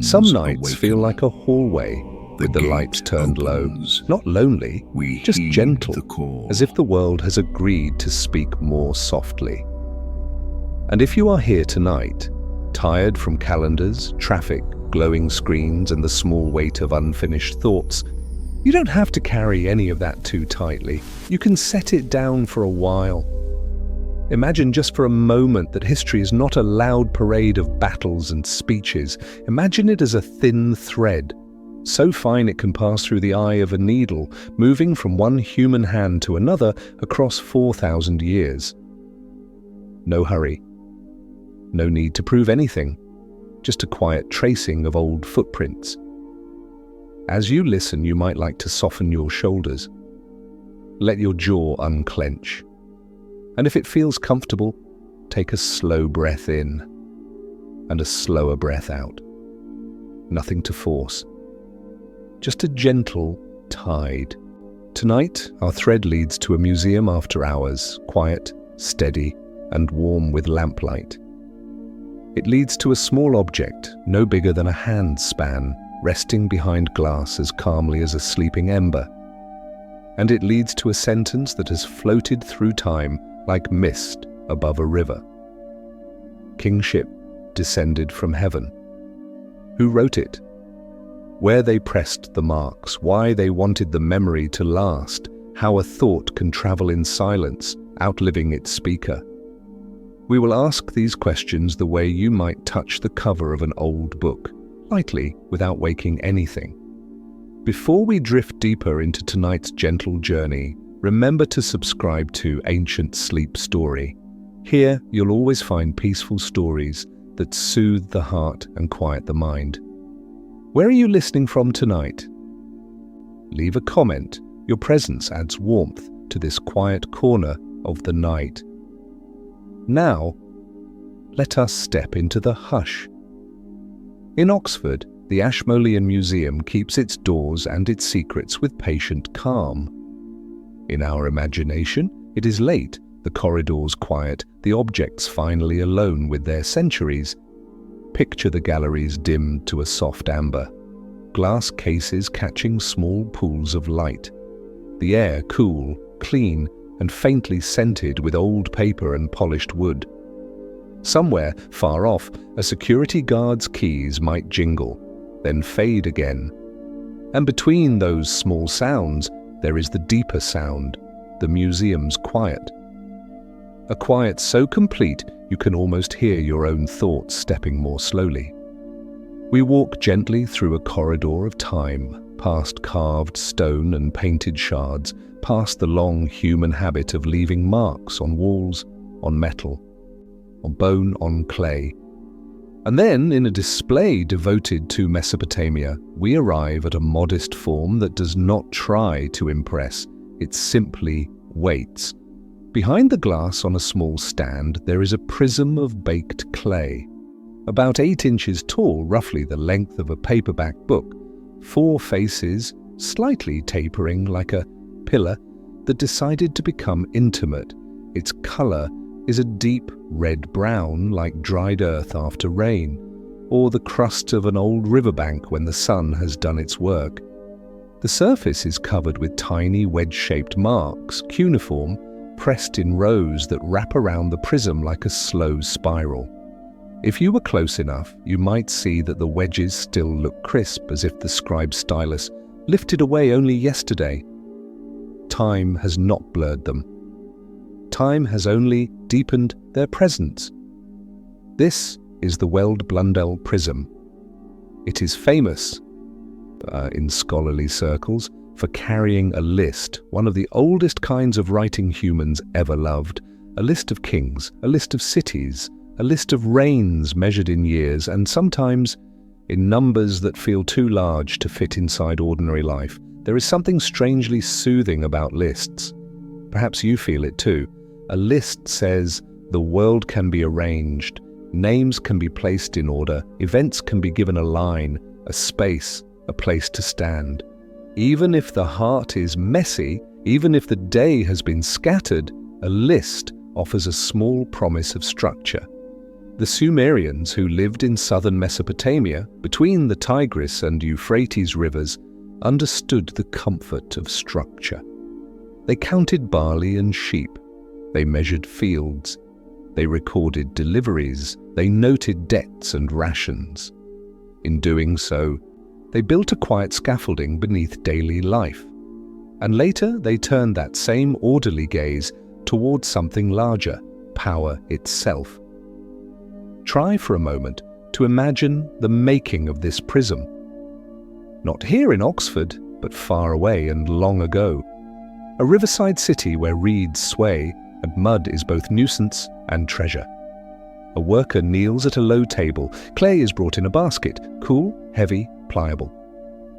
Some nights feel like a hallway, with the lights turned low, not lonely, just gentle, as if the world has agreed to speak more softly. And if you are here tonight, tired from calendars, traffic, glowing screens, and the small weight of unfinished thoughts, you don't have to carry any of that too tightly. You can set it down for a while. Imagine just for a moment that history is not a loud parade of battles and speeches. Imagine it as a thin thread, so fine it can pass through the eye of a needle, moving from one human hand to another across 4,000 years. No hurry. No need to prove anything. Just a quiet tracing of old footprints. As you listen, you might like to soften your shoulders. Let your jaw unclench. And if it feels comfortable, take a slow breath in and a slower breath out. Nothing to force. Just a gentle tide. Tonight, our thread leads to a museum after hours, quiet, steady, and warm with lamplight. It leads to a small object, no bigger than a hand span, resting behind glass as calmly as a sleeping ember. And it leads to a sentence that has floated through time like mist above a river. Kingship descended from heaven. Who wrote it? Where they pressed the marks, why they wanted the memory to last, how a thought can travel in silence, outliving its speaker. We will ask these questions the way you might touch the cover of an old book, lightly, without waking anything. Before we drift deeper into tonight's gentle journey, remember to subscribe to Ancient Sleep Story. Here, you'll always find peaceful stories that soothe the heart and quiet the mind. Where are you listening from tonight? Leave a comment. Your presence adds warmth to this quiet corner of the night. Now, let us step into the hush. In Oxford, the Ashmolean Museum keeps its doors and its secrets with patient calm. In our imagination, it is late, the corridors quiet, the objects finally alone with their centuries. Picture the galleries dimmed to a soft amber, glass cases catching small pools of light, the air cool, clean, and faintly scented with old paper and polished wood. Somewhere, far off, a security guard's keys might jingle, then fade again. And between those small sounds, there is the deeper sound, the museum's quiet. A quiet so complete you can almost hear your own thoughts stepping more slowly. We walk gently through a corridor of time, past carved stone and painted shards, past the long human habit of leaving marks on walls, on metal, on bone, on clay. And then, in a display devoted to Mesopotamia, we arrive at a modest form that does not try to impress, it simply waits. Behind the glass on a small stand, there is a prism of baked clay. About 8 inches tall, roughly the length of a paperback book, 4 faces, slightly tapering like a pillar, that decided to become intimate. Its color is a deep red-brown, like dried earth after rain, or the crust of an old riverbank when the sun has done its work. The surface is covered with tiny wedge-shaped marks, cuneiform, pressed in rows that wrap around the prism like a slow spiral. If you were close enough, you might see that the wedges still look crisp, as if the scribe's stylus lifted away only yesterday. Time has not blurred them. Time has only deepened their presence. This is the Weld Blundell prism. It is famous, in scholarly circles, for carrying a list, one of the oldest kinds of writing humans ever loved, a list of kings, a list of cities, a list of reigns measured in years, and sometimes in numbers that feel too large to fit inside ordinary life. There is something strangely soothing about lists. Perhaps you feel it too. A list says the world can be arranged, names can be placed in order, events can be given a line, a space, a place to stand. Even if the heart is messy, even if the day has been scattered, a list offers a small promise of structure. The Sumerians, who lived in southern Mesopotamia, between the Tigris and Euphrates rivers, understood the comfort of structure. They counted barley and sheep. They measured fields. They recorded deliveries. They noted debts and rations. In doing so, they built a quiet scaffolding beneath daily life. And later, they turned that same orderly gaze towards something larger, power itself. Try for a moment to imagine the making of this prism. Not here in Oxford, but far away and long ago. A riverside city where reeds sway and mud is both nuisance and treasure. A worker kneels at a low table. Clay is brought in a basket, cool, heavy, pliable.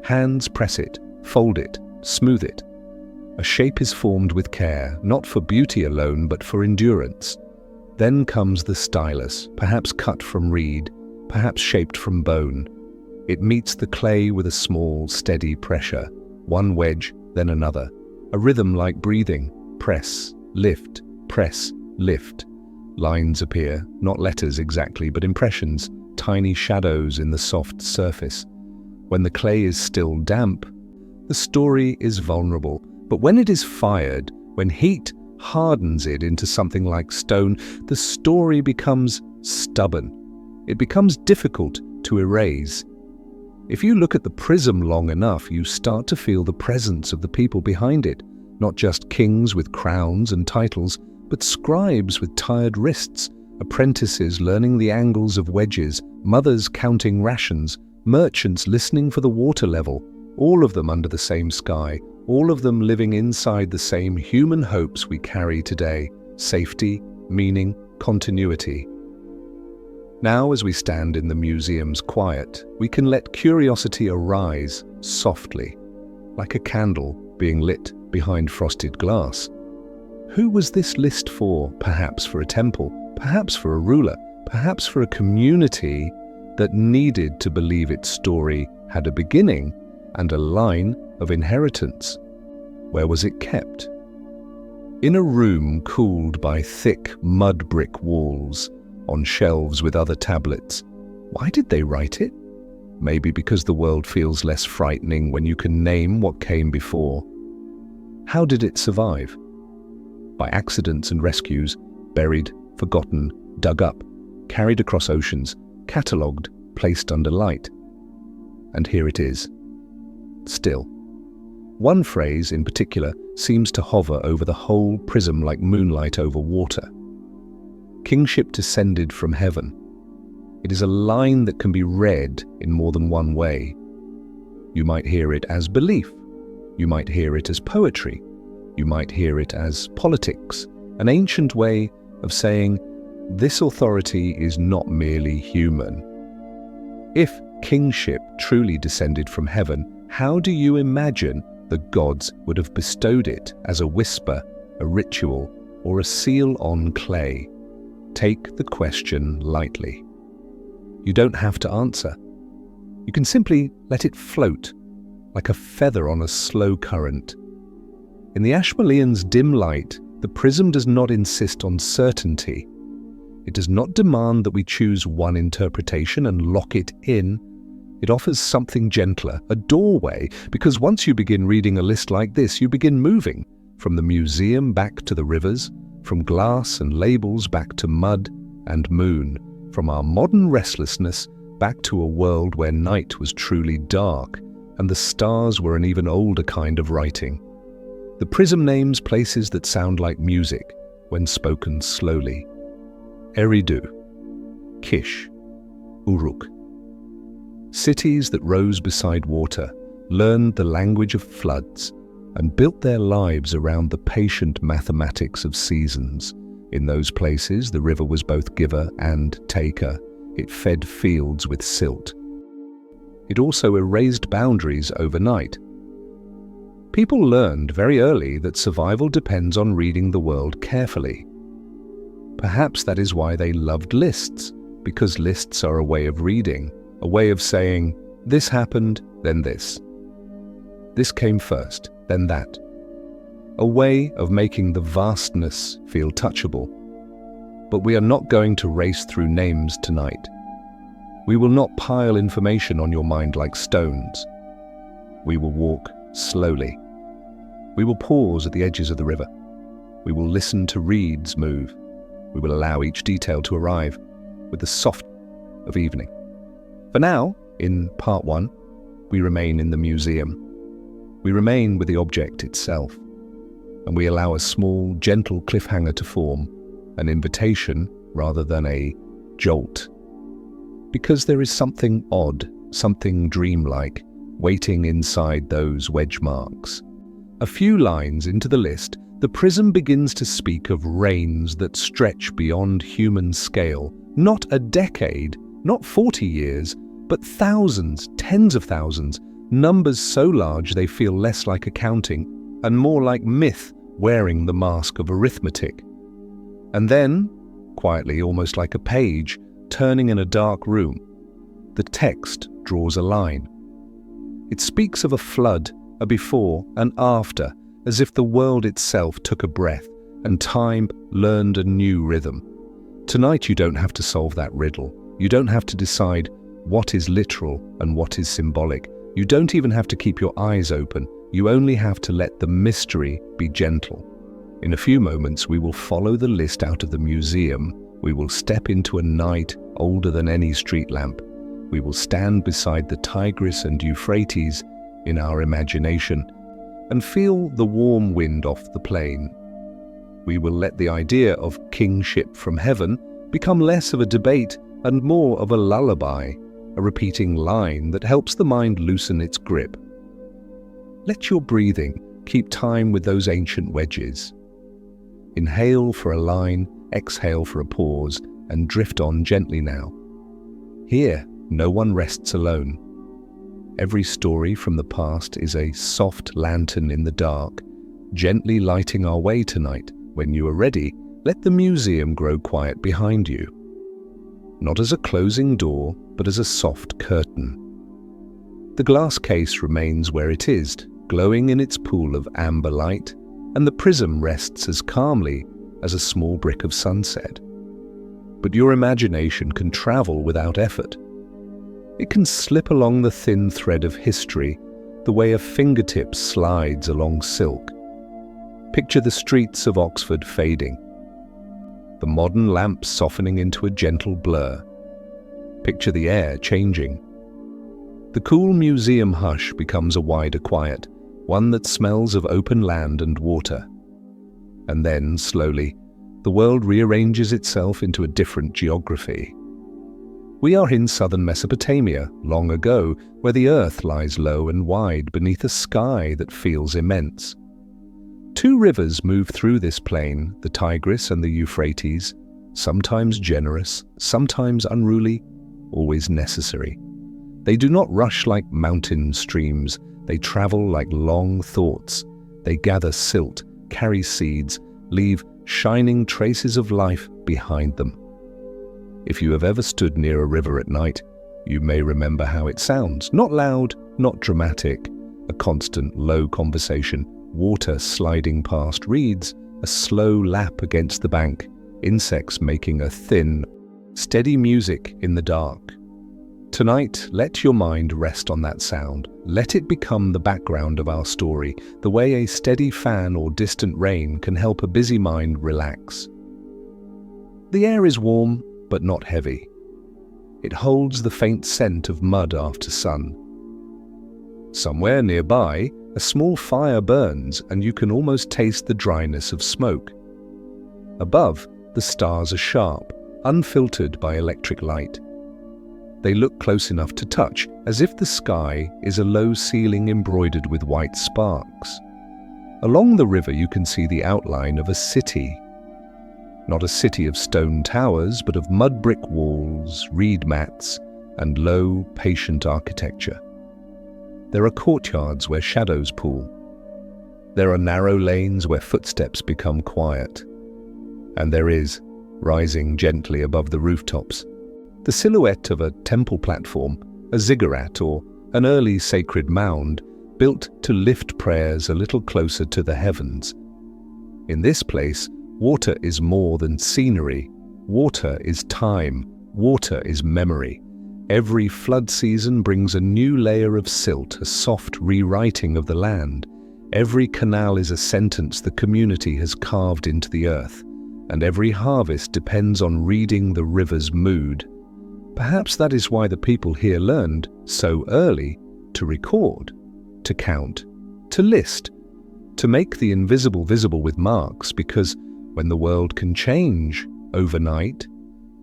Hands press it, fold it, smooth it. A shape is formed with care, not for beauty alone, but for endurance. Then comes the stylus, perhaps cut from reed, perhaps shaped from bone. It meets the clay with a small, steady pressure, one wedge, then another. A rhythm like breathing, press, lift, press, lift. Lines appear, not letters exactly, but impressions, tiny shadows in the soft surface. When the clay is still damp, the story is vulnerable. But when it is fired, when heat hardens it into something like stone, the story becomes stubborn. It becomes difficult to erase. If you look at the prism long enough, you start to feel the presence of the people behind it, not just kings with crowns and titles, but scribes with tired wrists, apprentices learning the angles of wedges, mothers counting rations, merchants listening for the water level, all of them under the same sky, all of them living inside the same human hopes we carry today: safety, meaning, continuity. Now, as we stand in the museum's quiet, we can let curiosity arise softly, like a candle being lit behind frosted glass. Who was this list for? Perhaps for a temple, perhaps for a ruler, perhaps for a community that needed to believe its story had a beginning and a line of inheritance. Where was it kept? In a room cooled by thick mud brick walls, on shelves with other tablets. Why did they write it? Maybe because the world feels less frightening when you can name what came before. How did it survive? By accidents and rescues, buried, forgotten, dug up, carried across oceans, catalogued, placed under light. And here it is. Still. One phrase in particular seems to hover over the whole prism like moonlight over water. Kingship descended from heaven. It is a line that can be read in more than one way. You might hear it as belief. You might hear it as poetry. You might hear it as politics, an ancient way of saying, this authority is not merely human. If kingship truly descended from heaven, how do you imagine the gods would have bestowed it as a whisper, a ritual, or a seal on clay? Take the question lightly. You don't have to answer. You can simply let it float, like a feather on a slow current. In the Ashmoleans' dim light, the prism does not insist on certainty. It does not demand that we choose one interpretation and lock it in. It offers something gentler, a doorway, because once you begin reading a list like this, you begin moving from the museum back to the rivers, from glass and labels back to mud and moon, from our modern restlessness back to a world where night was truly dark and the stars were an even older kind of writing. The prism names places that sound like music when spoken slowly. Eridu, Kish, Uruk. Cities that rose beside water, learned the language of floods, and built their lives around the patient mathematics of seasons. In those places, the river was both giver and taker. It fed fields with silt. It also erased boundaries overnight. People learned very early that survival depends on reading the world carefully. Perhaps that is why they loved lists, because lists are a way of reading, a way of saying, this happened, then this. This came first, then that. A way of making the vastness feel touchable. But we are not going to race through names tonight. We will not pile information on your mind like stones. We will walk slowly. We will pause at the edges of the river. We will listen to reeds move. We will allow each detail to arrive with the soft of evening. For now, in part 1, we remain in the museum. We remain with the object itself, and we allow a small, gentle cliffhanger to form, an invitation rather than a jolt. Because there is something odd, something dreamlike, waiting inside those wedge marks. A few lines into the list, the prism begins to speak of reigns that stretch beyond human scale. Not a decade, not 40 years, but thousands, tens of thousands, numbers so large they feel less like accounting and more like myth wearing the mask of arithmetic. And then, quietly, almost like a page, turning in a dark room, the text draws a line. It speaks of a flood, a before and after, as if the world itself took a breath and time learned a new rhythm. Tonight you don't have to solve that riddle. You don't have to decide what is literal and what is symbolic. You don't even have to keep your eyes open. You only have to let the mystery be gentle. In a few moments we will follow the list out of the museum. We will step into a night older than any street lamp. We will stand beside the Tigris and Euphrates in our imagination and feel the warm wind off the plain. We will let the idea of kingship from heaven become less of a debate and more of a lullaby, a repeating line that helps the mind loosen its grip. Let your breathing keep time with those ancient wedges. Inhale for a line, exhale for a pause, and drift on gently now. Here, no one rests alone. Every story from the past is a soft lantern in the dark, gently lighting our way tonight. When you are ready, let the museum grow quiet behind you. Not as a closing door, but as a soft curtain. The glass case remains where it is, glowing in its pool of amber light, and the prism rests as calmly as a small brick of sunset. But your imagination can travel without effort. It can slip along the thin thread of history, the way a fingertip slides along silk. Picture the streets of Oxford fading, the modern lamps softening into a gentle blur. Picture the air changing. The cool museum hush becomes a wider quiet, one that smells of open land and water. And then, slowly, the world rearranges itself into a different geography. We are in southern Mesopotamia, long ago, where the earth lies low and wide beneath a sky that feels immense. Two rivers move through this plain, the Tigris and the Euphrates, sometimes generous, sometimes unruly, always necessary. They do not rush like mountain streams. They travel like long thoughts. They gather silt, carry seeds, leave shining traces of life behind them. If you have ever stood near a river at night, you may remember how it sounds. Not loud, not dramatic, a constant low conversation, water sliding past reeds, a slow lap against the bank, insects making a thin, steady music in the dark. Tonight, let your mind rest on that sound. Let it become the background of our story, the way a steady fan or distant rain can help a busy mind relax. The air is warm, but not heavy. It holds the faint scent of mud after sun. Somewhere nearby, a small fire burns and you can almost taste the dryness of smoke. Above, the stars are sharp, unfiltered by electric light. They look close enough to touch, as if the sky is a low ceiling embroidered with white sparks. Along the river you can see the outline of a city. Not a city of stone towers, but of mud brick walls, reed mats, and low, patient architecture. There are courtyards where shadows pool. There are narrow lanes where footsteps become quiet. And there is, rising gently above the rooftops, the silhouette of a temple platform, a ziggurat or an early sacred mound built to lift prayers a little closer to the heavens. In this place, water is more than scenery, Water is time. Water is memory. Every flood season brings a new layer of silt, a soft rewriting of the land. Every canal is a sentence the community has carved into the earth, and every harvest depends on reading the river's mood. Perhaps that is why the people here learned so early to record, to count, to list, to make the invisible visible with marks, because when the world can change overnight,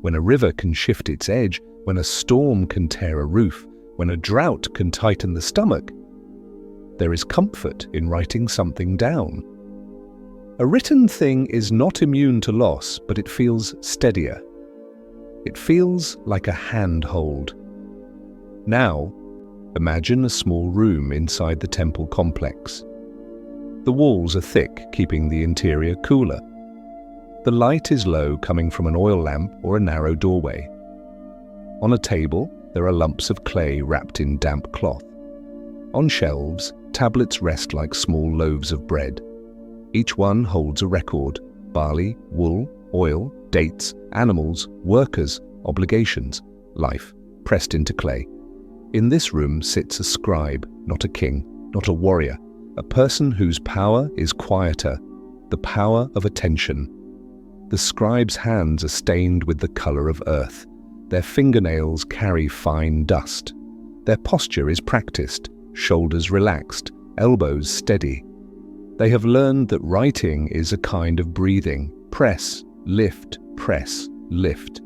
when a river can shift its edge, when a storm can tear a roof, when a drought can tighten the stomach, there is comfort in writing something down. A written thing is not immune to loss, but it feels steadier. It feels like a handhold. Now, imagine a small room inside the temple complex. The walls are thick, keeping the interior cooler. The light is low, coming from an oil lamp or a narrow doorway. On a table, there are lumps of clay wrapped in damp cloth. On shelves, tablets rest like small loaves of bread. Each one holds a record: barley, wool, oil, dates, animals, workers, obligations, life, pressed into clay. In this room sits a scribe, not a king, not a warrior, a person whose power is quieter, the power of attention. The scribe's hands are stained with the color of earth. Their fingernails carry fine dust. Their posture is practiced, shoulders relaxed, elbows steady. They have learned that writing is a kind of breathing: press, lift, press, lift.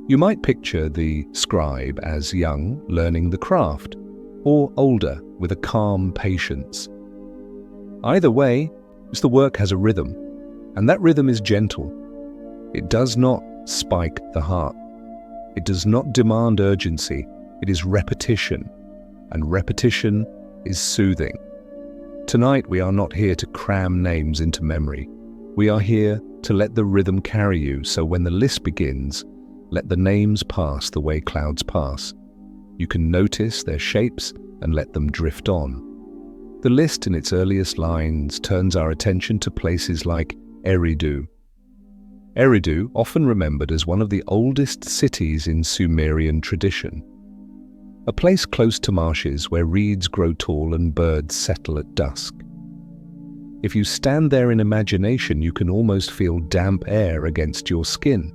You might picture the scribe as young, learning the craft, or older, with a calm patience. Either way, the work has a rhythm, and that rhythm is gentle. It does not spike the heart. It does not demand urgency. It is repetition, and repetition is soothing. Tonight we are not here to cram names into memory. We are here to let the rhythm carry you, so when the list begins, let the names pass the way clouds pass. You can notice their shapes and let them drift on. The list in its earliest lines turns our attention to places like Eridu. Eridu, often remembered as one of the oldest cities in Sumerian tradition. A place close to marshes where reeds grow tall and birds settle at dusk. If you stand there in imagination, you can almost feel damp air against your skin.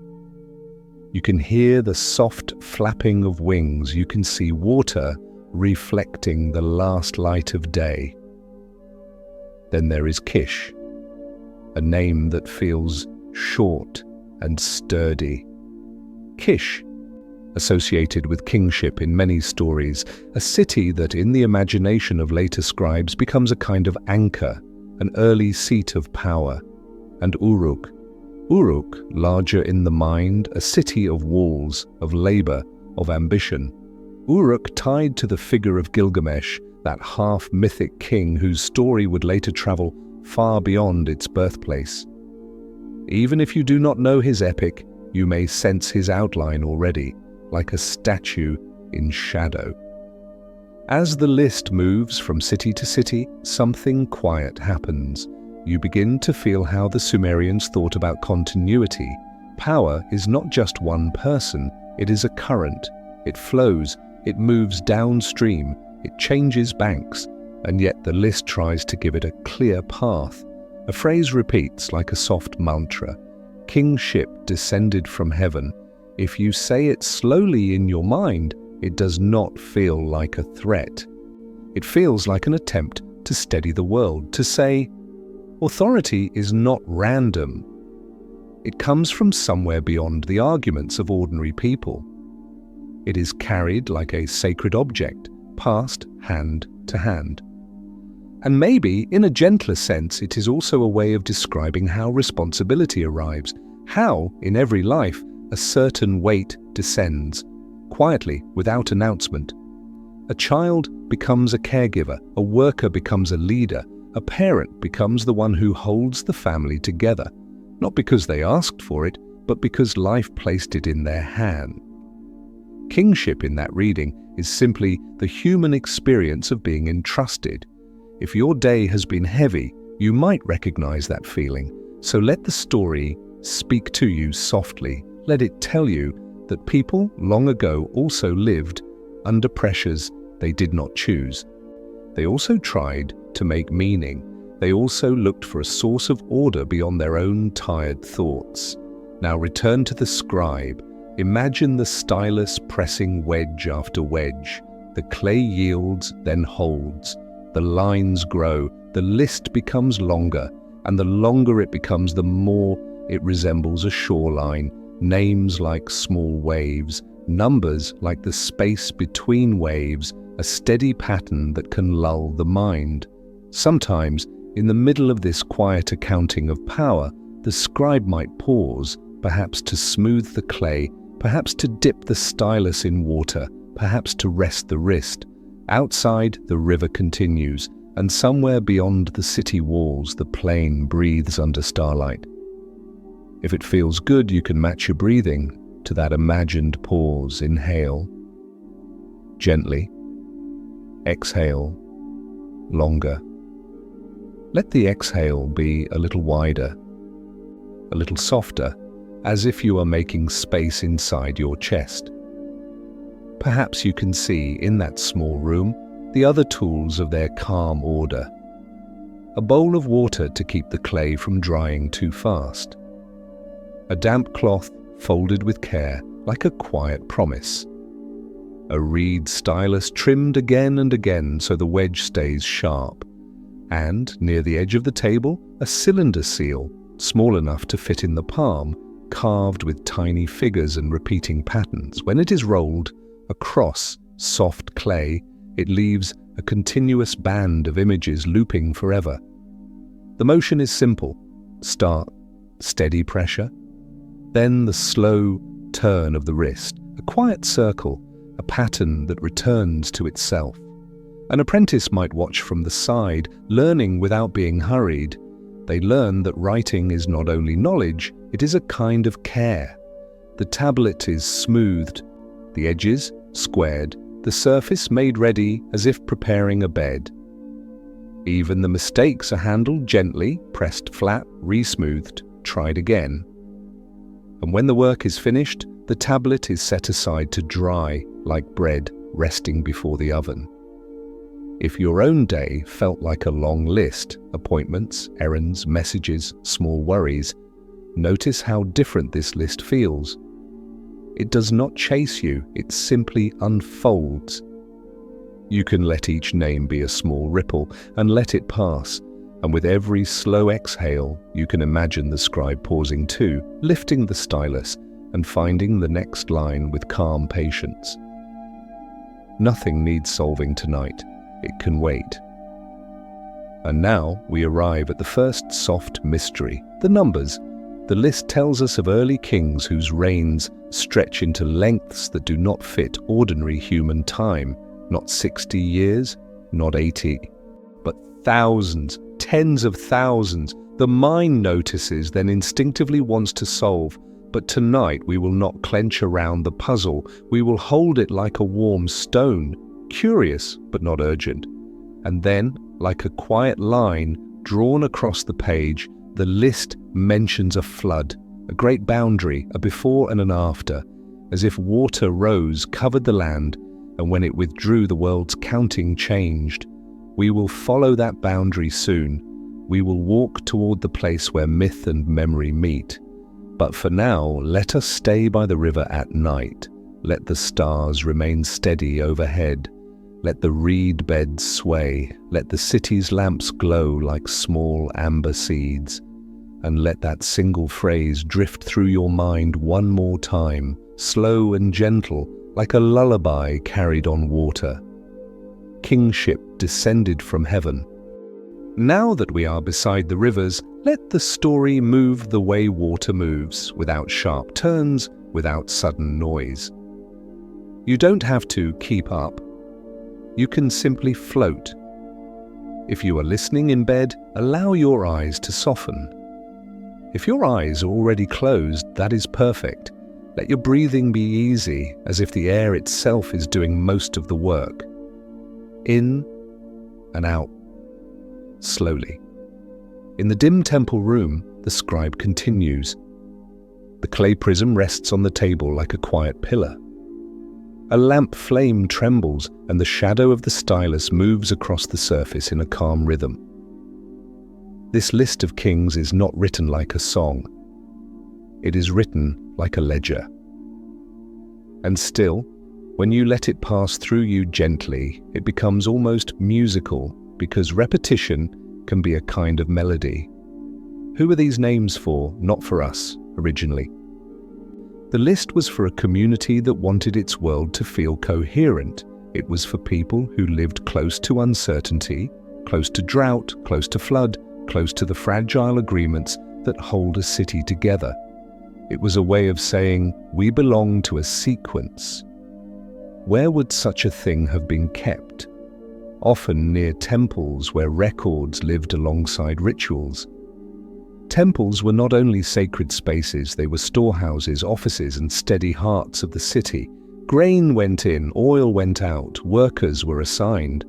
You can hear the soft flapping of wings. You can see water reflecting the last light of day. Then there is Kish, a name that feels short and sturdy. Kish, associated with kingship in many stories, a city that in the imagination of later scribes becomes a kind of anchor, an early seat of power. And Uruk, larger in the mind, a city of walls, of labor, of ambition. Uruk tied to the figure of Gilgamesh, that half-mythic king whose story would later travel far beyond its birthplace. Even if you do not know his epic, you may sense his outline already, like a statue in shadow. As the list moves from city to city, something quiet happens. You begin to feel how the Sumerians thought about continuity. Power is not just one person, it is a current. It flows, it moves downstream, it changes banks, and yet the list tries to give it a clear path. A phrase repeats like a soft mantra: kingship descended from heaven. If you say it slowly in your mind, it does not feel like a threat. It feels like an attempt to steady the world, to say, authority is not random. It comes from somewhere beyond the arguments of ordinary people. It is carried like a sacred object, passed hand to hand. And maybe, in a gentler sense, it is also a way of describing how responsibility arrives, how, in every life, a certain weight descends, quietly, without announcement. A child becomes a caregiver, a worker becomes a leader, a parent becomes the one who holds the family together, not because they asked for it, but because life placed it in their hand. Kingship in that reading is simply the human experience of being entrusted. If your day has been heavy, you might recognize that feeling, so let the story speak to you softly. Let it tell you that people long ago also lived under pressures they did not choose. They also tried to make meaning. They also looked for a source of order beyond their own tired thoughts. Now return to the scribe. Imagine the stylus pressing wedge after wedge. The clay yields, then holds. The lines grow. The list becomes longer, and the longer it becomes, the more it resembles a shoreline. Names like small waves, numbers like the space between waves, a steady pattern that can lull the mind. Sometimes, in the middle of this quiet accounting of power, the scribe might pause, perhaps to smooth the clay, perhaps to dip the stylus in water, perhaps to rest the wrist. Outside, the river continues, and somewhere beyond the city walls, the plain breathes under starlight. If it feels good, you can match your breathing to that imagined pause. Inhale, gently. Exhale, longer. Let the exhale be a little wider, a little softer, as if you are making space inside your chest. Perhaps you can see in that small room the other tools of their calm order. A bowl of water to keep the clay from drying too fast. A damp cloth folded with care, like a quiet promise. A reed stylus trimmed again and again so the wedge stays sharp. And, near the edge of the table, a cylinder seal, small enough to fit in the palm, carved with tiny figures and repeating patterns. When it is rolled across soft clay, it leaves a continuous band of images looping forever. The motion is simple. Start, steady pressure. Then the slow turn of the wrist, a quiet circle, a pattern that returns to itself. An apprentice might watch from the side, learning without being hurried. They learn that writing is not only knowledge, it is a kind of care. The tablet is smoothed, the edges squared, the surface made ready as if preparing a bed. Even the mistakes are handled gently, pressed flat, re-smoothed, tried again. And when the work is finished, the tablet is set aside to dry like bread resting before the oven. If your own day felt like a long list, appointments, errands, messages, small worries, notice how different this list feels. It does not chase you, it simply unfolds. You can let each name be a small ripple and let it pass. And with every slow exhale, you can imagine the scribe pausing too, lifting the stylus and finding the next line with calm patience. Nothing needs solving tonight. It can wait. And now we arrive at the first soft mystery, the numbers. The list tells us of early kings whose reigns stretch into lengths that do not fit ordinary human time. Not 60 years, not 80, but thousands, tens of thousands. The mind notices, then instinctively wants to solve. But tonight we will not clench around the puzzle. We will hold it like a warm stone, curious but not urgent. And then, like a quiet line drawn across the page, the list mentions a flood, a great boundary, a before and an after, as if water rose, covered the land, and when it withdrew, the world's counting changed. We will follow that boundary soon. We will walk toward the place where myth and memory meet. But for now, let us stay by the river at night. Let the stars remain steady overhead. Let the reed beds sway. Let the city's lamps glow like small amber seeds. And let that single phrase drift through your mind one more time, slow and gentle, like a lullaby carried on water. Kingship descended from heaven. Now that we are beside the rivers, let the story move the way water moves, without sharp turns, without sudden noise. You don't have to keep up. You can simply float. If you are listening in bed, allow your eyes to soften. If your eyes are already closed, that is perfect. Let your breathing be easy, as if the air itself is doing most of the work. In and out, slowly. In the dim temple room, the scribe continues. The clay prism rests on the table like a quiet pillar. A lamp flame trembles, and the shadow of the stylus moves across the surface in a calm rhythm. This list of kings is not written like a song. It is written like a ledger. And still, when you let it pass through you gently, it becomes almost musical, because repetition can be a kind of melody. Who are these names for? Not for us, originally. The list was for a community that wanted its world to feel coherent. It was for people who lived close to uncertainty, close to drought, close to flood, close to the fragile agreements that hold a city together. It was a way of saying, we belong to a sequence. Where would such a thing have been kept? Often near temples where records lived alongside rituals. Temples were not only sacred spaces, they were storehouses, offices, and steady hearts of the city. Grain went in, oil went out, workers were assigned.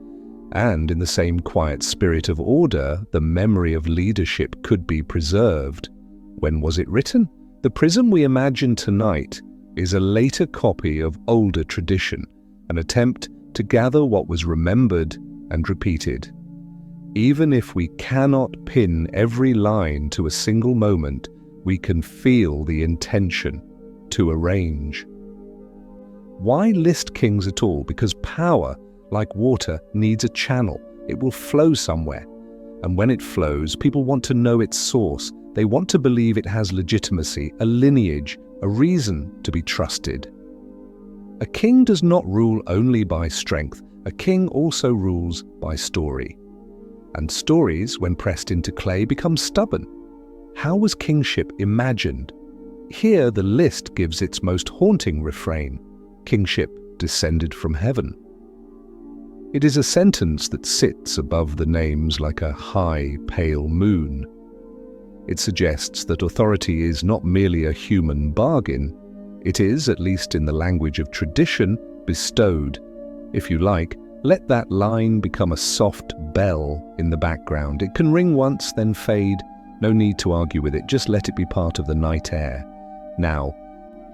And in the same quiet spirit of order, the memory of leadership could be preserved. When was it written? The prism we imagine tonight is a later copy of older tradition, an attempt to gather what was remembered and repeated. Even if we cannot pin every line to a single moment, we can feel the intention to arrange. Why list kings at all? Because power, like water, needs a channel. It will flow somewhere. And when it flows, people want to know its source. They want to believe it has legitimacy, a lineage, a reason to be trusted. A king does not rule only by strength. A king also rules by story. And stories, when pressed into clay, become stubborn. How was kingship imagined? Here the list gives its most haunting refrain: kingship descended from heaven. It is a sentence that sits above the names like a high, pale moon. It suggests that authority is not merely a human bargain. It is, at least in the language of tradition, bestowed. If you like, let that line become a soft bell in the background. It can ring once, then fade. No need to argue with it, just let it be part of the night air. Now,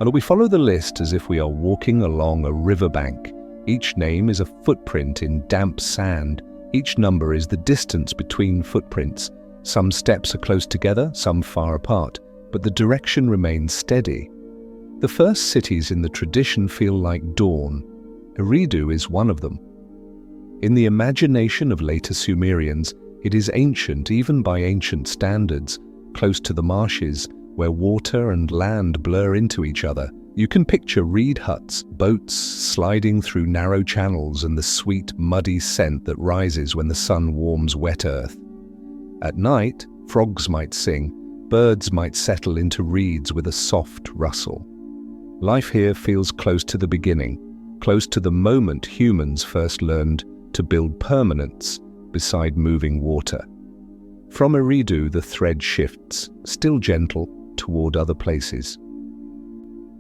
and we follow the list as if we are walking along a riverbank. Each name is a footprint in damp sand. Each number is the distance between footprints. Some steps are close together, some far apart, but the direction remains steady. The first cities in the tradition feel like dawn. Eridu is one of them. In the imagination of later Sumerians, it is ancient even by ancient standards, close to the marshes, where water and land blur into each other. You can picture reed huts, boats sliding through narrow channels, and the sweet, muddy scent that rises when the sun warms wet earth. At night, frogs might sing, birds might settle into reeds with a soft rustle. Life here feels close to the beginning, close to the moment humans first learned to build permanence beside moving water. From Eridu, the thread shifts, still gentle, toward other places.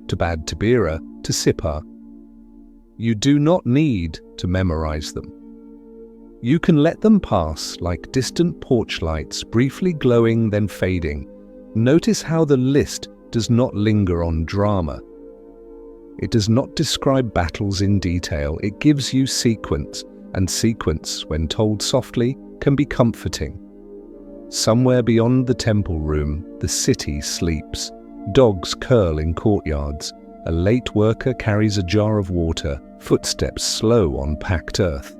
To Bad Tabira, to Sippar. You do not need to memorize them. You can let them pass like distant porch lights, briefly glowing then fading. Notice how the list does not linger on drama. It does not describe battles in detail. It gives you sequence, and sequence, when told softly, can be comforting. Somewhere beyond the temple room, the city sleeps. Dogs curl in courtyards. A late worker carries a jar of water, footsteps slow on packed earth.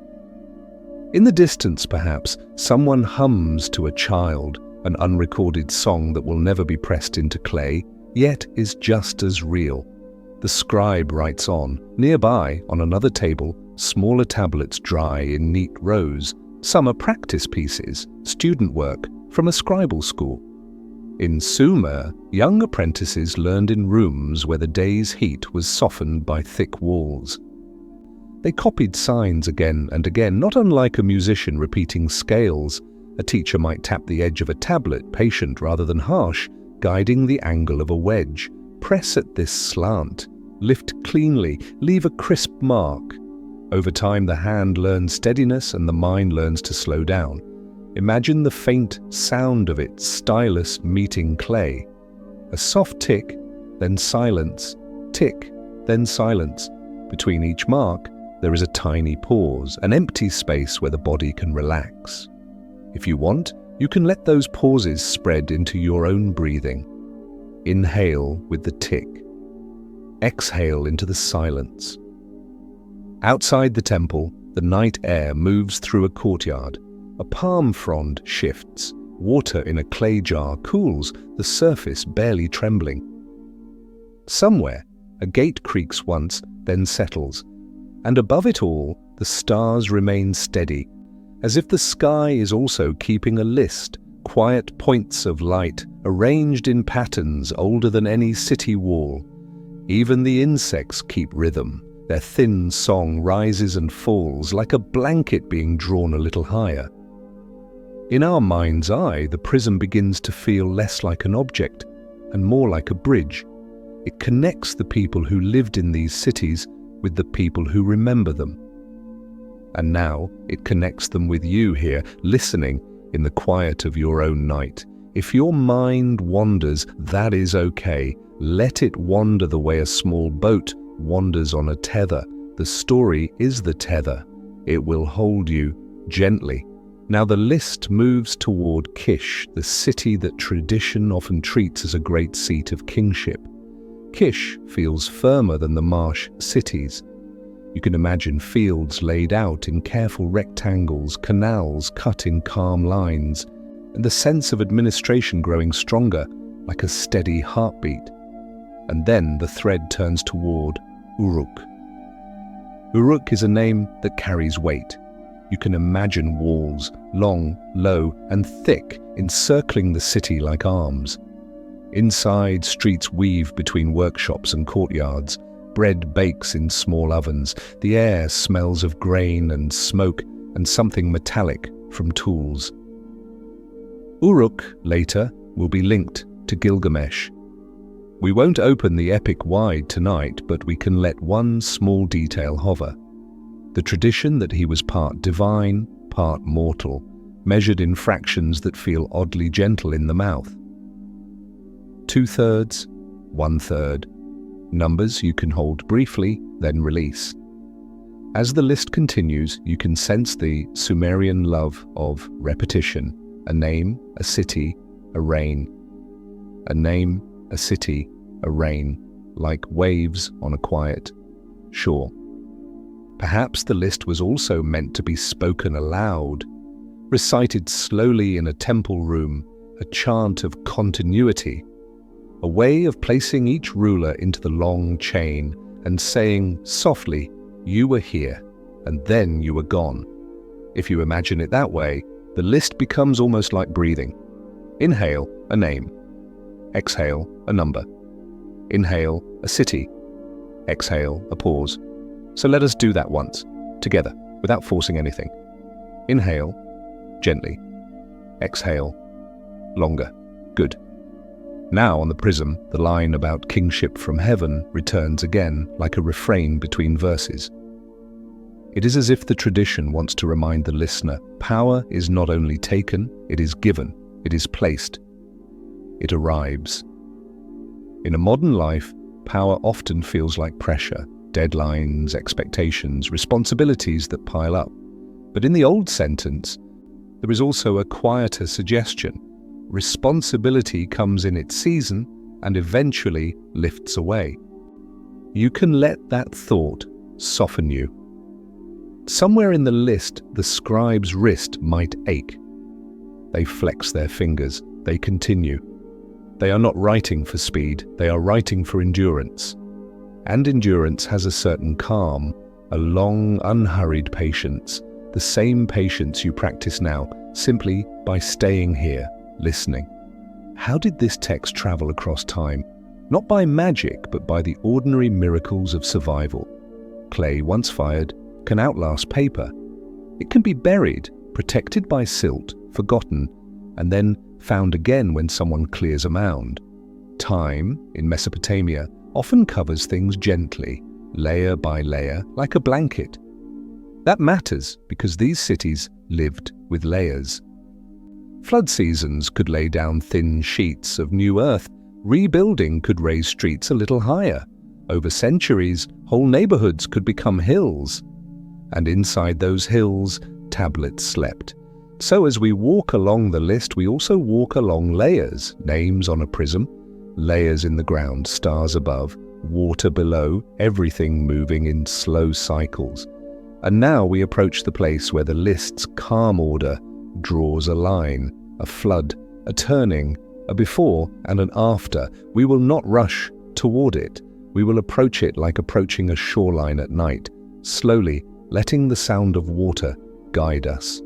In the distance, perhaps, someone hums to a child, an unrecorded song that will never be pressed into clay, yet is just as real. The scribe writes on. Nearby, on another table, smaller tablets dry in neat rows. Some are practice pieces, student work from a scribal school. In Sumer, young apprentices learned in rooms where the day's heat was softened by thick walls. They copied signs again and again, not unlike a musician repeating scales. A teacher might tap the edge of a tablet, patient rather than harsh, guiding the angle of a wedge. Press at this slant, lift cleanly, leave a crisp mark. Over time, the hand learns steadiness and the mind learns to slow down. Imagine the faint sound of its stylus meeting clay. A soft tick, then silence, tick, then silence. Between each mark, there is a tiny pause, an empty space where the body can relax. If you want, you can let those pauses spread into your own breathing. Inhale with the tick. Exhale into the silence. Outside the temple, the night air moves through a courtyard. A palm frond shifts. Water in a clay jar cools, the surface barely trembling. Somewhere, a gate creaks once, then settles. And above it all, the stars remain steady, as if the sky is also keeping a list, quiet points of light arranged in patterns older than any city wall. Even the insects keep rhythm. Their thin song rises and falls like a blanket being drawn a little higher. In our mind's eye, the prism begins to feel less like an object and more like a bridge. It connects the people who lived in these cities with the people who remember them. And now it connects them with you here, listening in the quiet of your own night. If your mind wanders, that is okay. Let it wander the way a small boat wanders on a tether. The story is the tether. It will hold you gently. Now the list moves toward Kish, the city that tradition often treats as a great seat of kingship. Kish feels firmer than the marsh cities. You can imagine fields laid out in careful rectangles, canals cut in calm lines, and the sense of administration growing stronger, like a steady heartbeat. And then the thread turns toward Uruk. Uruk is a name that carries weight. You can imagine walls, long, low, and thick, encircling the city like arms. Inside, streets weave between workshops and courtyards. Bread bakes in small ovens. The air smells of grain and smoke and something metallic from tools. Uruk, later, will be linked to Gilgamesh. We won't open the epic wide tonight, but we can let one small detail hover. The tradition that he was part divine, part mortal, measured in fractions that feel oddly gentle in the mouth. 2/3, 1/3. Numbers you can hold briefly, then release. As the list continues, you can sense the Sumerian love of repetition. A name, a city, a reign. A name, a city, a reign, like waves on a quiet shore. Perhaps the list was also meant to be spoken aloud, recited slowly in a temple room, a chant of continuity, a way of placing each ruler into the long chain and saying softly, "You were here, and then you were gone." If you imagine it that way, the list becomes almost like breathing. Inhale, a name. Exhale, a number. Inhale, a city. Exhale, a pause. So let us do that once, together, without forcing anything. Inhale, gently. Exhale, longer. Good. Now on the prism, the line about kingship from heaven returns again, like a refrain between verses. It is as if the tradition wants to remind the listener, power is not only taken, it is given, it is placed, it arrives. In a modern life, power often feels like pressure, deadlines, expectations, responsibilities that pile up. But in the old sentence, there is also a quieter suggestion. Responsibility comes in its season and eventually lifts away. You can let that thought soften you. Somewhere in the list, the scribe's wrist might ache. They flex their fingers, they continue. They are not writing for speed, they are writing for endurance. And endurance has a certain calm, a long, unhurried patience, the same patience you practice now, simply by staying here, listening. How did this text travel across time? Not by magic, but by the ordinary miracles of survival. Clay, once fired, can outlast paper. It can be buried, protected by silt, forgotten, and then found again when someone clears a mound. Time, in Mesopotamia, often covers things gently, layer by layer, like a blanket. That matters because these cities lived with layers. Flood seasons could lay down thin sheets of new earth, Rebuilding could raise streets a little higher. Over centuries, whole neighborhoods could become hills. And inside those hills, tablets slept. So as we walk along the list, we also walk along layers, names on a prism, layers in the ground, stars above, water below, everything moving in slow cycles. And now we approach the place where the list's calm order draws a line, a flood, a turning, a before and an after. We will not rush toward it. We will approach it like approaching a shoreline at night, slowly letting the sound of water guide us.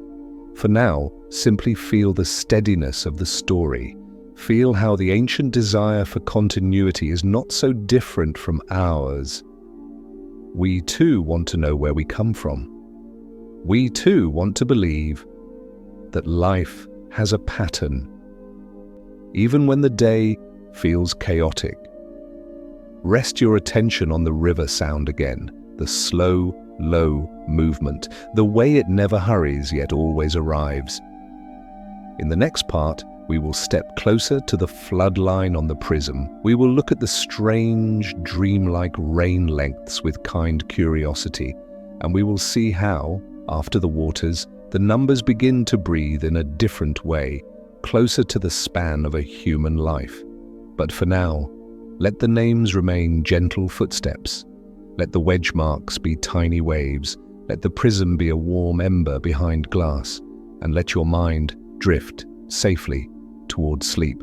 For now, simply feel the steadiness of the story. Feel how the ancient desire for continuity is not so different from ours. We too want to know where we come from. We too want to believe that life has a pattern, even when the day feels chaotic. Rest your attention on the river sound again, the slow, low movement, the way it never hurries yet always arrives. In the next part, we will step closer to the flood line on the prism. We will look at the strange, dreamlike rain lengths with kind curiosity, and we will see how, after the waters, the numbers begin to breathe in a different way, closer to the span of a human life. But for now, let the names remain gentle footsteps. Let the wedge marks be tiny waves. Let the prism be a warm ember behind glass, and let your mind drift safely towards sleep.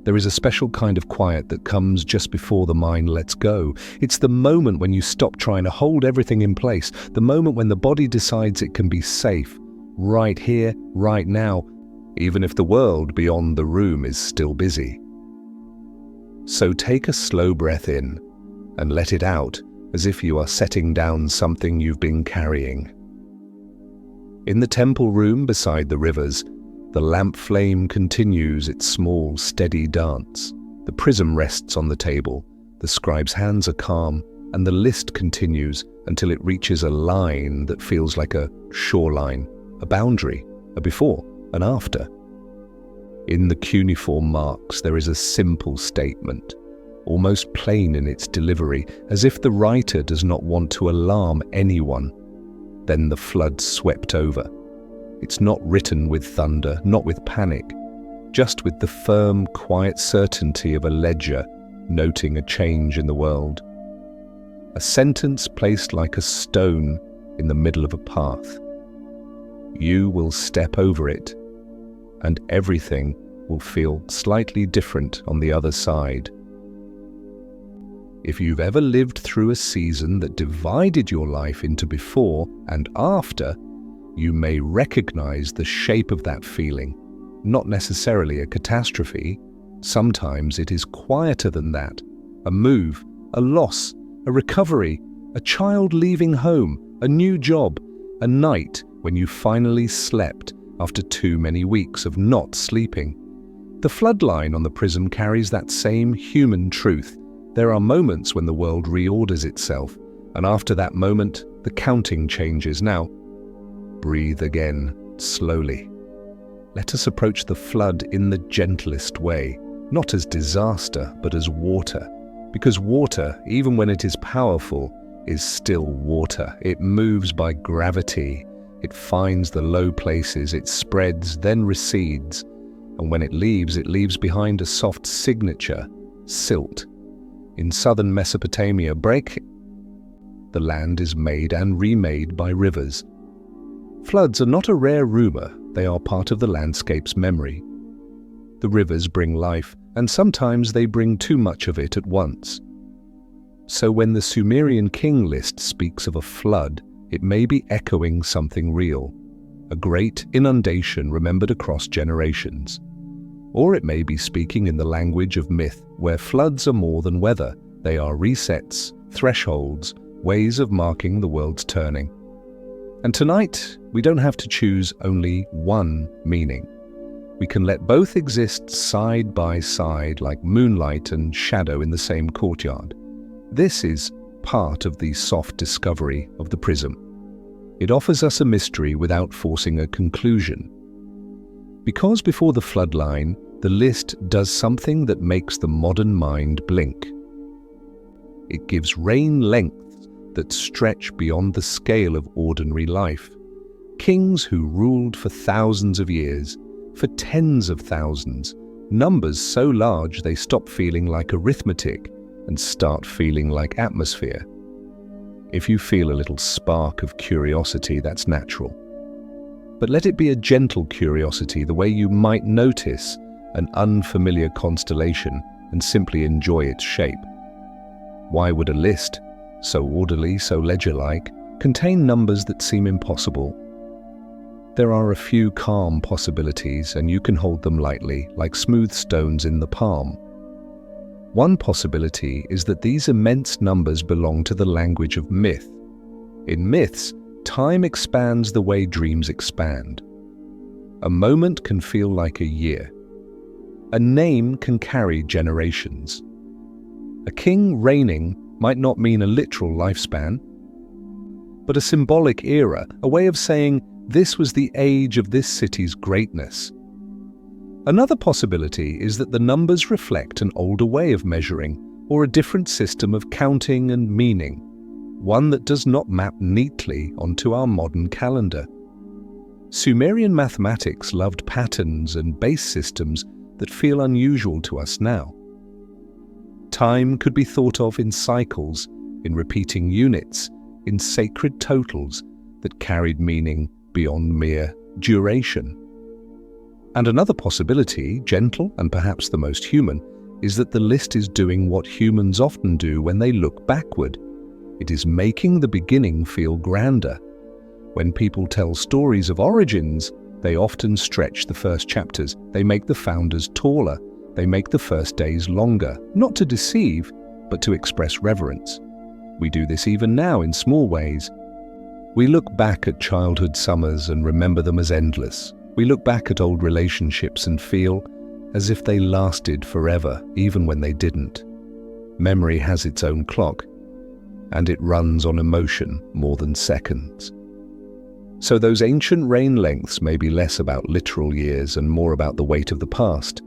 There is a special kind of quiet that comes just before the mind lets go. It's the moment when you stop trying to hold everything in place, the moment when the body decides it can be safe, right here, right now, even if the world beyond the room is still busy. So take a slow breath in and let it out as if you are setting down something you've been carrying. In the temple room beside the rivers, the lamp flame continues its small, steady dance. The prism rests on the table, the scribe's hands are calm, and the list continues until it reaches a line that feels like a shoreline, a boundary, a before and after. In the cuneiform marks there is a simple statement, almost plain in its delivery, as if the writer does not want to alarm anyone. Then the flood swept over. It's not written with thunder, not with panic, just with the firm, quiet certainty of a ledger noting a change in the world. A sentence placed like a stone in the middle of a path. You will step over it, and everything will feel slightly different on the other side. If you've ever lived through a season that divided your life into before and after, you may recognize the shape of that feeling, not necessarily a catastrophe. Sometimes it is quieter than that. A move, a loss, a recovery, a child leaving home, a new job, a night when you finally slept after too many weeks of not sleeping. The flood line on the prism carries that same human truth. There are moments when the world reorders itself, and after that moment, the counting changes. Now, breathe again, slowly. Let us approach the flood in the gentlest way, not as disaster, but as water. Because water, even when it is powerful, is still water. It moves by gravity. It finds the low places, it spreads, then recedes. And when it leaves behind a soft signature, silt. In southern Mesopotamia, the land is made and remade by rivers. Floods are not a rare rumor, they are part of the landscape's memory. The rivers bring life, and sometimes they bring too much of it at once. So when the Sumerian king list speaks of a flood, it may be echoing something real, a great inundation remembered across generations. Or it may be speaking in the language of myth, where floods are more than weather. They are resets, thresholds, ways of marking the world's turning. And tonight, we don't have to choose only one meaning. We can let both exist side by side like moonlight and shadow in the same courtyard. This is part of the soft discovery of the prism. It offers us a mystery without forcing a conclusion. Because before the flood line, the list does something that makes the modern mind blink. It gives reign lengths that stretch beyond the scale of ordinary life. Kings who ruled for thousands of years, for tens of thousands, numbers so large they stop feeling like arithmetic and start feeling like atmosphere. If you feel a little spark of curiosity, that's natural. But let it be a gentle curiosity, the way you might notice an unfamiliar constellation and simply enjoy its shape. Why would a list, so orderly, so ledger-like, contain numbers that seem impossible? There are a few calm possibilities, and you can hold them lightly, like smooth stones in the palm. One possibility is that these immense numbers belong to the language of myth. In myths, time expands the way dreams expand. A moment can feel like a year. A name can carry generations. A king reigning might not mean a literal lifespan, but a symbolic era, a way of saying this was the age of this city's greatness. Another possibility is that the numbers reflect an older way of measuring or a different system of counting and meaning, one that does not map neatly onto our modern calendar. Sumerian mathematics loved patterns and base systems that feel unusual to us now. Time could be thought of in cycles, in repeating units, in sacred totals that carried meaning beyond mere duration. And another possibility, gentle and perhaps the most human, is that the list is doing what humans often do when they look backward. It is making the beginning feel grander. When people tell stories of origins, they often stretch the first chapters. They make the founders taller. They make the first days longer, not to deceive, but to express reverence. We do this even now in small ways. We look back at childhood summers and remember them as endless. We look back at old relationships and feel as if they lasted forever, even when they didn't. Memory has its own clock, and it runs on emotion more than seconds. So those ancient reign lengths may be less about literal years and more about the weight of the past.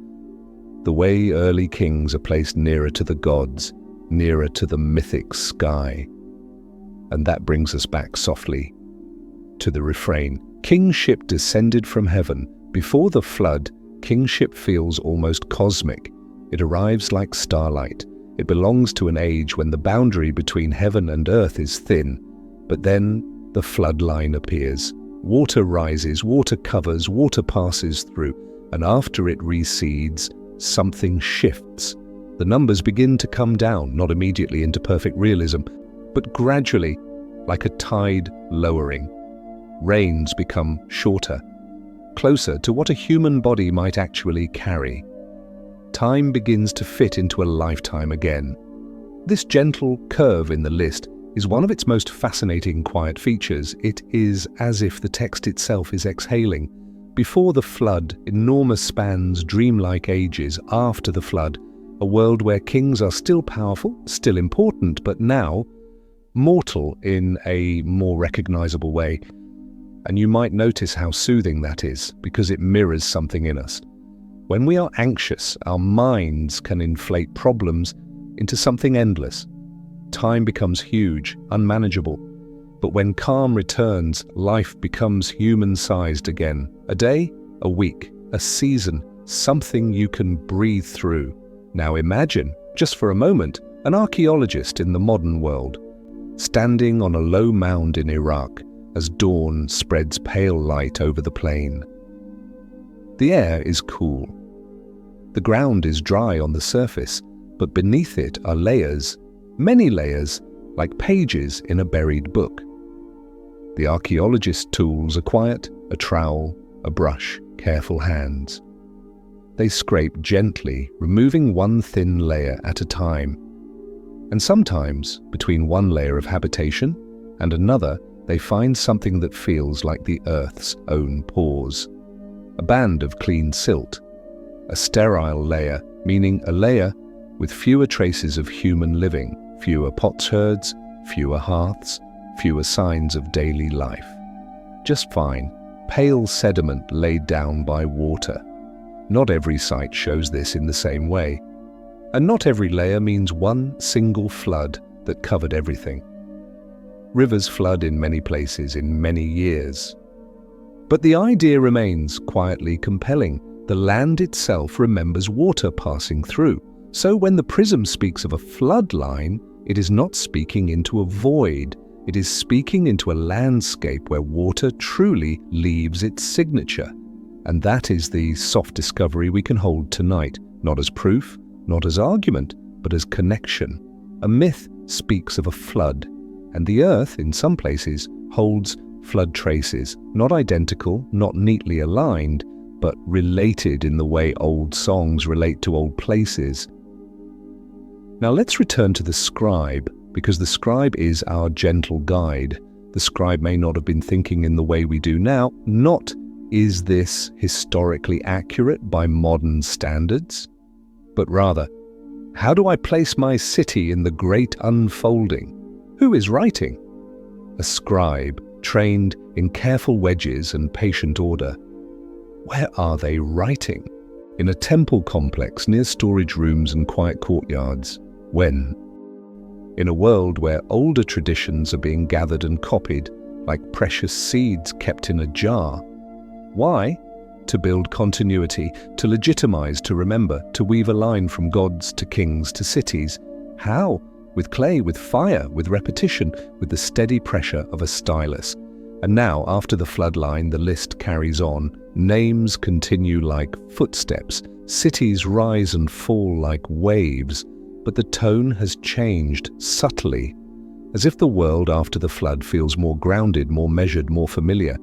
The way early kings are placed nearer to the gods, nearer to the mythic sky. And that brings us back softly to the refrain. Kingship descended from heaven. Before the flood, kingship feels almost cosmic. It arrives like starlight. It belongs to an age when the boundary between heaven and earth is thin. But then the flood line appears. Water rises, water covers, water passes through, and after it recedes, something shifts. The numbers begin to come down, not immediately into perfect realism, but gradually, like a tide lowering. Reigns become shorter, closer to what a human body might actually carry. Time begins to fit into a lifetime again. This gentle curve in the list is one of its most fascinating quiet features. It is as if the text itself is exhaling. Before the flood, enormous spans, dreamlike ages. After the flood, a world where kings are still powerful, still important, but now mortal in a more recognizable way. And you might notice how soothing that is, because it mirrors something in us. When we are anxious, our minds can inflate problems into something endless. Time becomes huge, unmanageable. But when calm returns, life becomes human-sized again. A day, a week, a season, something you can breathe through. Now imagine, just for a moment, an archaeologist in the modern world, standing on a low mound in Iraq as dawn spreads pale light over the plain. The air is cool. The ground is dry on the surface, but beneath it are layers, many layers, like pages in a buried book. The archaeologist's tools are quiet, a trowel, a brush, careful hands. They scrape gently, removing one thin layer at a time. And sometimes, between one layer of habitation and another, they find something that feels like the earth's own pores. A band of clean silt. A sterile layer, meaning a layer with fewer traces of human living, fewer potsherds, fewer hearths, fewer signs of daily life. Just fine, pale sediment laid down by water. Not every site shows this in the same way, and not every layer means one single flood that covered everything. Rivers flood in many places in many years. But the idea remains quietly compelling. The land itself remembers water passing through. So when the prism speaks of a flood line, it is not speaking into a void. It is speaking into a landscape where water truly leaves its signature. And that is the soft discovery we can hold tonight, not as proof, not as argument, but as connection. A myth speaks of a flood, and the earth, in some places, holds flood traces, not identical, not neatly aligned, but related in the way old songs relate to old places. Now let's return to the scribe, because the scribe is our gentle guide. The scribe may not have been thinking in the way we do now, not is this historically accurate by modern standards, but rather, how do I place my city in the great unfolding? Who is writing? A scribe, trained in careful wedges and patient order. Where are they writing? In a temple complex near storage rooms and quiet courtyards. When? In a world where older traditions are being gathered and copied, like precious seeds kept in a jar. Why? To build continuity, to legitimize, to remember, to weave a line from gods to kings to cities. How? With clay, with fire, with repetition, with the steady pressure of a stylus. And now, after the floodline, the list carries on. Names continue like footsteps. Cities rise and fall like waves. But the tone has changed subtly, as if the world after the flood feels more grounded, more measured, more familiar.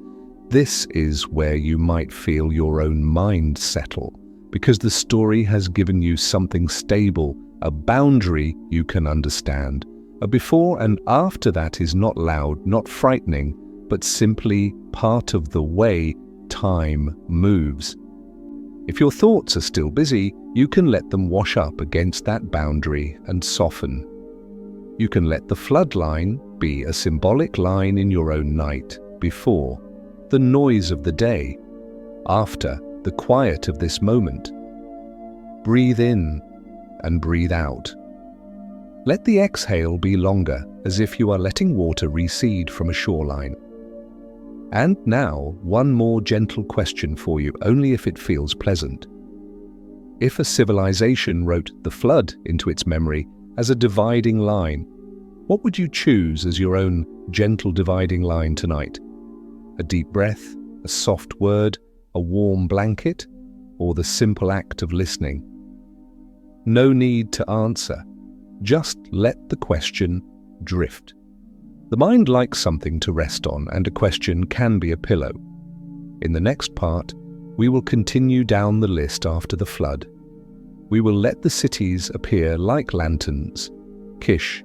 This is where you might feel your own mind settle, because the story has given you something stable, a boundary you can understand. A before and after that is not loud, not frightening, but simply part of the way time moves. If your thoughts are still busy, you can let them wash up against that boundary and soften. You can let the flood line be a symbolic line in your own night, before, the noise of the day, after, the quiet of this moment. Breathe in and breathe out. Let the exhale be longer, as if you are letting water recede from a shoreline. And now, one more gentle question for you, only if it feels pleasant. If a civilization wrote the flood into its memory as a dividing line, what would you choose as your own gentle dividing line tonight? A deep breath, a soft word, a warm blanket, or the simple act of listening? No need to answer. Just let the question drift. The mind likes something to rest on, and a question can be a pillow. In the next part, we will continue down the list after the flood. We will let the cities appear like lanterns, Kish,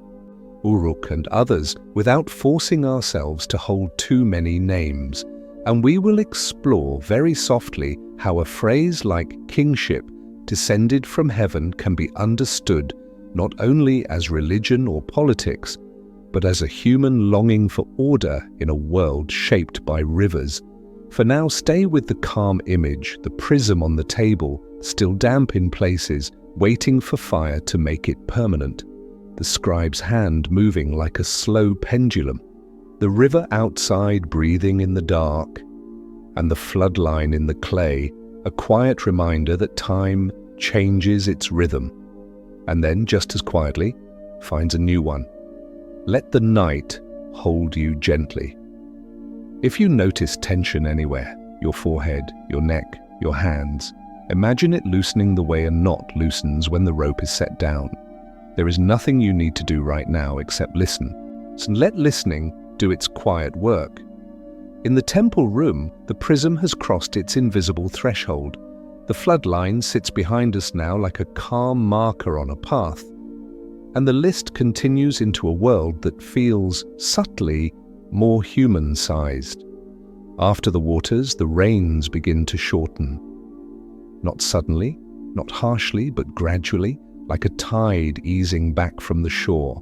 Uruk and others, without forcing ourselves to hold too many names, and we will explore very softly how a phrase like kingship descended from heaven can be understood not only as religion or politics, but as a human longing for order in a world shaped by rivers. For now, stay with the calm image, the prism on the table, still damp in places, waiting for fire to make it permanent. The scribe's hand moving like a slow pendulum, the river outside breathing in the dark, and the floodline in the clay, a quiet reminder that time changes its rhythm, and then, just as quietly, finds a new one. Let the night hold you gently. If you notice tension anywhere, your forehead, your neck, your hands, imagine it loosening the way a knot loosens when the rope is set down. There is nothing you need to do right now except listen. So let listening do its quiet work. In the temple room, the prism has crossed its invisible threshold. The floodline sits behind us now like a calm marker on a path. And the list continues into a world that feels subtly more human-sized. After the waters, the rains begin to shorten. Not suddenly, not harshly, but gradually, like a tide easing back from the shore.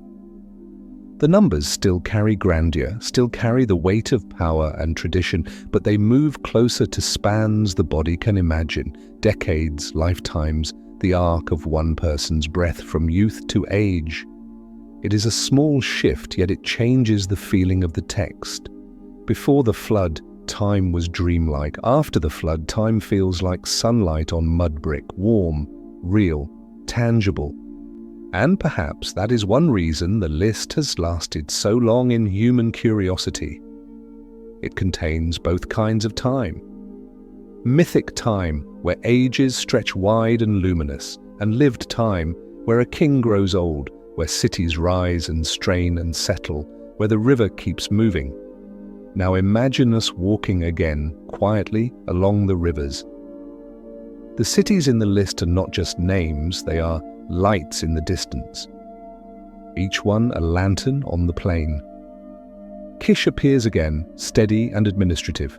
The numbers still carry grandeur, still carry the weight of power and tradition, but they move closer to spans the body can imagine, decades, lifetimes, the arc of one person's breath from youth to age. It is a small shift, yet it changes the feeling of the text. Before the flood, time was dreamlike. After the flood, time feels like sunlight on mud brick, warm, real, tangible. And perhaps that is one reason the list has lasted so long in human curiosity. It contains both kinds of time. Mythic time, where ages stretch wide and luminous, and lived time, where a king grows old, where cities rise and strain and settle, where the river keeps moving. Now imagine us walking again, quietly, along the rivers. The cities in the list are not just names, they are lights in the distance. Each one a lantern on the plain. Kish appears again, steady and administrative.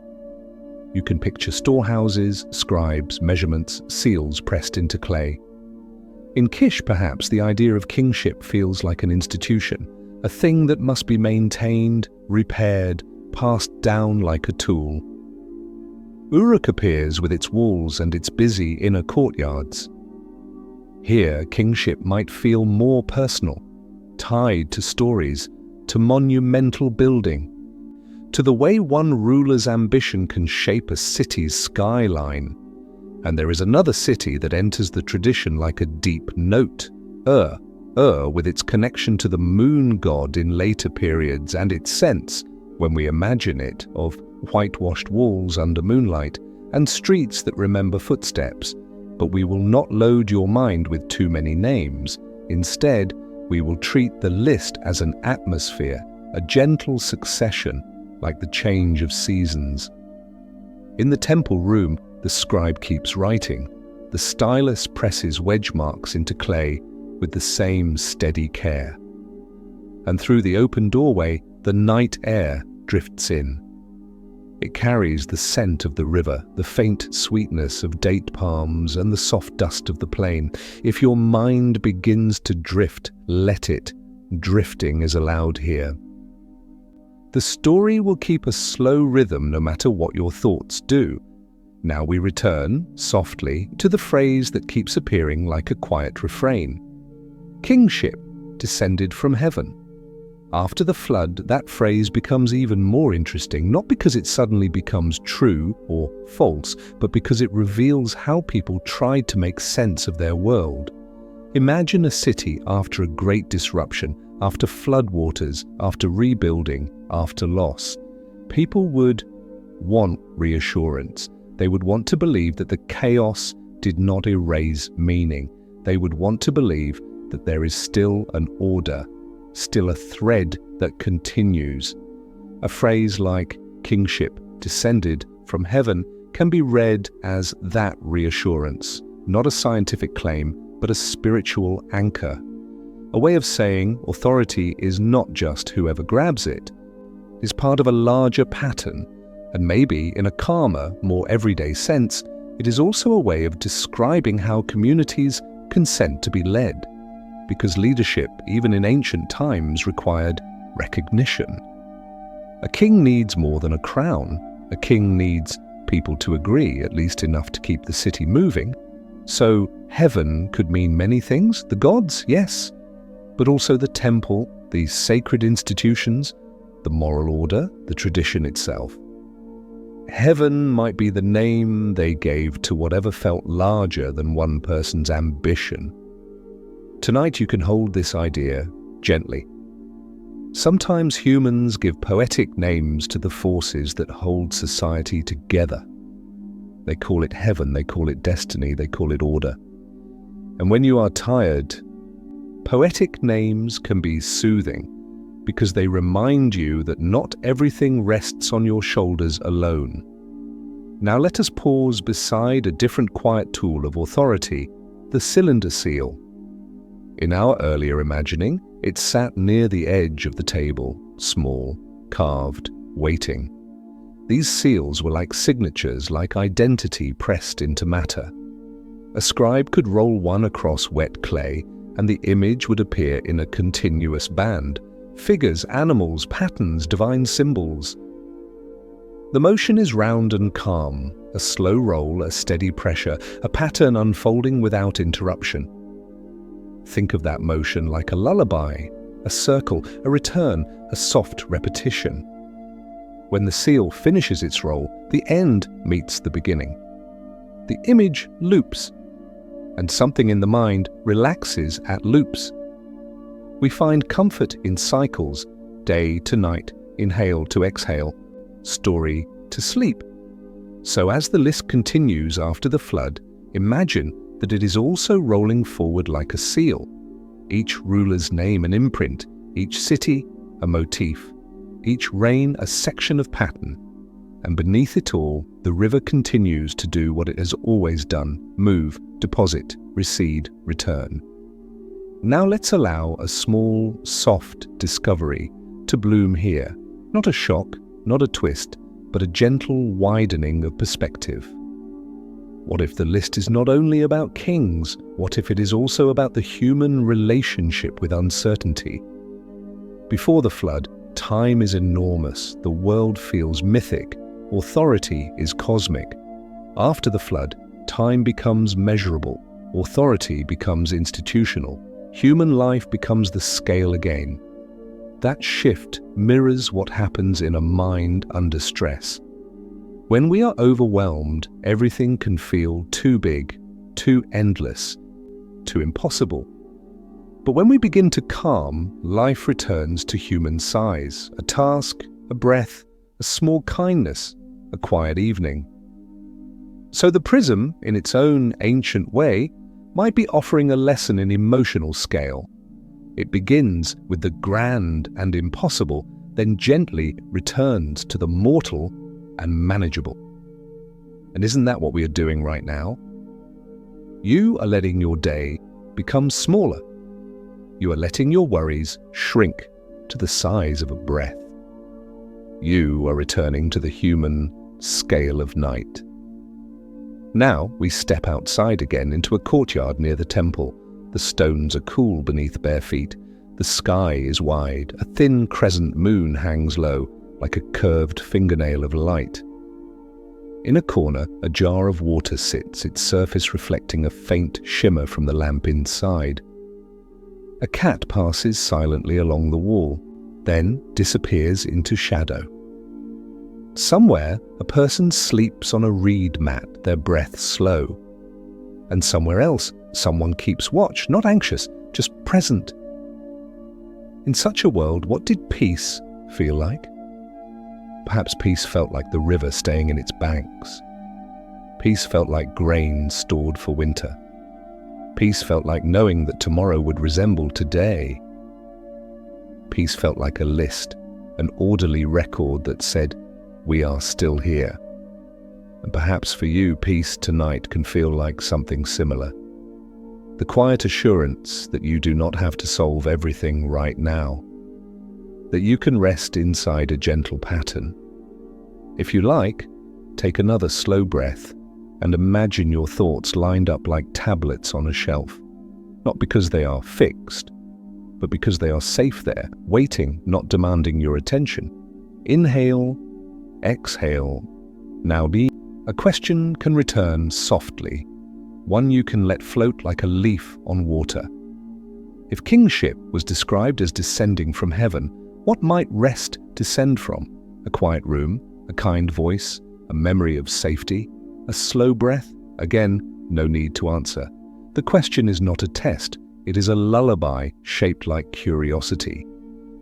You can picture storehouses, scribes, measurements, seals pressed into clay. In Kish, perhaps, the idea of kingship feels like an institution, a thing that must be maintained, repaired, passed down like a tool. Uruk appears with its walls and its busy inner courtyards. Here, kingship might feel more personal, tied to stories, to monumental building, to the way one ruler's ambition can shape a city's skyline. And there is another city that enters the tradition like a deep note, Ur, with its connection to the moon god in later periods and its sense, when we imagine it, of whitewashed walls under moonlight and streets that remember footsteps. But we will not load your mind with too many names. Instead, we will treat the list as an atmosphere, a gentle succession, like the change of seasons. In the temple room, the scribe keeps writing. The stylus presses wedge marks into clay with the same steady care. And through the open doorway, the night air drifts in. It carries the scent of the river, the faint sweetness of date palms, and the soft dust of the plain. If your mind begins to drift, let it. Drifting is allowed here. The story will keep a slow rhythm no matter what your thoughts do. Now we return, softly, to the phrase that keeps appearing like a quiet refrain. Kingship descended from heaven. After the flood, that phrase becomes even more interesting, not because it suddenly becomes true or false, but because it reveals how people tried to make sense of their world. Imagine a city after a great disruption, after floodwaters, after rebuilding, after loss. People would want reassurance. They would want to believe that the chaos did not erase meaning. They would want to believe that there is still an order, still a thread that continues. A phrase like kingship descended from heaven can be read as that reassurance, not a scientific claim, but a spiritual anchor. A way of saying authority is not just whoever grabs it, is part of a larger pattern, and maybe in a calmer, more everyday sense, it is also a way of describing how communities consent to be led. Because leadership, even in ancient times, required recognition. A king needs more than a crown. A king needs people to agree, at least enough to keep the city moving. So heaven could mean many things. The gods, yes, but also the temple, these sacred institutions, the moral order, the tradition itself. Heaven might be the name they gave to whatever felt larger than one person's ambition. Tonight you can hold this idea gently. Sometimes humans give poetic names to the forces that hold society together. They call it heaven, they call it destiny, they call it order. And when you are tired, poetic names can be soothing because they remind you that not everything rests on your shoulders alone. Now let us pause beside a different quiet tool of authority, the cylinder seal. In our earlier imagining, it sat near the edge of the table, small, carved, waiting. These seals were like signatures, like identity pressed into matter. A scribe could roll one across wet clay, and the image would appear in a continuous band, figures, animals, patterns, divine symbols. The motion is round and calm, a slow roll, a steady pressure, a pattern unfolding without interruption. Think of that motion like a lullaby, a circle, a return, a soft repetition. When the seal finishes its roll, the end meets the beginning. The image loops, and something in the mind relaxes at loops. We find comfort in cycles, day to night, inhale to exhale, story to sleep. So as the list continues after the flood, imagine that it is also rolling forward like a seal. Each ruler's name an imprint, each city a motif, each reign a section of pattern. And beneath it all, the river continues to do what it has always done: move, deposit, recede, return. Now let's allow a small, soft discovery to bloom here. Not a shock, not a twist, but a gentle widening of perspective. What if the list is not only about kings? What if it is also about the human relationship with uncertainty? Before the flood, time is enormous, the world feels mythic, authority is cosmic. After the flood, time becomes measurable, authority becomes institutional, human life becomes the scale again. That shift mirrors what happens in a mind under stress. When we are overwhelmed, everything can feel too big, too endless, too impossible. But when we begin to calm, life returns to human size: a task, a breath, a small kindness, a quiet evening. So the prism, in its own ancient way, might be offering a lesson in emotional scale. It begins with the grand and impossible, then gently returns to the mortal and manageable. And isn't that what we are doing right now? You are letting your day become smaller. You are letting your worries shrink to the size of a breath. You are returning to the human scale of night. Now we step outside again into a courtyard near the temple. The stones are cool beneath bare feet. The sky is wide. A thin crescent moon hangs low, like a curved fingernail of light. In a corner, a jar of water sits, its surface reflecting a faint shimmer from the lamp inside. A cat passes silently along the wall, then disappears into shadow. Somewhere, a person sleeps on a reed mat, their breath slow. And somewhere else, someone keeps watch, not anxious, just present. In such a world, what did peace feel like? Perhaps peace felt like the river staying in its banks. Peace felt like grain stored for winter. Peace felt like knowing that tomorrow would resemble today. Peace felt like a list, an orderly record that said, "We are still here." And perhaps for you, peace tonight can feel like something similar. The quiet assurance that you do not have to solve everything right now, that you can rest inside a gentle pattern. If you like, take another slow breath and imagine your thoughts lined up like tablets on a shelf, not because they are fixed, but because they are safe there, waiting, not demanding your attention. Inhale, exhale, now be. A question can return softly, one you can let float like a leaf on water. If kingship was described as descending from heaven, what might rest descend from? A quiet room, a kind voice, a memory of safety, a slow breath? Again, no need to answer. The question is not a test, it is a lullaby shaped like curiosity.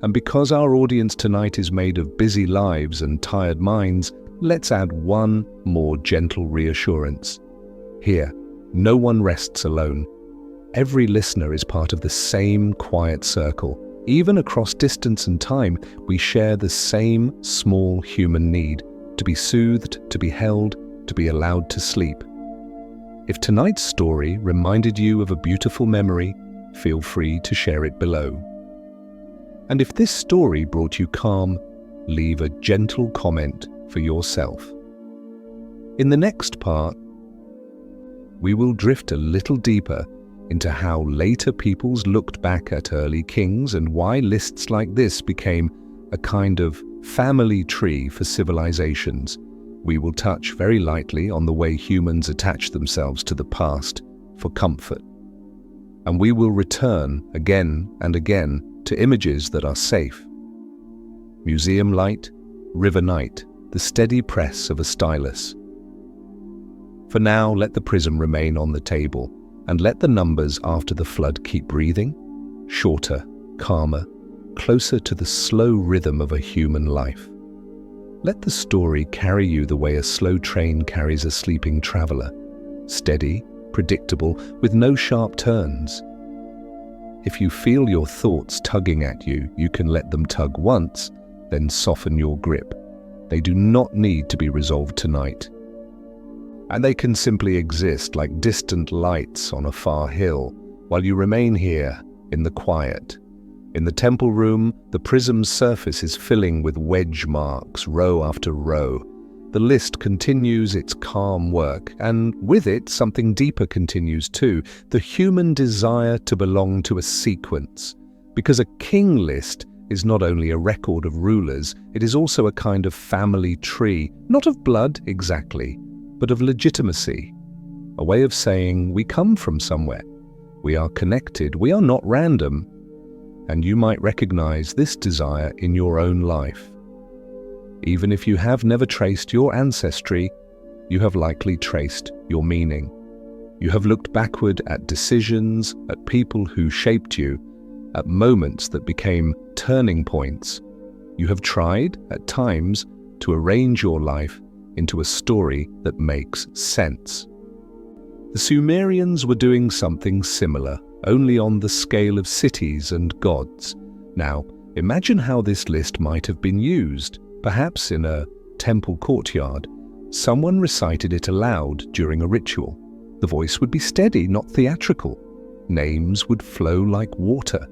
And because our audience tonight is made of busy lives and tired minds, let's add one more gentle reassurance. Here, no one rests alone. Every listener is part of the same quiet circle. Even across distance and time, we share the same small human need: to be soothed, to be held, to be allowed to sleep. If tonight's story reminded you of a beautiful memory, feel free to share it below. And if this story brought you calm, leave a gentle comment for yourself. In the next part, we will drift a little deeper into how later peoples looked back at early kings and why lists like this became a kind of family tree for civilizations. We will touch very lightly on the way humans attach themselves to the past for comfort. And we will return again and again to images that are safe. Museum light, river night, the steady press of a stylus. For now, let the prism remain on the table, and let the numbers after the flood keep breathing, shorter, calmer, closer to the slow rhythm of a human life. Let the story carry you the way a slow train carries a sleeping traveler, steady, predictable, with no sharp turns. If you feel your thoughts tugging at you, you can let them tug once, then soften your grip. They do not need to be resolved tonight. And they can simply exist like distant lights on a far hill, while you remain here in the quiet. In the temple room, the prism's surface is filling with wedge marks, row after row. The list continues its calm work, and with it, something deeper continues too, the human desire to belong to a sequence. Because a king list is not only a record of rulers, it is also a kind of family tree, not of blood exactly, but of legitimacy. A way of saying we come from somewhere. We are connected, we are not random. And you might recognize this desire in your own life. Even if you have never traced your ancestry, you have likely traced your meaning. You have looked backward at decisions, at people who shaped you, at moments that became turning points. You have tried, at times, to arrange your life into a story that makes sense. The Sumerians were doing something similar, only on the scale of cities and gods. Now, imagine how this list might have been used. Perhaps in a temple courtyard, someone recited it aloud during a ritual. The voice would be steady, not theatrical. Names would flow like water.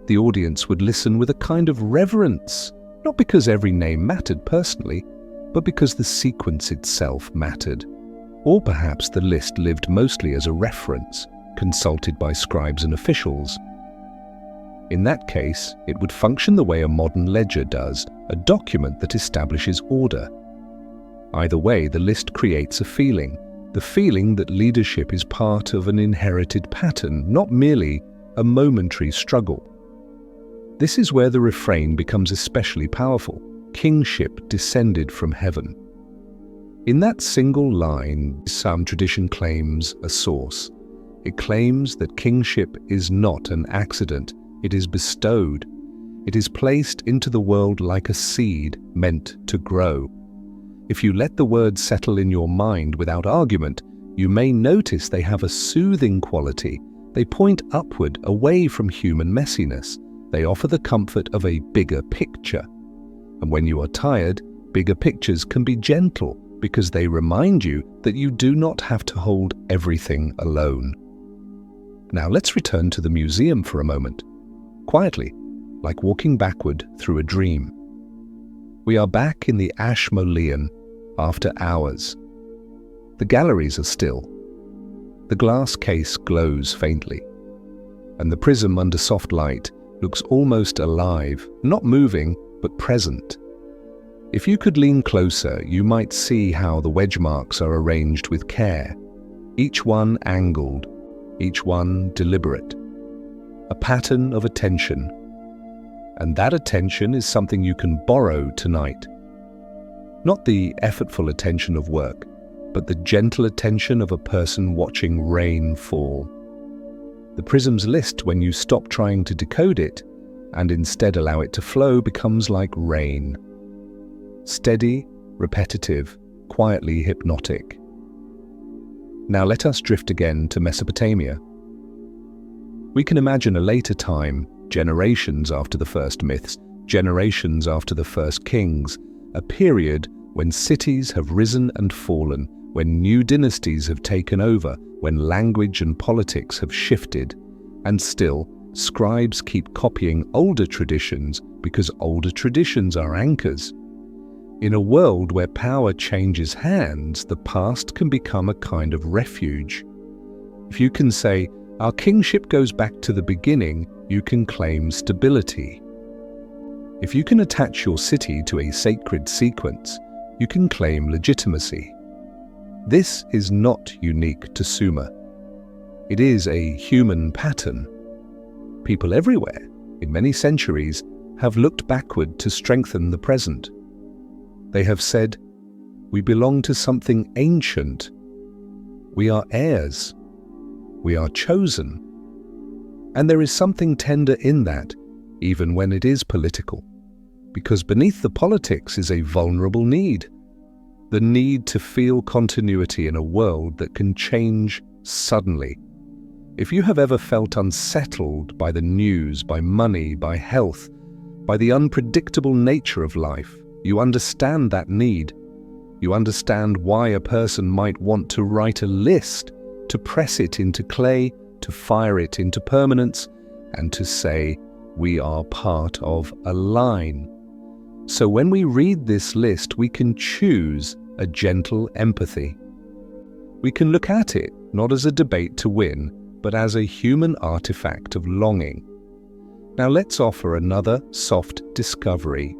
The audience would listen with a kind of reverence, not because every name mattered personally, but because the sequence itself mattered. Or perhaps the list lived mostly as a reference, consulted by scribes and officials. In that case, it would function the way a modern ledger does, a document that establishes order. Either way, the list creates a feeling, the feeling that leadership is part of an inherited pattern, not merely a momentary struggle. This is where the refrain becomes especially powerful. Kingship descended from heaven. In that single line, some tradition claims a source. It claims that kingship is not an accident, it is bestowed. It is placed into the world like a seed meant to grow. If you let the words settle in your mind without argument, you may notice they have a soothing quality. They point upward, away from human messiness. They offer the comfort of a bigger picture. And when you are tired, bigger pictures can be gentle because they remind you that you do not have to hold everything alone. Now let's return to the museum for a moment. Quietly, like walking backward through a dream. We are back in the Ashmolean after hours. The galleries are still. The glass case glows faintly, and the prism under soft light looks almost alive, not moving, but present. If you could lean closer, you might see how the wedge marks are arranged with care, each one angled, each one deliberate. A pattern of attention. And that attention is something you can borrow tonight. Not the effortful attention of work, but the gentle attention of a person watching rain fall. The prism's list, when you stop trying to decode it and instead allow it to flow, becomes like rain. Steady, repetitive, quietly hypnotic. Now let us drift again to Mesopotamia. We can imagine a later time, generations after the first myths, generations after the first kings, a period when cities have risen and fallen, when new dynasties have taken over, when language and politics have shifted, and still, scribes keep copying older traditions because older traditions are anchors. In a world where power changes hands, the past can become a kind of refuge. If you can say, Our kingship goes back to the beginning. You can claim stability. If you can attach your city to a sacred sequence, you can claim legitimacy. This is not unique to Sumer. It is a human pattern. People everywhere, in many centuries, have looked backward to strengthen the present. They have said, "We belong to something ancient. We are heirs. We are chosen." And there is something tender in that, even when it is political, because beneath the politics is a vulnerable need. The need to feel continuity in a world that can change suddenly. If you have ever felt unsettled by the news, by money, by health, by the unpredictable nature of life, you understand that need. You understand why a person might want to write a list, to press it into clay, to fire it into permanence, and to say, we are part of a line. So when we read this list, we can choose a gentle empathy. We can look at it not as a debate to win, but as a human artifact of longing. Now let's offer another soft discovery,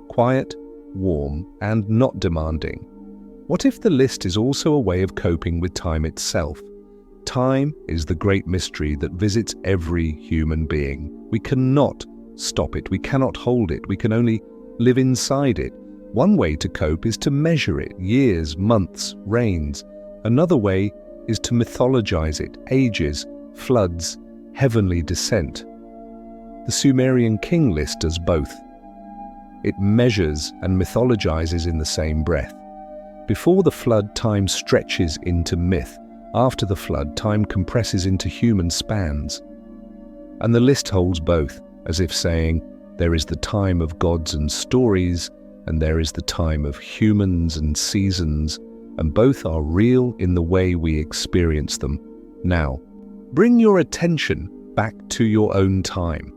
quiet, warm, and not demanding. What if the list is also a way of coping with time itself? Time is the great mystery that visits every human being. We cannot stop it, we cannot hold it, we can only live inside it. One way to cope is to measure it, years, months, reigns. Another way is to mythologize it, ages, floods, heavenly descent. The Sumerian king list does both. It measures and mythologizes in the same breath. Before the flood, time stretches into myth. After the flood, time compresses into human spans. And the list holds both, as if saying, there is the time of gods and stories, and there is the time of humans and seasons, and both are real in the way we experience them. Now, bring your attention back to your own time.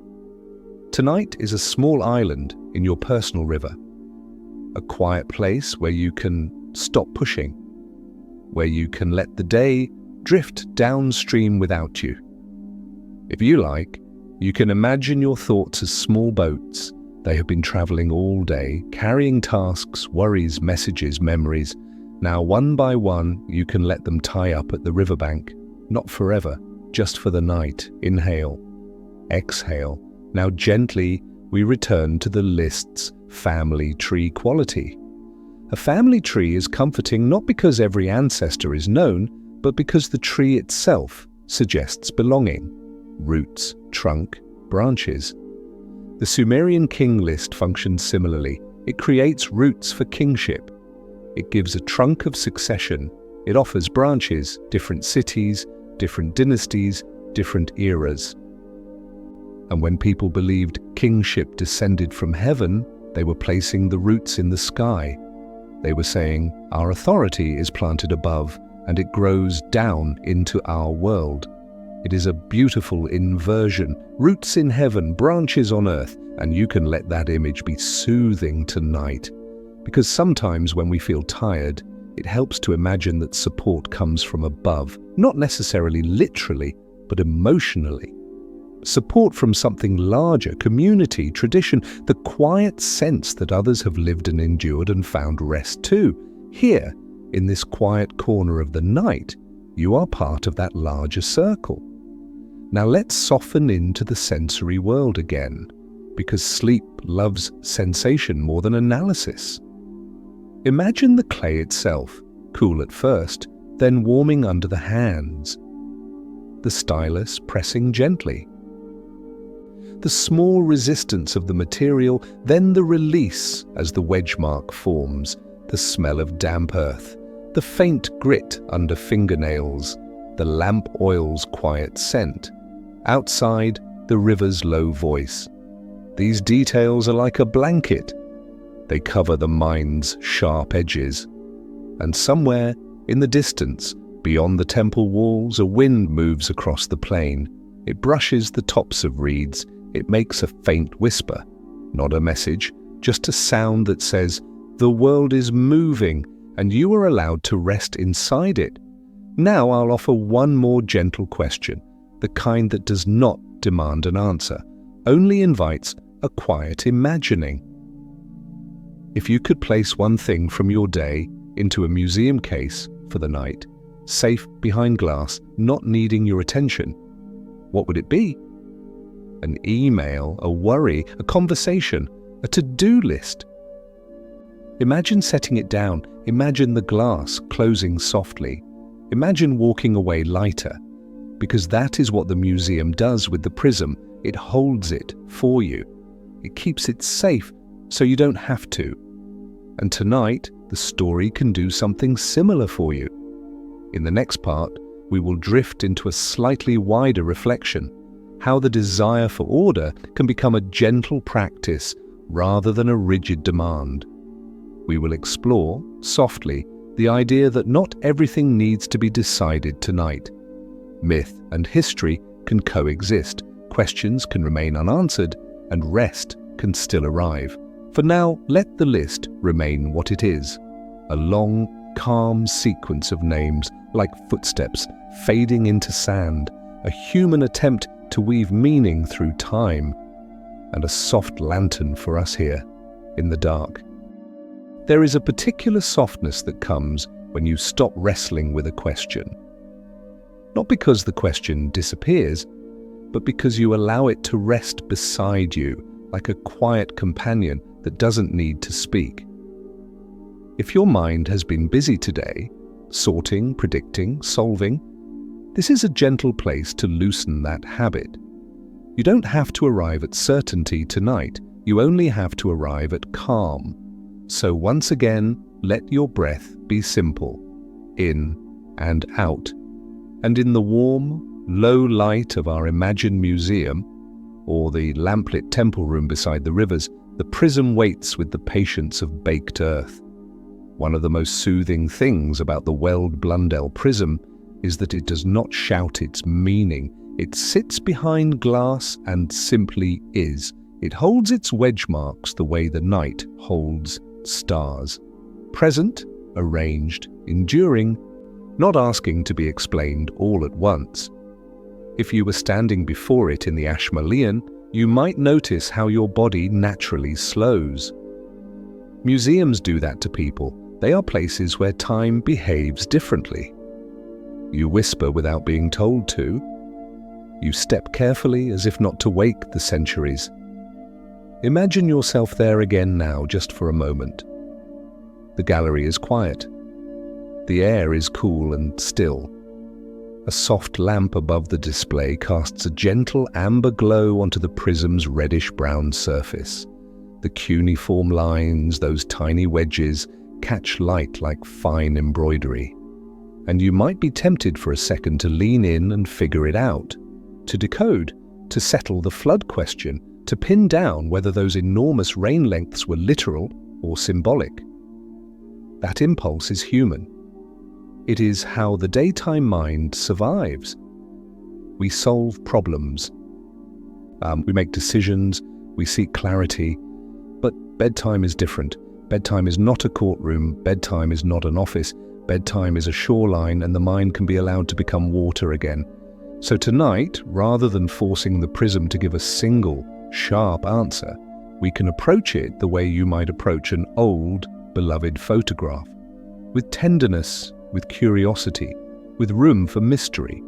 Tonight is a small island in your personal river, a quiet place where you can stop pushing, where you can let the day drift downstream without you. If you like, you can imagine your thoughts as small boats. They have been traveling all day, carrying tasks, worries, messages, memories. Now, one by one, you can let them tie up at the riverbank. Not forever, just for the night. Inhale, exhale. Now gently, we return to the list's family tree quality. A family tree is comforting not because every ancestor is known, but because the tree itself suggests belonging. Roots, trunk, branches. The Sumerian king list functions similarly. It creates roots for kingship. It gives a trunk of succession. It offers branches, different cities, different dynasties, different eras. And when people believed kingship descended from heaven, they were placing the roots in the sky. They were saying, our authority is planted above, and it grows down into our world. It is a beautiful inversion. Roots in heaven, branches on earth, and you can let that image be soothing tonight. Because sometimes when we feel tired, it helps to imagine that support comes from above, not necessarily literally, but emotionally. Support from something larger, community, tradition, the quiet sense that others have lived and endured and found rest too. Here, in this quiet corner of the night, you are part of that larger circle. Now let's soften into the sensory world again, because sleep loves sensation more than analysis. Imagine the clay itself, cool at first, then warming under the hands. The stylus pressing gently. The small resistance of the material, then the release as the wedge mark forms, the smell of damp earth, the faint grit under fingernails, the lamp oil's quiet scent. Outside, the river's low voice. These details are like a blanket. They cover the mind's sharp edges. And somewhere, in the distance, beyond the temple walls, a wind moves across the plain. It brushes the tops of reeds. It makes a faint whisper, not a message, just a sound that says, the world is moving, and you are allowed to rest inside it. Now I'll offer one more gentle question. the kind that does not demand an answer, only invites a quiet imagining. If you could place one thing from your day into a museum case for the night, safe behind glass, not needing your attention, what would it be? An email, a worry, a conversation, a to-do list. Imagine setting it down. Imagine the glass closing softly. Imagine walking away lighter, because that is what the museum does with the prism. It holds it for you. It keeps it safe so you don't have to. And tonight, the story can do something similar for you. In the next part, we will drift into a slightly wider reflection, how the desire for order can become a gentle practice rather than a rigid demand. We will explore, softly, the idea that not everything needs to be decided tonight. Myth and history can coexist, questions can remain unanswered, and rest can still arrive. For now, let the list remain what it is, a long, calm sequence of names like footsteps fading into sand, a human attempt to weave meaning through time, and a soft lantern for us here in the dark. There is a particular softness that comes when you stop wrestling with a question. Not because the question disappears, but because you allow it to rest beside you like a quiet companion that doesn't need to speak. If your mind has been busy today, sorting, predicting, solving, this is a gentle place to loosen that habit. You don't have to arrive at certainty tonight, you only have to arrive at calm. So once again, let your breath be simple, in and out. And in the warm, low light of our imagined museum, or the lamplit temple room beside the rivers, the prism waits with the patience of baked earth. One of the most soothing things about the Weld Blundell prism is that it does not shout its meaning. It sits behind glass and simply is. It holds its wedge marks the way the night holds stars. Present, arranged, enduring, not asking to be explained all at once. If you were standing before it in the Ashmolean, you might notice how your body naturally slows. Museums do that to people. They are places where time behaves differently. You whisper without being told to. You step carefully as if not to wake the centuries. Imagine yourself there again now, just for a moment. The gallery is quiet. The air is cool and still. A soft lamp above the display casts a gentle amber glow onto the prism's reddish-brown surface. The cuneiform lines, those tiny wedges, catch light like fine embroidery. And you might be tempted for a second to lean in and figure it out, to decode, to settle the flood question, to pin down whether those enormous rain lengths were literal or symbolic. That impulse is human. It is how the daytime mind survives. We solve problems. We make decisions. We seek clarity. But bedtime is different. Bedtime is not a courtroom. Bedtime is not an office. Bedtime is a shoreline, and the mind can be allowed to become water again. So tonight, rather than forcing the prism to give a single, sharp answer, we can approach it the way you might approach an old, beloved photograph, with tenderness, with curiosity, with room for mystery.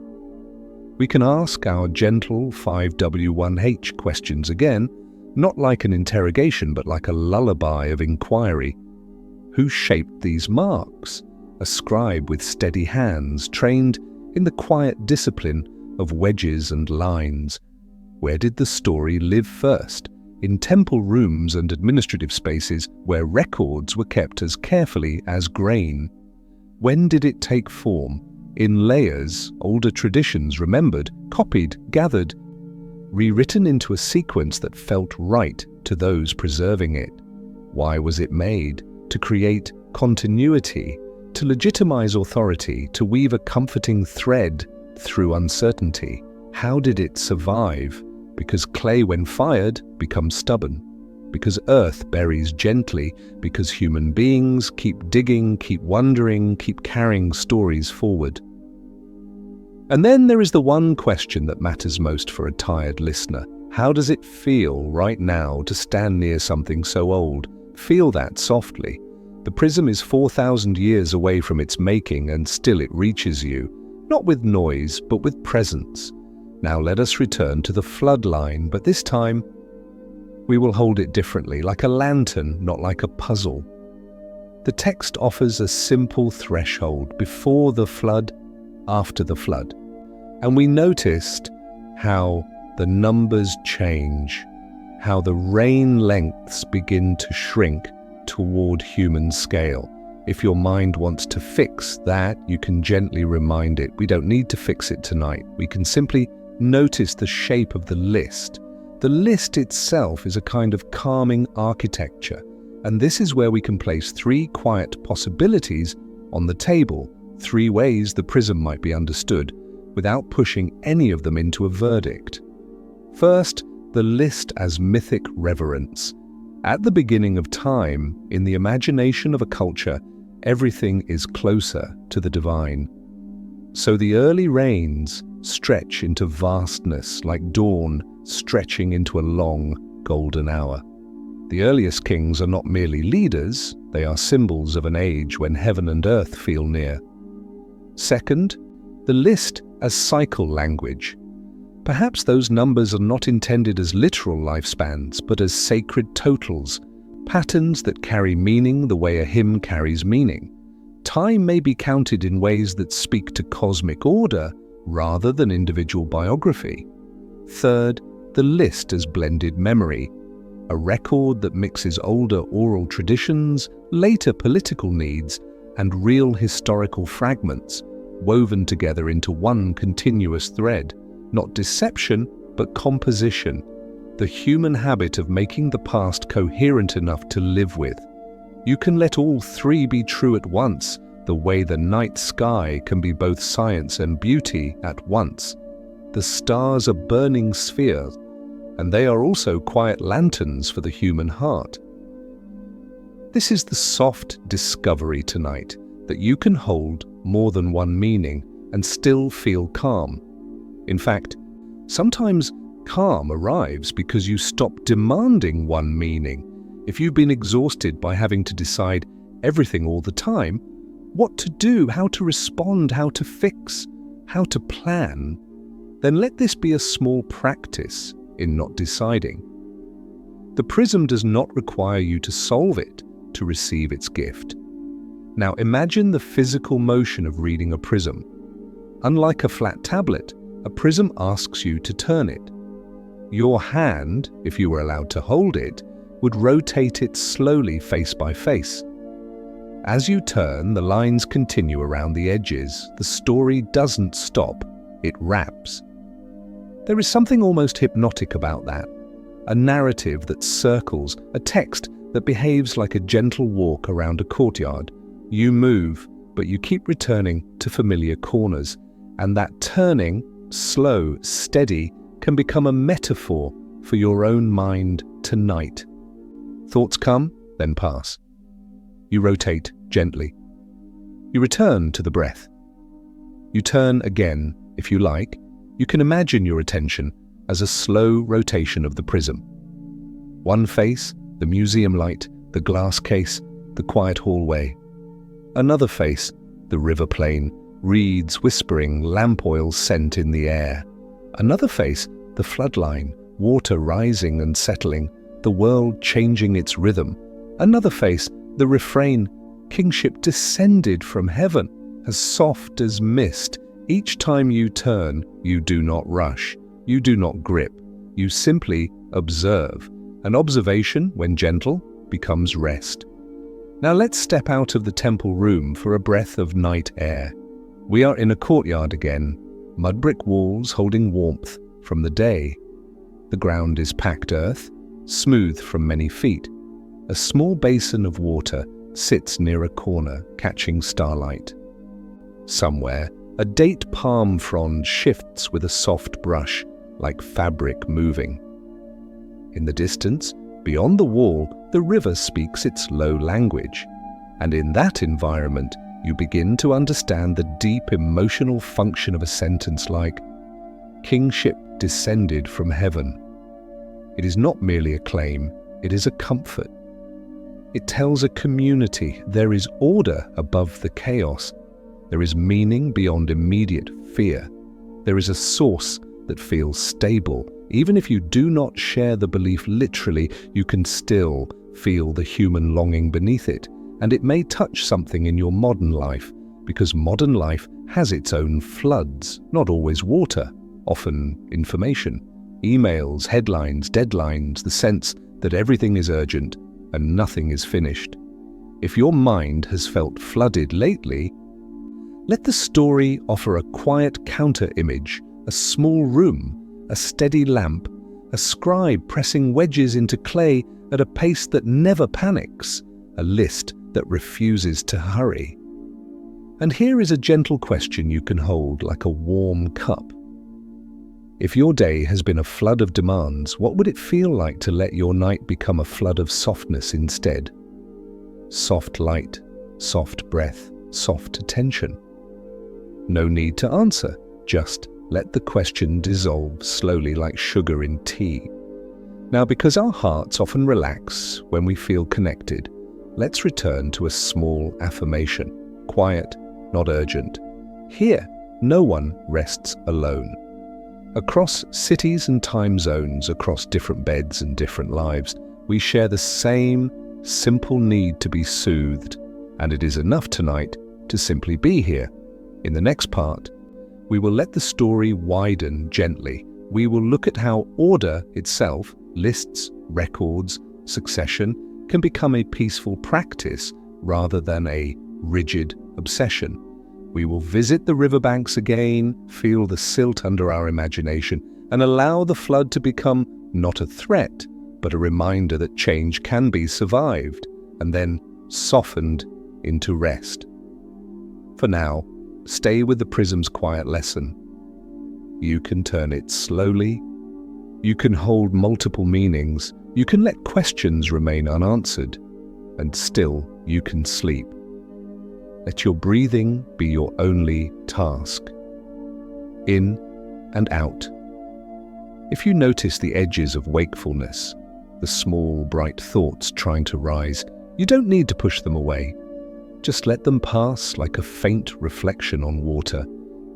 We can ask our gentle 5W1H questions again, not like an interrogation, but like a lullaby of inquiry. Who shaped these marks? A scribe with steady hands, trained in the quiet discipline of wedges and lines. Where did the story live first? In temple rooms and administrative spaces where records were kept as carefully as grain. When did it take form? In layers, older traditions remembered, copied, gathered, rewritten into a sequence that felt right to those preserving it. Why was it made? To create continuity, to legitimize authority, to weave a comforting thread through uncertainty. How did it survive? Because clay, when fired, becomes stubborn. Because earth buries gently, because human beings keep digging, keep wondering, keep carrying stories forward. And then there is the one question that matters most for a tired listener. How does it feel right now to stand near something so old? Feel that softly. The prism is 4,000 years away from its making, and still it reaches you, not with noise, but with presence. Now let us return to the flood line, but this time we will hold it differently, like a lantern, not like a puzzle. The text offers a simple threshold: before the flood, after the flood. And we noticed how the numbers change, how the rain lengths begin to shrink toward human scale. If your mind wants to fix that, you can gently remind it. We don't need to fix it tonight. We can simply notice the shape of the list. The list itself is a kind of calming architecture, and this is where we can place 3 quiet possibilities on the table, 3 ways the prism might be understood, without pushing any of them into a verdict. First, the list as mythic reverence. At the beginning of time, in the imagination of a culture, everything is closer to the divine. So the early rains stretch into vastness, like dawn stretching into a long golden hour. The earliest kings are not merely leaders, they are symbols of an age when heaven and earth feel near. Second, the list as cycle language. Perhaps those numbers are not intended as literal lifespans, but as sacred totals, patterns that carry meaning the way a hymn carries meaning. Time may be counted in ways that speak to cosmic order rather than individual biography. Third, the list as blended memory, a record that mixes older oral traditions, later political needs, and real historical fragments, woven together into one continuous thread. Not deception, but composition, the human habit of making the past coherent enough to live with. You can let all 3 be true at once, the way the night sky can be both science and beauty at once. The stars are burning spheres, and they are also quiet lanterns for the human heart. This is the soft discovery tonight, that you can hold more than one meaning and still feel calm. In fact, sometimes calm arrives because you stop demanding one meaning. If you've been exhausted by having to decide everything all the time, what to do, how to respond, how to fix, how to plan, then let this be a small practice in not deciding. The prism does not require you to solve it to receive its gift. Now imagine the physical motion of reading a prism. Unlike a flat tablet, a prism asks you to turn it. Your hand, if you were allowed to hold it, would rotate it slowly face by face. As you turn, the lines continue around the edges. The story doesn't stop, it wraps. There is something almost hypnotic about that. A narrative that circles, a text that behaves like a gentle walk around a courtyard. You move, but you keep returning to familiar corners, and that turning, slow, steady, can become a metaphor for your own mind tonight. Thoughts come, then pass. You rotate gently. You return to the breath. You turn again, if you like. You can imagine your attention as a slow rotation of the prism. One face, the museum light, the glass case, the quiet hallway. Another face, the river plain, reeds whispering, lamp oil scent in the air. Another face, the floodline, water rising and settling, the world changing its rhythm. Another face, the refrain, kingship descended from heaven, as soft as mist. Each time you turn, you do not rush, you do not grip, you simply observe. An observation, when gentle, becomes rest. Now let's step out of the temple room for a breath of night air. We are in a courtyard again, mud brick walls holding warmth from the day. The ground is packed earth, smooth from many feet. A small basin of water sits near a corner, catching starlight. Somewhere, a date palm frond shifts with a soft brush, like fabric moving. In the distance, beyond the wall, the river speaks its low language. And in that environment, you begin to understand the deep emotional function of a sentence like, "Kingship descended from heaven." It is not merely a claim, it is a comfort. It tells a community there is order above the chaos. There is meaning beyond immediate fear. There is a source that feels stable. Even if you do not share the belief literally, you can still feel the human longing beneath it. And it may touch something in your modern life, because modern life has its own floods, not always water, often information, emails, headlines, deadlines, the sense that everything is urgent and nothing is finished. If your mind has felt flooded lately, let the story offer a quiet counter-image, a small room, a steady lamp, a scribe pressing wedges into clay at a pace that never panics, a list that refuses to hurry. And here is a gentle question you can hold like a warm cup. If your day has been a flood of demands, what would it feel like to let your night become a flood of softness instead? Soft light, soft breath, soft attention. No need to answer, just let the question dissolve slowly like sugar in tea. Now, because our hearts often relax when we feel connected, let's return to a small affirmation. Quiet, not urgent. Here, no one rests alone. Across cities and time zones, across different beds and different lives, we share the same simple need to be soothed, and it is enough tonight to simply be here. In the next part, we will let the story widen gently. We will look at how order itself, lists, records, succession, can become a peaceful practice rather than a rigid obsession. We will visit the riverbanks again, feel the silt under our imagination, and allow the flood to become not a threat, but a reminder that change can be survived and then softened into rest. For now, stay with the prism's quiet lesson. You can turn it slowly. You can hold multiple meanings. You can let questions remain unanswered, and still you can sleep. Let your breathing be your only task. In and out. If you notice the edges of wakefulness, the small, bright thoughts trying to rise, you don't need to push them away. Just let them pass like a faint reflection on water.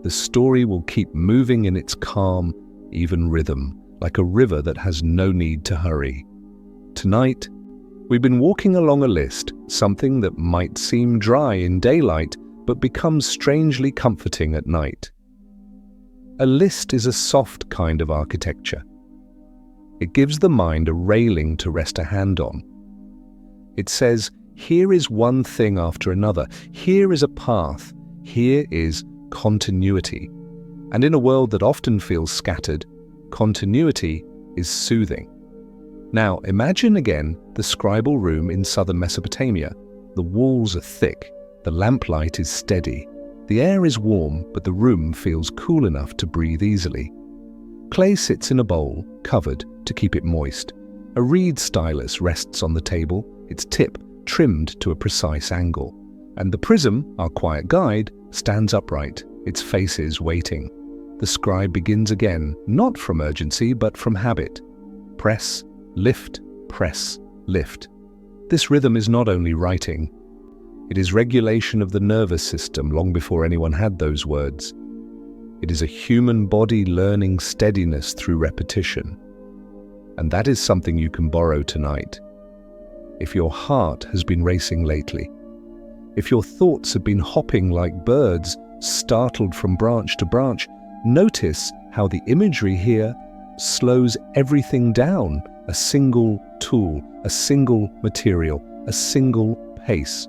The story will keep moving in its calm, even rhythm, like a river that has no need to hurry. Tonight, we've been walking along a list, something that might seem dry in daylight, but becomes strangely comforting at night. A list is a soft kind of architecture. It gives the mind a railing to rest a hand on. It says, here is one thing after another, here is a path, here is continuity. And in a world that often feels scattered, continuity is soothing. Now, imagine again the scribal room in southern Mesopotamia. The walls are thick, the lamplight is steady, the air is warm, but the room feels cool enough to breathe easily. Clay sits in a bowl, covered to keep it moist. A reed stylus rests on the table, its tip trimmed to a precise angle. And the prism, our quiet guide, stands upright, its face is waiting. The scribe begins again, not from urgency, but from habit. Press, lift, press, lift. This rhythm is not only writing, it is regulation of the nervous system long before anyone had those words. It is a human body learning steadiness through repetition. And that is something you can borrow tonight. If your heart has been racing lately, if your thoughts have been hopping like birds, startled from branch to branch, notice how the imagery here slows everything down. A single tool, a single material, a single pace.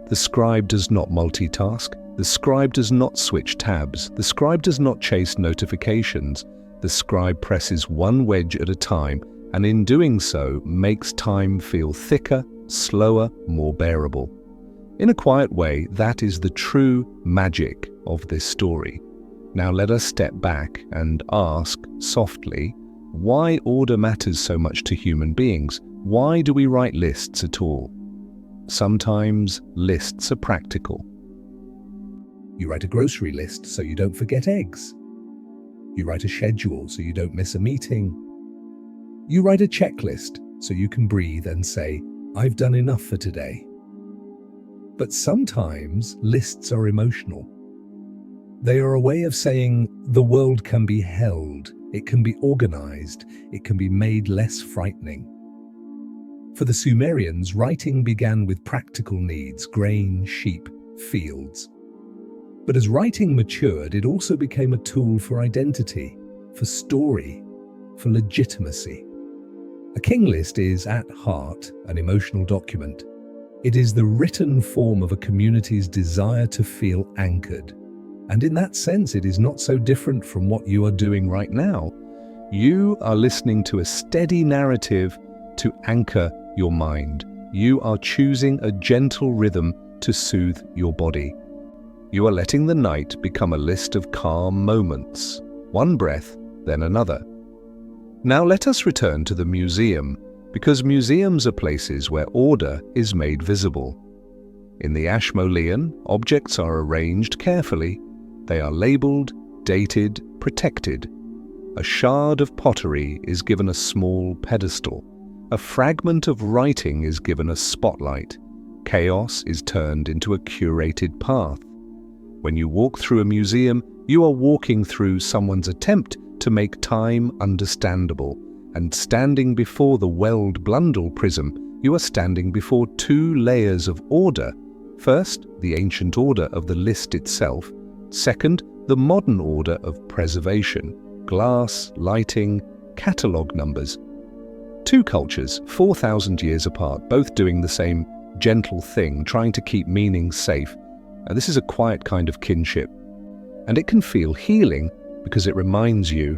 The scribe does not multitask. The scribe does not switch tabs. The scribe does not chase notifications. The scribe presses one wedge at a time, and in doing so makes time feel thicker, slower, more bearable. In a quiet way, that is the true magic of this story. Now let us step back and ask softly, why order matters so much to human beings? Why do we write lists at all? Sometimes lists are practical. You write a grocery list so you don't forget eggs. You write a schedule so you don't miss a meeting. You write a checklist so you can breathe and say, "I've done enough for today." But sometimes lists are emotional. They are a way of saying the world can be held, it can be organized, it can be made less frightening. For the Sumerians, writing began with practical needs: grain, sheep, fields. But as writing matured, it also became a tool for identity, for story, for legitimacy. A king list is, at heart, an emotional document. It is the written form of a community's desire to feel anchored. And in that sense, it is not so different from what you are doing right now. You are listening to a steady narrative to anchor your mind. You are choosing a gentle rhythm to soothe your body. You are letting the night become a list of calm moments, one breath, then another. Now let us return to the museum, because museums are places where order is made visible. In the Ashmolean, objects are arranged carefully. They are labeled, dated, protected. A shard of pottery is given a small pedestal. A fragment of writing is given a spotlight. Chaos is turned into a curated path. When you walk through a museum, you are walking through someone's attempt to make time understandable. And standing before the Weld Blundell prism, you are standing before two layers of order. First, the ancient order of the list itself. Second, the modern order of preservation. Glass, lighting, catalogue numbers. Two cultures, 4,000 years apart, both doing the same gentle thing, trying to keep meaning safe. Now, this is a quiet kind of kinship. And it can feel healing because it reminds you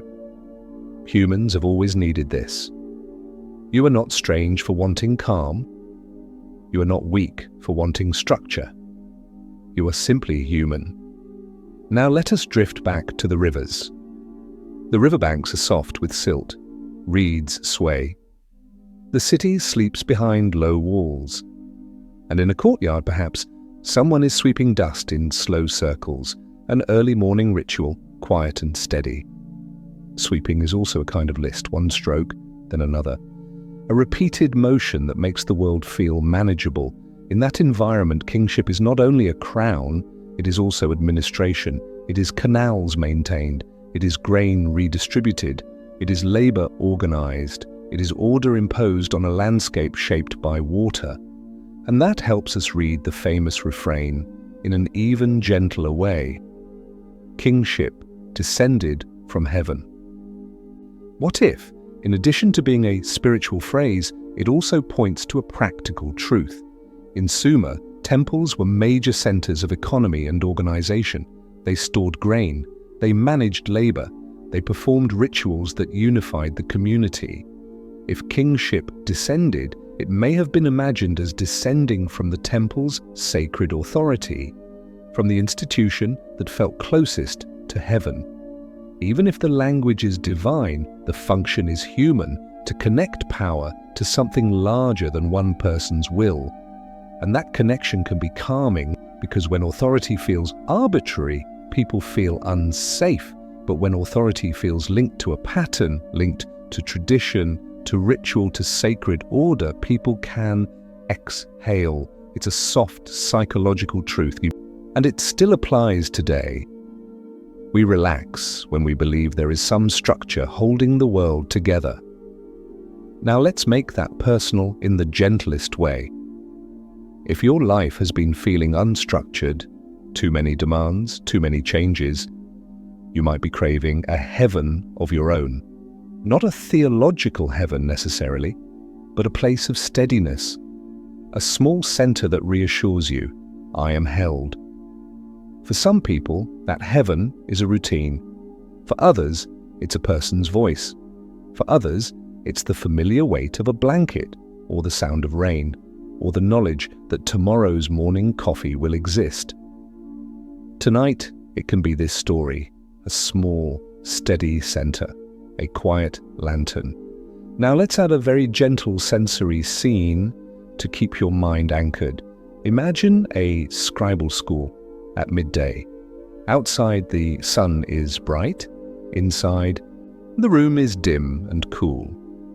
humans have always needed this. You are not strange for wanting calm. You are not weak for wanting structure. You are simply human. Now let us drift back to the rivers. The riverbanks are soft with silt. Reeds sway. The city sleeps behind low walls. And in a courtyard, perhaps, someone is sweeping dust in slow circles, an early morning ritual, quiet and steady. Sweeping is also a kind of list, one stroke, then another. A repeated motion that makes the world feel manageable. In that environment, kingship is not only a crown, it is also administration. It is canals maintained. It is grain redistributed. It is labor organized. It is order imposed on a landscape shaped by water. And that helps us read the famous refrain in an even gentler way. Kingship descended from heaven. What if, in addition to being a spiritual phrase, it also points to a practical truth? In Sumer, temples were major centers of economy and organization. They stored grain. They managed labor. They performed rituals that unified the community. If kingship descended, it may have been imagined as descending from the temple's sacred authority, from the institution that felt closest to heaven. Even if the language is divine, the function is human, to connect power to something larger than one person's will. And that connection can be calming, because when authority feels arbitrary, people feel unsafe. But when authority feels linked to a pattern, linked to tradition, to ritual, to sacred order, people can exhale. It's a soft psychological truth, and it still applies today. We relax when we believe there is some structure holding the world together. Now let's make that personal in the gentlest way. If your life has been feeling unstructured, too many demands, too many changes, you might be craving a heaven of your own. Not a theological heaven necessarily, but a place of steadiness, a small center that reassures you, I am held. For some people, that heaven is a routine. For others, it's a person's voice. For others, it's the familiar weight of a blanket, or the sound of rain, or the knowledge that tomorrow's morning coffee will exist. Tonight, it can be this story, a small, steady center, a quiet lantern. Now let's add a very gentle sensory scene to keep your mind anchored. Imagine a scribal school at midday. Outside, the sun is bright. Inside, the room is dim and cool.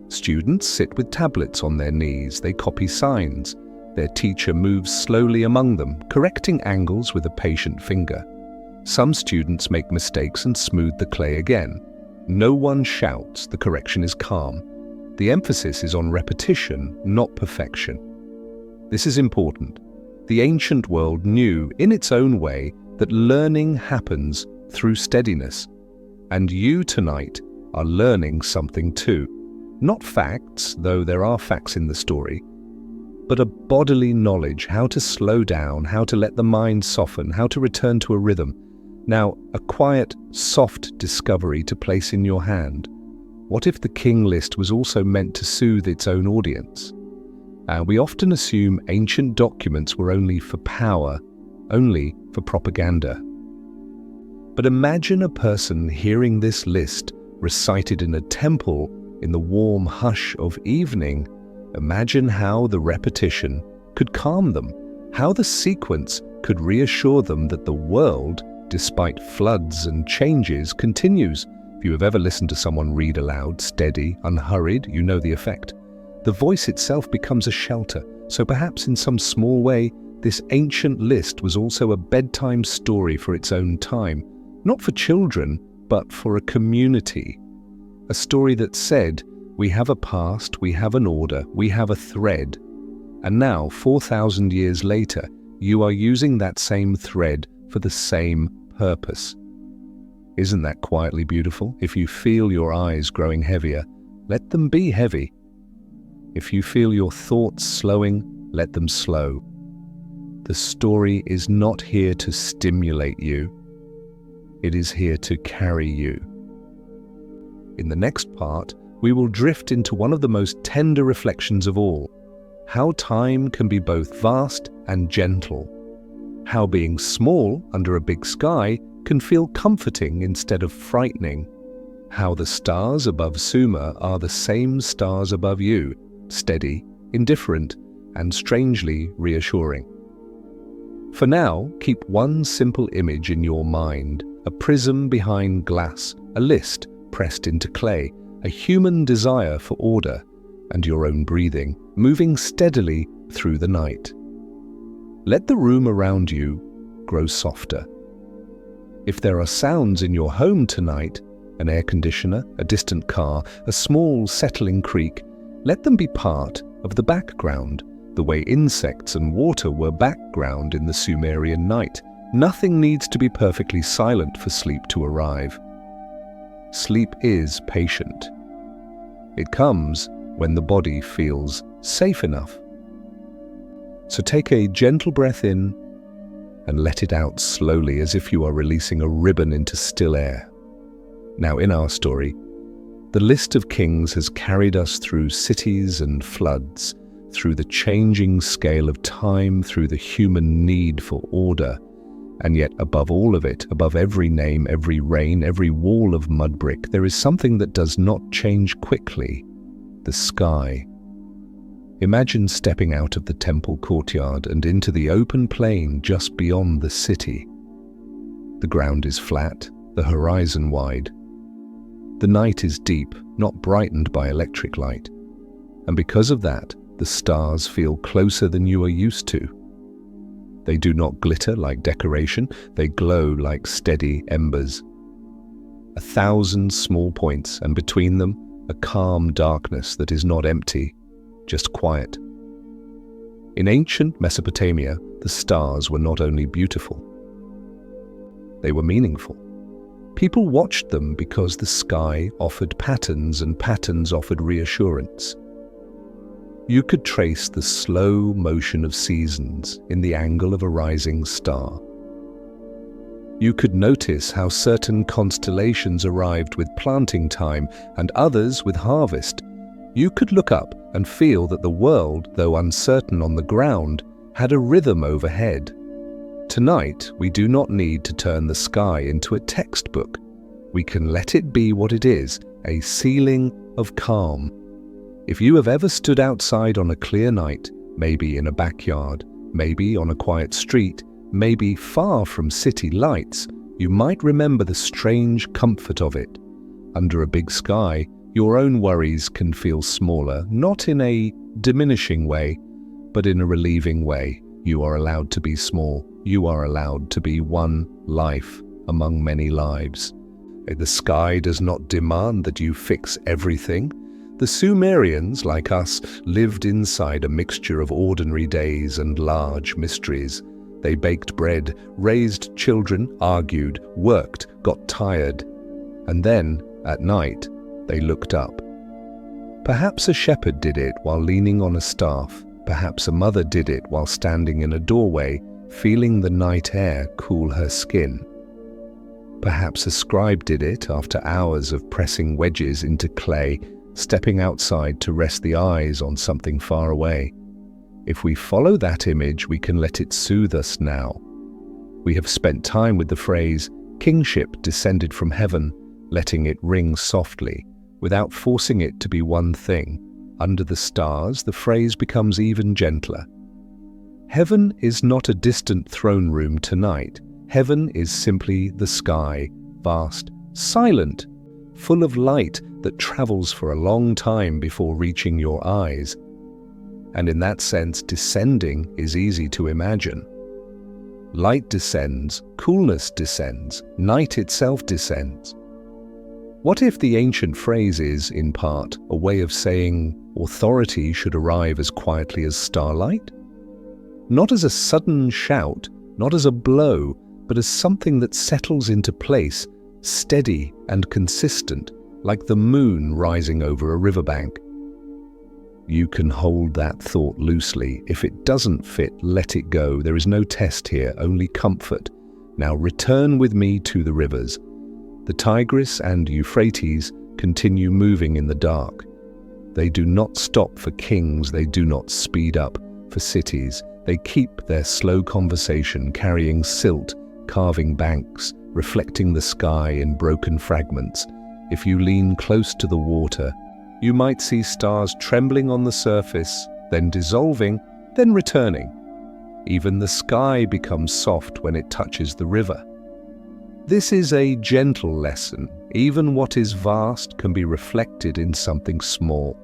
Students sit with tablets on their knees. They copy signs. Their teacher moves slowly among them, correcting angles with a patient finger. Some students make mistakes and smooth the clay again. No one shouts. The correction is calm. The emphasis is on repetition, not perfection. This is important. The ancient world knew, in its own way, that learning happens through steadiness. And you tonight are learning something too. Not facts, though there are facts in the story, but a bodily knowledge, how to slow down, how to let the mind soften, how to return to a rhythm. Now, a quiet, soft discovery to place in your hand. What if the king list was also meant to soothe its own audience? We often assume ancient documents were only for power, only for propaganda. But imagine a person hearing this list recited in a temple in the warm hush of evening. Imagine how the repetition could calm them, how the sequence could reassure them that the world, despite floods and changes, continues. If you have ever listened to someone read aloud, steady, unhurried, you know the effect. The voice itself becomes a shelter. So perhaps in some small way, this ancient list was also a bedtime story for its own time, not for children, but for a community. A story that said, we have a past, we have an order, we have a thread. And now, 4,000 years later, you are using that same thread for the same purpose. Isn't that quietly beautiful? If you feel your eyes growing heavier, let them be heavy. If you feel your thoughts slowing, let them slow. The story is not here to stimulate you. It is here to carry you. In the next part, we will drift into one of the most tender reflections of all, how time can be both vast and gentle, how being small under a big sky can feel comforting instead of frightening, how the stars above Sumer are the same stars above you, steady, indifferent, and strangely reassuring. For now, keep one simple image in your mind, a prism behind glass, a list pressed into clay, a human desire for order, and your own breathing, moving steadily through the night. Let the room around you grow softer. If there are sounds in your home tonight, an air conditioner, a distant car, a small settling creek, let them be part of the background, the way insects and water were background in the Sumerian night. Nothing needs to be perfectly silent for sleep to arrive. Sleep is patient. It comes when the body feels safe enough. So take a gentle breath in and let it out slowly as if you are releasing a ribbon into still air. Now, in our story, the list of kings has carried us through cities and floods, through the changing scale of time, through the human need for order. And yet, above all of it, above every name, every reign, every wall of mud brick, there is something that does not change quickly: the sky. Imagine stepping out of the temple courtyard and into the open plain just beyond the city. The ground is flat, the horizon wide. The night is deep, not brightened by electric light. And because of that, the stars feel closer than you are used to. They do not glitter like decoration, they glow like steady embers. 1,000 small points, and between them, a calm darkness that is not empty, just quiet. In ancient Mesopotamia, the stars were not only beautiful, they were meaningful. People watched them because the sky offered patterns, and patterns offered reassurance. You could trace the slow motion of seasons in the angle of a rising star. You could notice how certain constellations arrived with planting time and others with harvest. You could look up and feel that the world, though uncertain on the ground, had a rhythm overhead. Tonight, we do not need to turn the sky into a textbook. We can let it be what it is, a ceiling of calm. If you have ever stood outside on a clear night, maybe in a backyard, maybe on a quiet street, maybe far from city lights, you might remember the strange comfort of it. Under a big sky, your own worries can feel smaller, not in a diminishing way, but in a relieving way. You are allowed to be small. You are allowed to be one life among many lives. The sky does not demand that you fix everything. The Sumerians, like us, lived inside a mixture of ordinary days and large mysteries. They baked bread, raised children, argued, worked, got tired, and then, at night, they looked up. Perhaps a shepherd did it while leaning on a staff. Perhaps a mother did it while standing in a doorway, feeling the night air cool her skin. Perhaps a scribe did it after hours of pressing wedges into clay, stepping outside to rest the eyes on something far away. If we follow that image, we can let it soothe us now. We have spent time with the phrase, kingship descended from heaven, letting it ring softly, without forcing it to be one thing. Under the stars, the phrase becomes even gentler. Heaven is not a distant throne room tonight. Heaven is simply the sky, vast, silent, full of light that travels for a long time before reaching your eyes. And in that sense, descending is easy to imagine. Light descends, coolness descends, night itself descends. What if the ancient phrase is, in part, a way of saying authority should arrive as quietly as starlight? Not as a sudden shout, not as a blow, but as something that settles into place, steady and consistent, like the moon rising over a riverbank. You can hold that thought loosely. If it doesn't fit, let it go. There is no test here, only comfort. Now return with me to the rivers. The Tigris and Euphrates continue moving in the dark. They do not stop for kings, they do not speed up for cities. They keep their slow conversation, carrying silt, carving banks, reflecting the sky in broken fragments. If you lean close to the water, you might see stars trembling on the surface, then dissolving, then returning. Even the sky becomes soft when it touches the river. This is a gentle lesson. Even what is vast can be reflected in something small.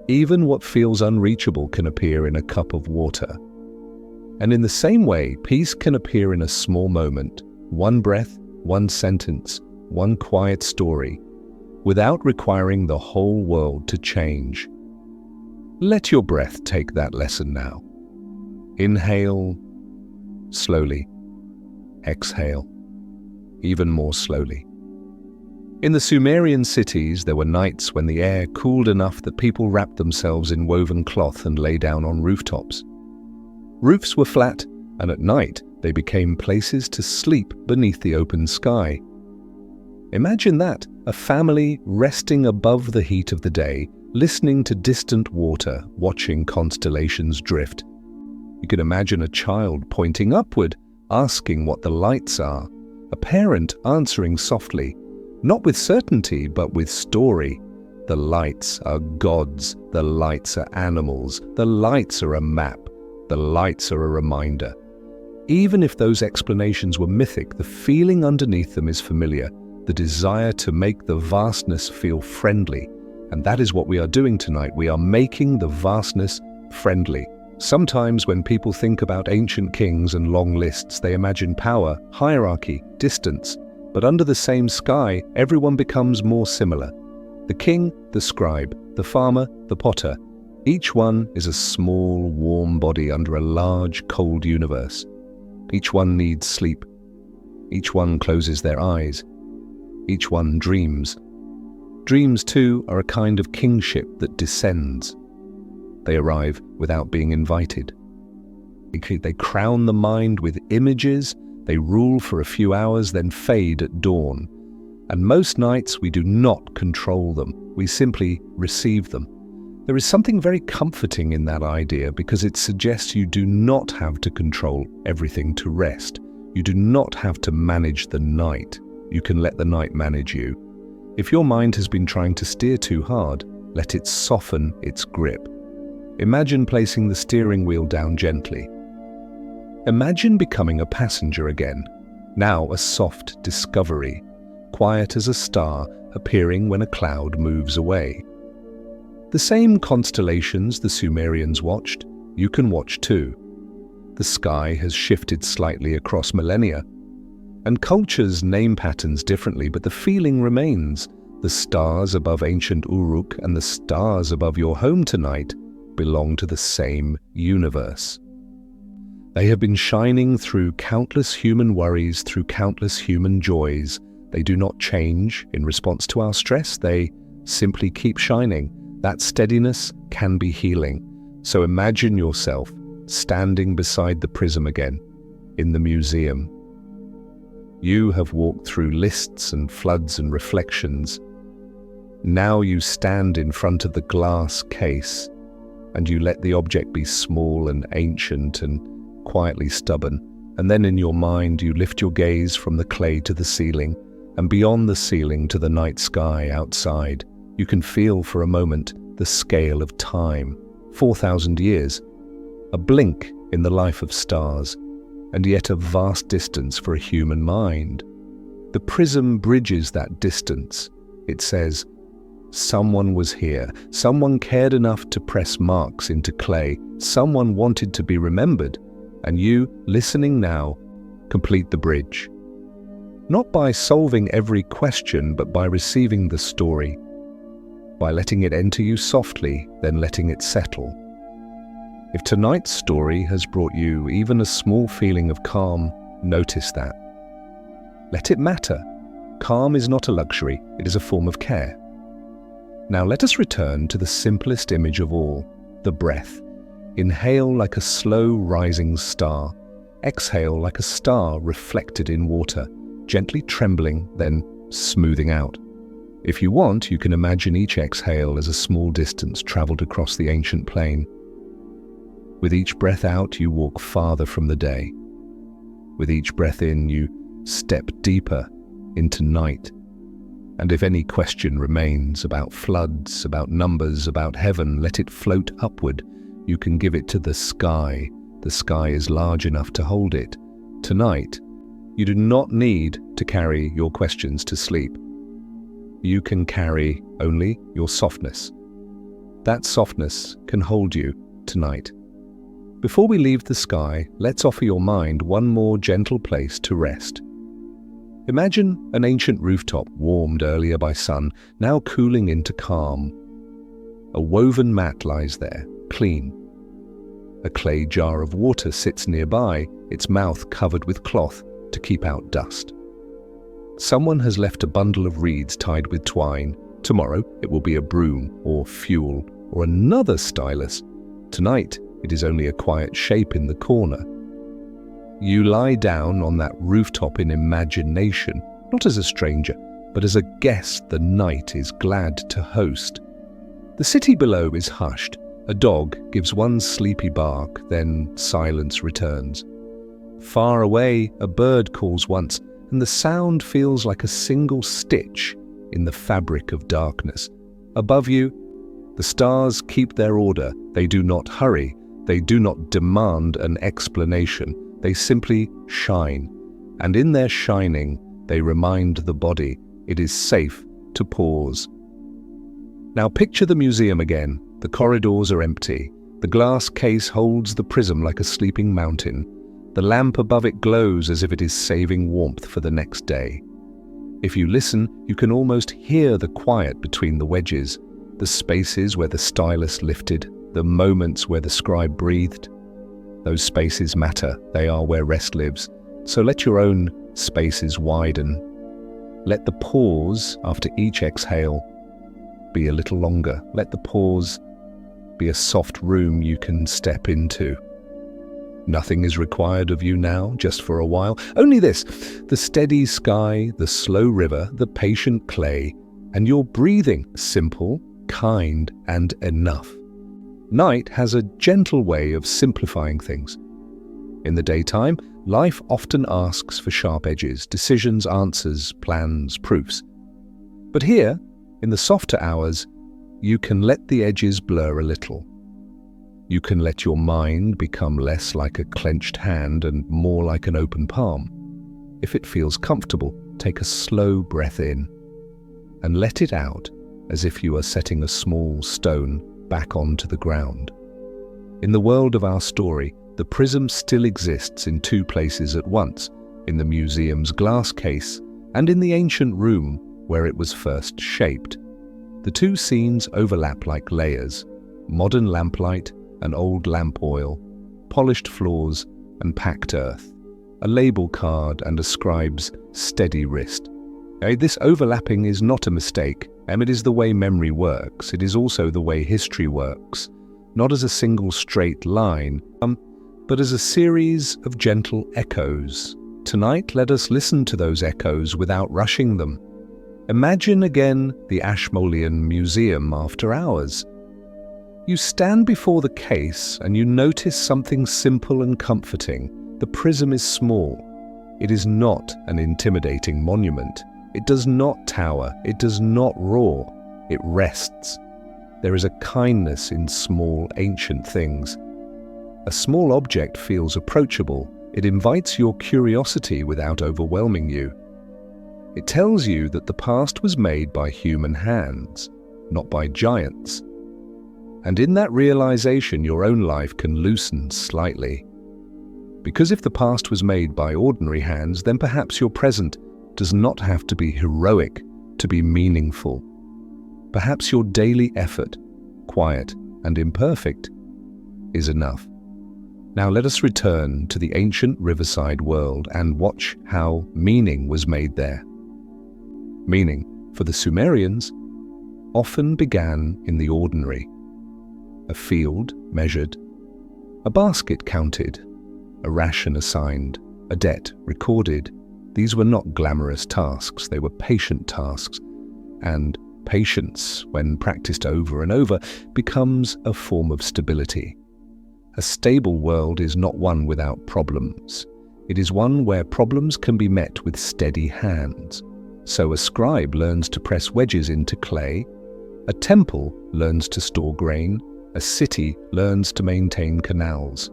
Even what feels unreachable can appear in a cup of water. And in the same way, peace can appear in a small moment, one breath, one sentence, one quiet story, without requiring the whole world to change. Let your breath take that lesson now. Inhale slowly. Exhale even more slowly. In the Sumerian cities, there were nights when the air cooled enough that people wrapped themselves in woven cloth and lay down on rooftops. Roofs were flat, and at night they became places to sleep beneath the open sky. Imagine that, a family resting above the heat of the day, listening to distant water, watching constellations drift. You can imagine a child pointing upward, asking what the lights are, a parent answering softly, not with certainty, but with story. The lights are gods, the lights are animals, the lights are a map, the lights are a reminder. Even if those explanations were mythic, the feeling underneath them is familiar, the desire to make the vastness feel friendly. And that is what we are doing tonight. We are making the vastness friendly. Sometimes when people think about ancient kings and long lists, they imagine power, hierarchy, distance. But under the same sky, everyone becomes more similar. The king, the scribe, the farmer, the potter. Each one is a small, warm body under a large, cold universe. Each one needs sleep. Each one closes their eyes. Each one dreams. Dreams, too, are a kind of kingship that descends. They arrive without being invited. They crown the mind with images, they rule for a few hours, then fade at dawn. And most nights we do not control them, we simply receive them. There is something very comforting in that idea because it suggests you do not have to control everything to rest. You do not have to manage the night. You can let the night manage you. If your mind has been trying to steer too hard, let it soften its grip. Imagine placing the steering wheel down gently. Imagine becoming a passenger again. Now a soft discovery, quiet as a star appearing when a cloud moves away. The same constellations the Sumerians watched, you can watch too. The sky has shifted slightly across millennia, and cultures name patterns differently, but the feeling remains. The stars above ancient Uruk and the stars above your home tonight belong to the same universe. They have been shining through countless human worries, through countless human joys. They do not change in response to our stress, they simply keep shining. That steadiness can be healing. So imagine yourself standing beside the prism again, in the museum. You have walked through lists and floods and reflections. Now you stand in front of the glass case, and you let the object be small and ancient and quietly stubborn. And then in your mind you lift your gaze from the clay to the ceiling, and beyond the ceiling to the night sky outside. You can feel for a moment the scale of time, 4,000 years, a blink in the life of stars, and yet a vast distance for a human mind. The prism bridges that distance. It says, someone was here, someone cared enough to press marks into clay, someone wanted to be remembered, and you, listening now, complete the bridge. Not by solving every question, but by receiving the story, by letting it enter you softly, then letting it settle. If tonight's story has brought you even a small feeling of calm, notice that. Let it matter. Calm is not a luxury, it is a form of care. Now let us return to the simplest image of all, the breath. Inhale like a slow rising star. Exhale like a star reflected in water, gently trembling, then smoothing out. If you want, you can imagine each exhale as a small distance traveled across the ancient plain. With each breath out, you walk farther from the day. With each breath in, you step deeper into night. And if any question remains about floods, about numbers, about heaven, let it float upward. You can give it to the sky. The sky is large enough to hold it. Tonight, you do not need to carry your questions to sleep. You can carry only your softness. That softness can hold you tonight. Before we leave the sky, let's offer your mind one more gentle place to rest. Imagine an ancient rooftop warmed earlier by sun, now cooling into calm. A woven mat lies there, clean. A clay jar of water sits nearby, its mouth covered with cloth to keep out dust. Someone has left a bundle of reeds tied with twine. Tomorrow it will be a broom or fuel or another stylus. Tonight it is only a quiet shape in the corner. You lie down on that rooftop in imagination, not as a stranger, but as a guest the night is glad to host. The city below is hushed. A dog gives one sleepy bark, then silence returns. Far away, a bird calls once, and the sound feels like a single stitch in the fabric of darkness. Above you, the stars keep their order. They do not hurry. They do not demand an explanation. They simply shine. And in their shining, they remind the body it is safe to pause. Now picture the museum again. The corridors are empty. The glass case holds the prism like a sleeping mountain. The lamp above it glows as if it is saving warmth for the next day. If you listen, you can almost hear the quiet between the wedges, the spaces where the stylus lifted, the moments where the scribe breathed. Those spaces matter. They are where rest lives. So let your own spaces widen. Let the pause after each exhale be a little longer. Let the pause be a soft room you can step into. Nothing is required of you now, just for a while. Only this, the steady sky, the slow river, the patient clay, and your breathing, simple, kind, and enough. Night has a gentle way of simplifying things. In the daytime, life often asks for sharp edges, decisions, answers, plans, proofs. But here, in the softer hours, you can let the edges blur a little. You can let your mind become less like a clenched hand and more like an open palm. If it feels comfortable, take a slow breath in and let it out as if you are setting a small stone back onto the ground. In the world of our story, the prism still exists in two places at once, in the museum's glass case and in the ancient room where it was first shaped. The two scenes overlap like layers: modern lamplight and old lamp oil, polished floors and packed earth, a label card and a scribe's steady wrist. This overlapping is not a mistake, it is the way memory works. It is also the way history works, not as a single straight line, but as a series of gentle echoes. Tonight, let us listen to those echoes without rushing them. Imagine again the Ashmolean Museum after hours. You stand before the case and you notice something simple and comforting. The prism is small. It is not an intimidating monument. It does not tower. It does not roar. It rests. There is a kindness in small, ancient things. A small object feels approachable. It invites your curiosity without overwhelming you. It tells you that the past was made by human hands, not by giants. And in that realization, your own life can loosen slightly. Because if the past was made by ordinary hands, then perhaps your present does not have to be heroic to be meaningful. Perhaps your daily effort, quiet and imperfect, is enough. Now let us return to the ancient riverside world and watch how meaning was made there. Meaning, for the Sumerians, often began in the ordinary. A field measured, a basket counted, a ration assigned, a debt recorded. These were not glamorous tasks, they were patient tasks. And patience, when practiced over and over, becomes a form of stability. A stable world is not one without problems. It is one where problems can be met with steady hands. So a scribe learns to press wedges into clay, a temple learns to store grain, a city learns to maintain canals.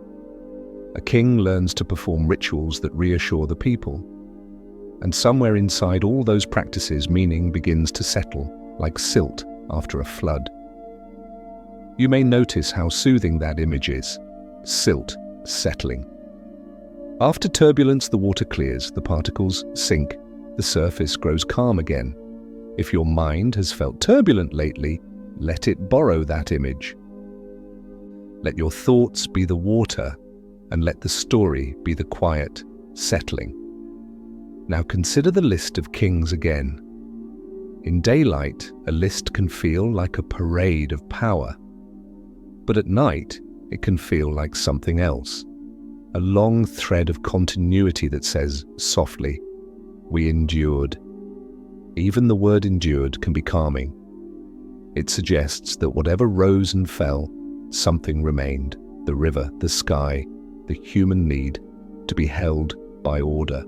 A king learns to perform rituals that reassure the people. And somewhere inside all those practices, meaning begins to settle, like silt after a flood. You may notice how soothing that image is. Silt settling. After turbulence, the water clears, the particles sink, the surface grows calm again. If your mind has felt turbulent lately, let it borrow that image. Let your thoughts be the water, and let the story be the quiet settling. Now consider the list of kings again. In daylight, a list can feel like a parade of power. But at night, it can feel like something else. A long thread of continuity that says, softly, we endured. Even the word endured can be calming. It suggests that whatever rose and fell, something remained. The river, the sky, the human need to be held by order.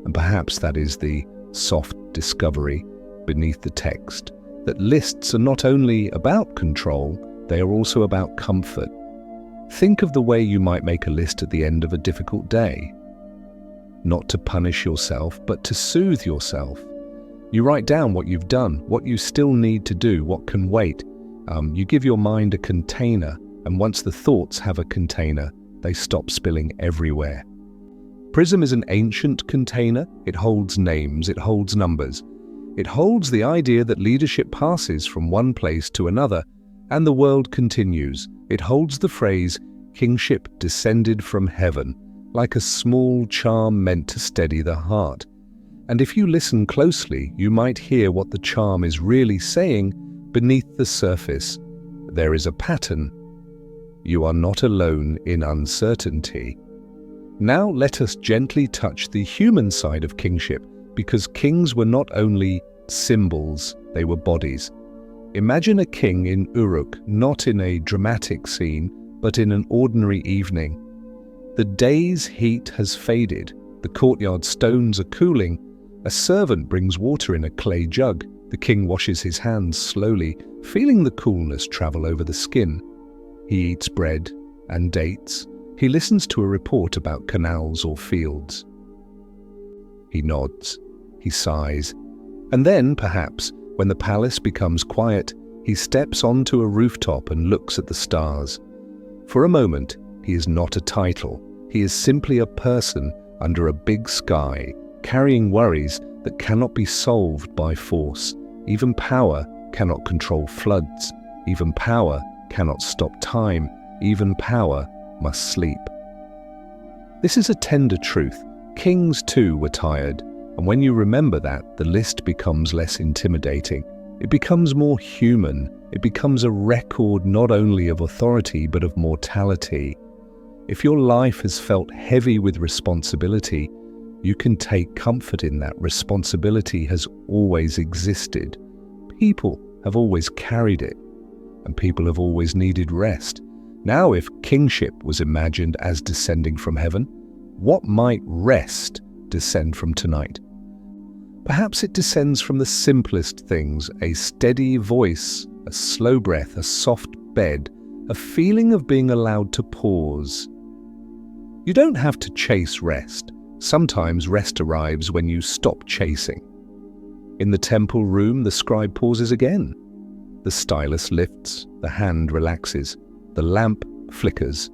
And perhaps that is the soft discovery beneath the text, that lists are not only about control, they are also about comfort. Think of the way you might make a list at the end of a difficult day. Not to punish yourself, but to soothe yourself. You write down what you've done, what you still need to do, what can wait. You give your mind a container, and once the thoughts have a container, they stop spilling everywhere. Prism is an ancient container. It holds names, it holds numbers. It holds the idea that leadership passes from one place to another, and the world continues. It holds the phrase, kingship descended from heaven, like a small charm meant to steady the heart. And if you listen closely, you might hear what the charm is really saying beneath the surface. There is a pattern. You are not alone in uncertainty. Now let us gently touch the human side of kingship, because kings were not only symbols, they were bodies. Imagine a king in Uruk, not in a dramatic scene, but in an ordinary evening. The day's heat has faded, the courtyard stones are cooling, a servant brings water in a clay jug, the king washes his hands slowly, feeling the coolness travel over the skin. He eats bread and dates. He listens to a report about canals or fields. He nods. He sighs. And then, perhaps, when the palace becomes quiet, he steps onto a rooftop and looks at the stars. For a moment, he is not a title. He is simply a person under a big sky, carrying worries that cannot be solved by force. Even power cannot control floods. Even power cannot stop time. Even power must sleep. This is a tender truth. Kings too were tired, and when you remember that, the list becomes less intimidating. It becomes more human. It becomes a record not only of authority but of mortality. If your life has felt heavy with responsibility, you can take comfort in that. Responsibility has always existed. People have always carried it, and people have always needed rest. Now, if kingship was imagined as descending from heaven, what might rest descend from tonight? Perhaps it descends from the simplest things: a steady voice, a slow breath, a soft bed, a feeling of being allowed to pause. You don't have to chase rest. Sometimes rest arrives when you stop chasing. In the temple room, the scribe pauses again. The stylus lifts, the hand relaxes, the lamp flickers.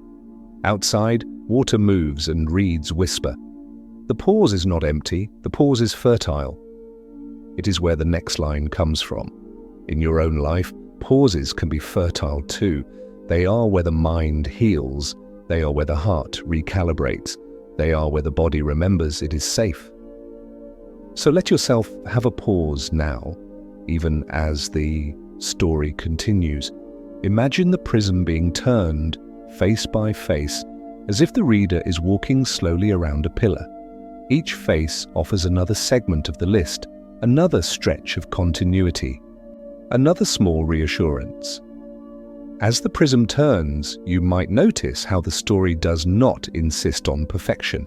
Outside, water moves and reeds whisper. The pause is not empty, the pause is fertile. It is where the next line comes from. In your own life, pauses can be fertile too. They are where the mind heals. They are where the heart recalibrates. They are where the body remembers it is safe. So let yourself have a pause now, even as the story continues. Imagine the prism being turned, face by face, as if the reader is walking slowly around a pillar. Each face offers another segment of the list, another stretch of continuity, another small reassurance. As the prism turns, you might notice how the story does not insist on perfection.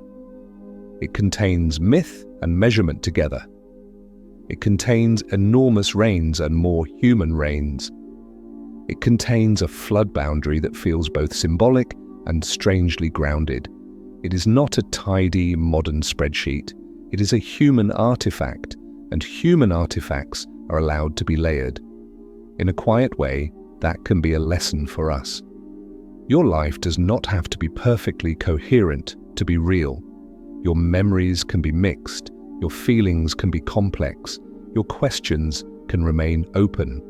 It contains myth and measurement together. It contains enormous reigns and more human reigns. It contains a flood boundary that feels both symbolic and strangely grounded. It is not a tidy modern spreadsheet. It is a human artifact, and human artifacts are allowed to be layered. In a quiet way, that can be a lesson for us. Your life does not have to be perfectly coherent to be real. Your memories can be mixed, your feelings can be complex, your questions can remain open.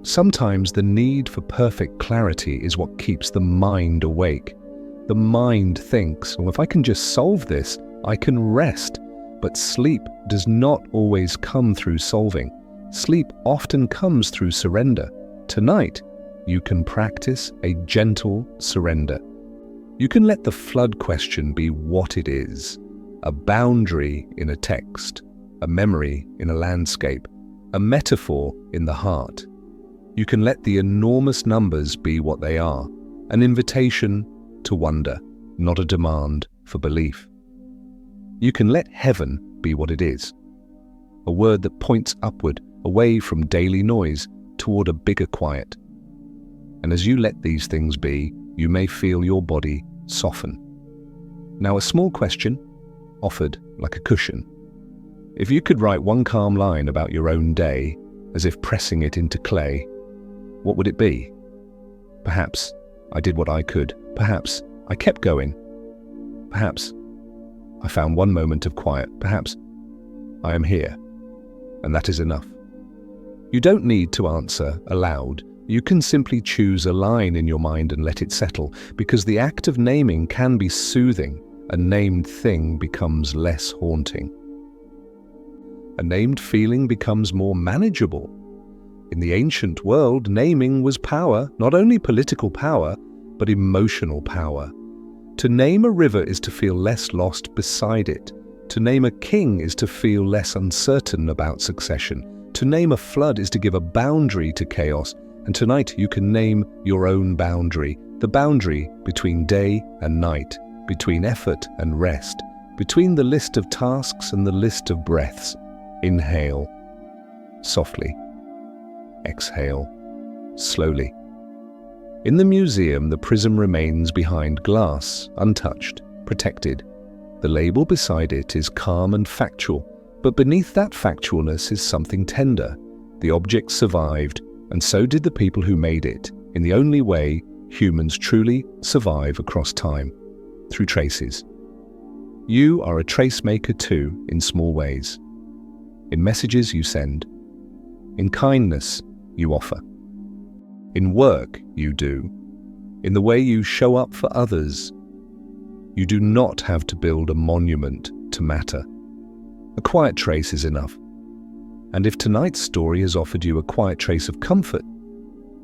Sometimes the need for perfect clarity is what keeps the mind awake. The mind thinks, "Oh, if I can just solve this, I can rest." But sleep does not always come through solving. Sleep often comes through surrender. Tonight, you can practice a gentle surrender. You can let the flood question be what it is: a boundary in a text, a memory in a landscape, a metaphor in the heart. You can let the enormous numbers be what they are, an invitation to wonder, not a demand for belief. You can let heaven be what it is, a word that points upward, away from daily noise, toward a bigger quiet. And as you let these things be, you may feel your body soften. Now, a small question, offered like a cushion. If you could write one calm line about your own day, as if pressing it into clay, what would it be? Perhaps I did what I could. Perhaps I kept going. Perhaps I found one moment of quiet. Perhaps I am here, and that is enough. You don't need to answer aloud. You can simply choose a line in your mind and let it settle, because the act of naming can be soothing. A named thing becomes less haunting. A named feeling becomes more manageable. In the ancient world, naming was power, not only political power, but emotional power. To name a river is to feel less lost beside it. To name a king is to feel less uncertain about succession. To name a flood is to give a boundary to chaos. And tonight you can name your own boundary, the boundary between day and night, between effort and rest, between the list of tasks and the list of breaths. Inhale softly. Exhale slowly. In the museum, the prism remains behind glass, untouched, protected. The label beside it is calm and factual, but beneath that factualness is something tender. The object survived, and so did the people who made it, in the only way humans truly survive across time, through traces. You are a trace maker too, in small ways. In messages you send. In kindness you offer. In work you do. In the way you show up for others. You do not have to build a monument to matter. A quiet trace is enough. And if tonight's story has offered you a quiet trace of comfort,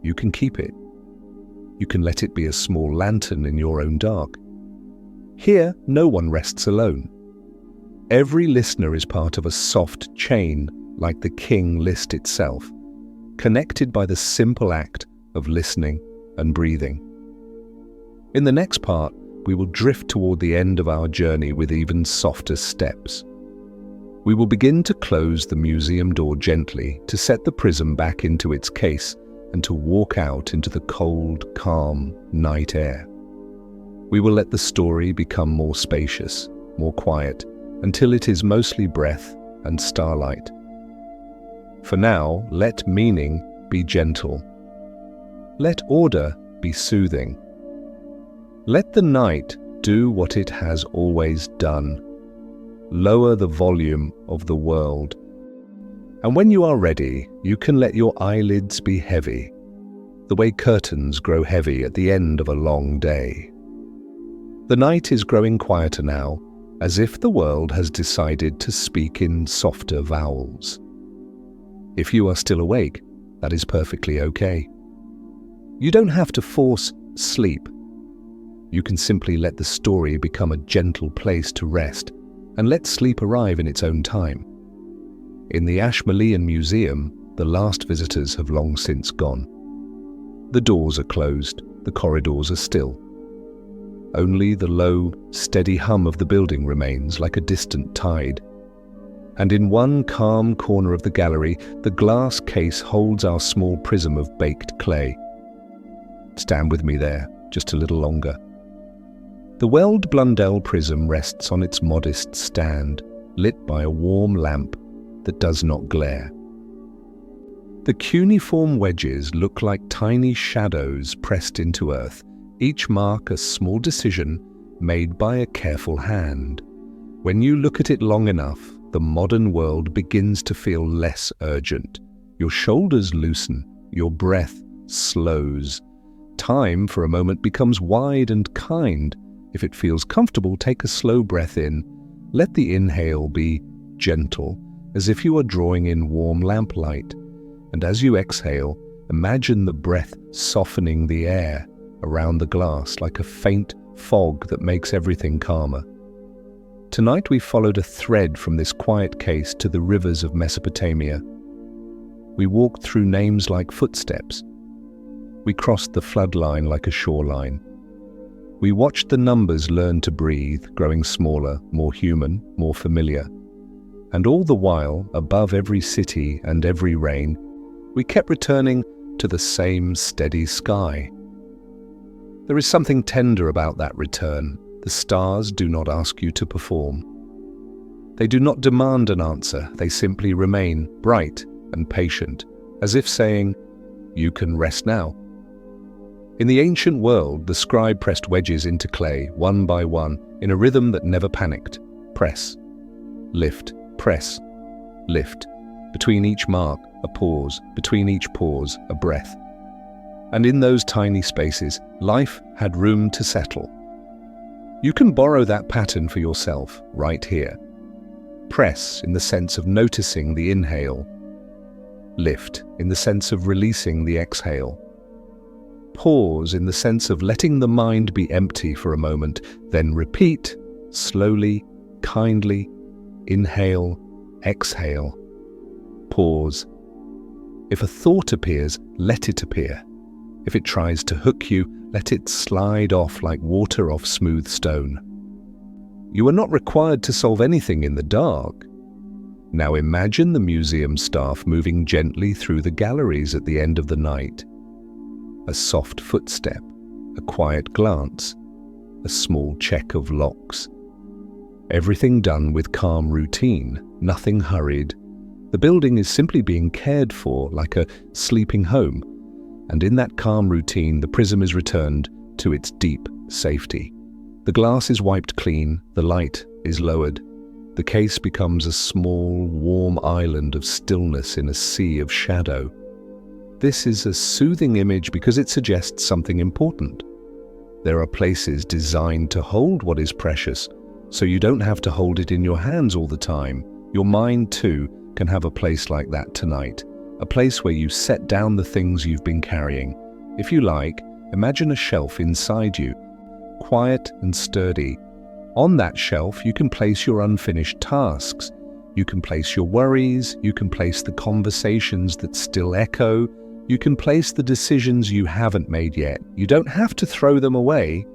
you can keep it. You can let it be a small lantern in your own dark. Here, no one rests alone. Every listener is part of a soft chain, like the king list itself, connected by the simple act of listening and breathing. In the next part, we will drift toward the end of our journey with even softer steps. We will begin to close the museum door gently to set the prism back into its case and to walk out into the cold, calm night air. We will let the story become more spacious, more quiet, until it is mostly breath and starlight. For now, let meaning be gentle. Let order be soothing. Let the night do what it has always done. Lower the volume of the world. And when you are ready, you can let your eyelids be heavy, the way curtains grow heavy at the end of a long day. The night is growing quieter now, as if the world has decided to speak in softer vowels. If you are still awake, that is perfectly okay. You don't have to force sleep. You can simply let the story become a gentle place to rest and let sleep arrive in its own time. In the Ashmolean Museum, the last visitors have long since gone. The doors are closed, the corridors are still. Only the low, steady hum of the building remains like a distant tide. And in one calm corner of the gallery, the glass case holds our small prism of baked clay. Stand with me there, just a little longer. The Weld Blundell prism rests on its modest stand, lit by a warm lamp that does not glare. The cuneiform wedges look like tiny shadows pressed into earth, each mark a small decision made by a careful hand. When you look at it long enough, the modern world begins to feel less urgent. Your shoulders loosen, your breath slows. Time, for a moment, becomes wide and kind. If it feels comfortable, take a slow breath in. Let the inhale be gentle, as if you are drawing in warm lamplight. And as you exhale, imagine the breath softening the air around the glass like a faint fog that makes everything calmer. Tonight we followed a thread from this quiet case to the rivers of Mesopotamia. We walked through names like footsteps. We crossed the flood line like a shoreline. We watched the numbers learn to breathe, growing smaller, more human, more familiar. And all the while, above every city and every rain, we kept returning to the same steady sky. There is something tender about that return. The stars do not ask you to perform. They do not demand an answer. They simply remain bright and patient, as if saying, "You can rest now." In the ancient world, the scribe pressed wedges into clay, one by one, in a rhythm that never panicked. Press, lift, press, lift. Between each mark, a pause. Between each pause, a breath. And in those tiny spaces, life had room to settle. You can borrow that pattern for yourself, right here. Press in the sense of noticing the inhale. Lift in the sense of releasing the exhale. Pause in the sense of letting the mind be empty for a moment, then repeat, slowly, kindly, inhale, exhale. Pause. If a thought appears, let it appear. If it tries to hook you, let it slide off like water off smooth stone. You are not required to solve anything in the dark. Now imagine the museum staff moving gently through the galleries at the end of the night. A soft footstep, a quiet glance, a small check of locks. Everything done with calm routine, nothing hurried. The building is simply being cared for like a sleeping home, and in that calm routine the prism is returned to its deep safety. The glass is wiped clean, the light is lowered. The case becomes a small, warm island of stillness in a sea of shadow. This is a soothing image because it suggests something important. There are places designed to hold what is precious, so you don't have to hold it in your hands all the time. Your mind, too, can have a place like that tonight, a place where you set down the things you've been carrying. If you like, imagine a shelf inside you, quiet and sturdy. On that shelf, you can place your unfinished tasks. You can place your worries, you can place the conversations that still echo, you can place the decisions you haven't made yet. You don't have to throw them away.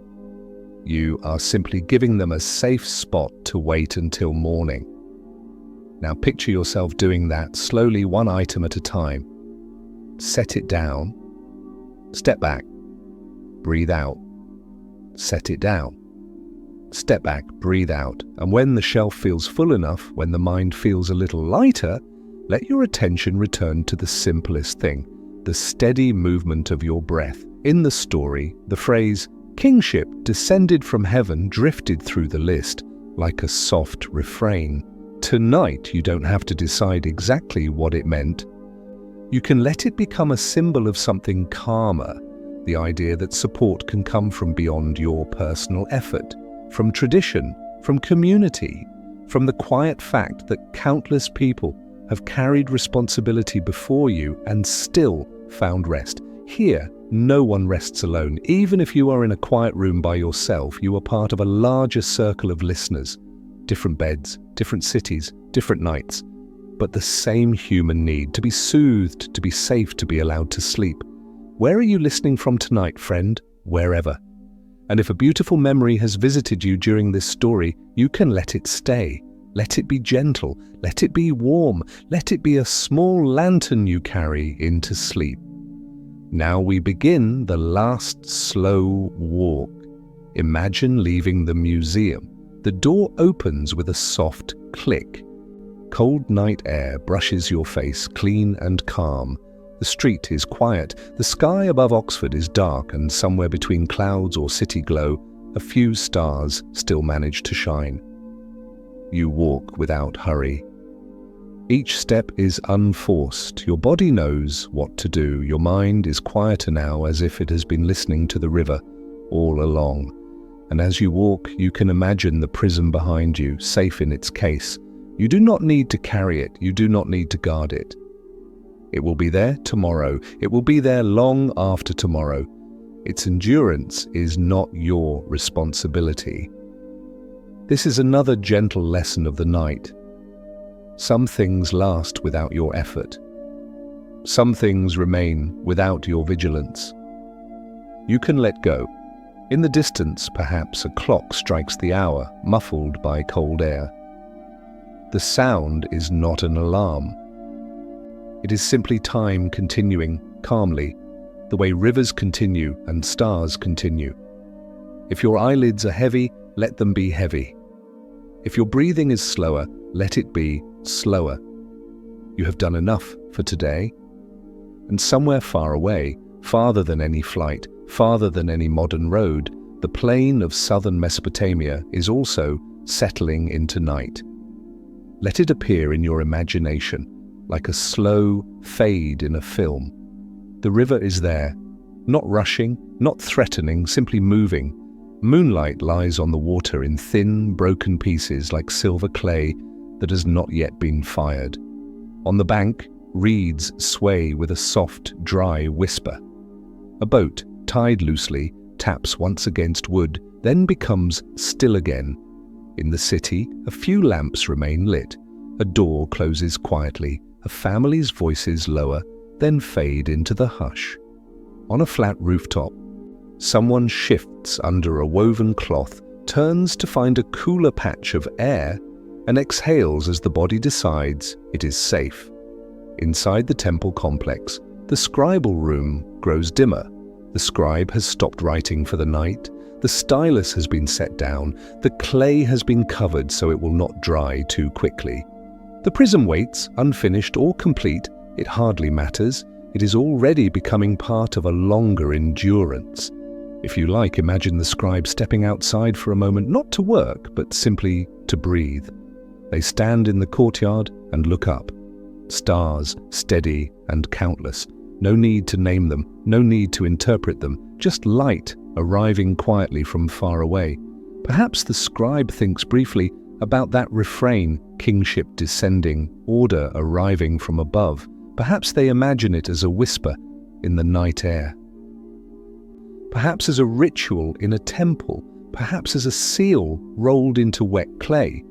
You are simply giving them a safe spot to wait until morning. Now picture yourself doing that slowly, one item at a time. Set it down, step back, breathe out, set it down, step back, breathe out, and when the shelf feels full enough, when the mind feels a little lighter, let your attention return to the simplest thing, the steady movement of your breath. In the story, the phrase, kingship descended from heaven, drifted through the list like a soft refrain. Tonight, you don't have to decide exactly what it meant. You can let it become a symbol of something calmer, the idea that support can come from beyond your personal effort, from tradition, from community, from the quiet fact that countless people have carried responsibility before you and still found rest. Here, no one rests alone. Even if you are in a quiet room by yourself, you are part of a larger circle of listeners. Different beds, different cities, different nights, but the same human need to be soothed, to be safe, to be allowed to sleep. Where are you listening from tonight, friend? Wherever. And if a beautiful memory has visited you during this story, you can let it stay. Let it be gentle. Let it be warm. Let it be a small lantern you carry into sleep. Now we begin the last slow walk. Imagine leaving the museum. The door opens with a soft click. Cold night air brushes your face, clean and calm. The street is quiet. The sky above Oxford is dark, and somewhere between clouds or city glow, a few stars still manage to shine. You walk without hurry. Each step is unforced. Your body knows what to do. Your mind is quieter now, as if it has been listening to the river all along. And as you walk, you can imagine the prism behind you, safe in its case. You do not need to carry it. You do not need to guard it. It will be there tomorrow. It will be there long after tomorrow. Its endurance is not your responsibility. This is another gentle lesson of the night. Some things last without your effort. Some things remain without your vigilance. You can let go. In the distance, perhaps, a clock strikes the hour, muffled by cold air. The sound is not an alarm. It is simply time continuing calmly, the way rivers continue and stars continue. If your eyelids are heavy, let them be heavy. If your breathing is slower, let it be slower. You have done enough for today. And somewhere far away, farther than any flight, farther than any modern road, the plain of southern Mesopotamia is also settling into night. Let it appear in your imagination, like a slow fade in a film. The river is there, not rushing, not threatening, simply moving. Moonlight lies on the water in thin, broken pieces like silver clay that has not yet been fired. On the bank, reeds sway with a soft, dry whisper. A boat, tied loosely, taps once against wood, then becomes still again. In the city, a few lamps remain lit. A door closes quietly. A family's voices lower, then fade into the hush. On a flat rooftop, someone shifts under a woven cloth, turns to find a cooler patch of air, and exhales as the body decides it is safe. Inside the temple complex, the scribal room grows dimmer. The scribe has stopped writing for the night. The The stylus has been set down, the clay has been covered so it will not dry too quickly. The prism waits, unfinished or complete, it hardly matters, it is already becoming part of a longer endurance. If you like, imagine the scribe stepping outside for a moment, not to work, but simply to breathe. They stand in the courtyard and look up. Stars, steady and countless. No need to name them, no need to interpret them, just light arriving quietly from far away. Perhaps the scribe thinks briefly about that refrain, kingship descending, order arriving from above. Perhaps they imagine it as a whisper in the night air. Perhaps as a ritual in a temple, perhaps as a seal rolled into wet clay.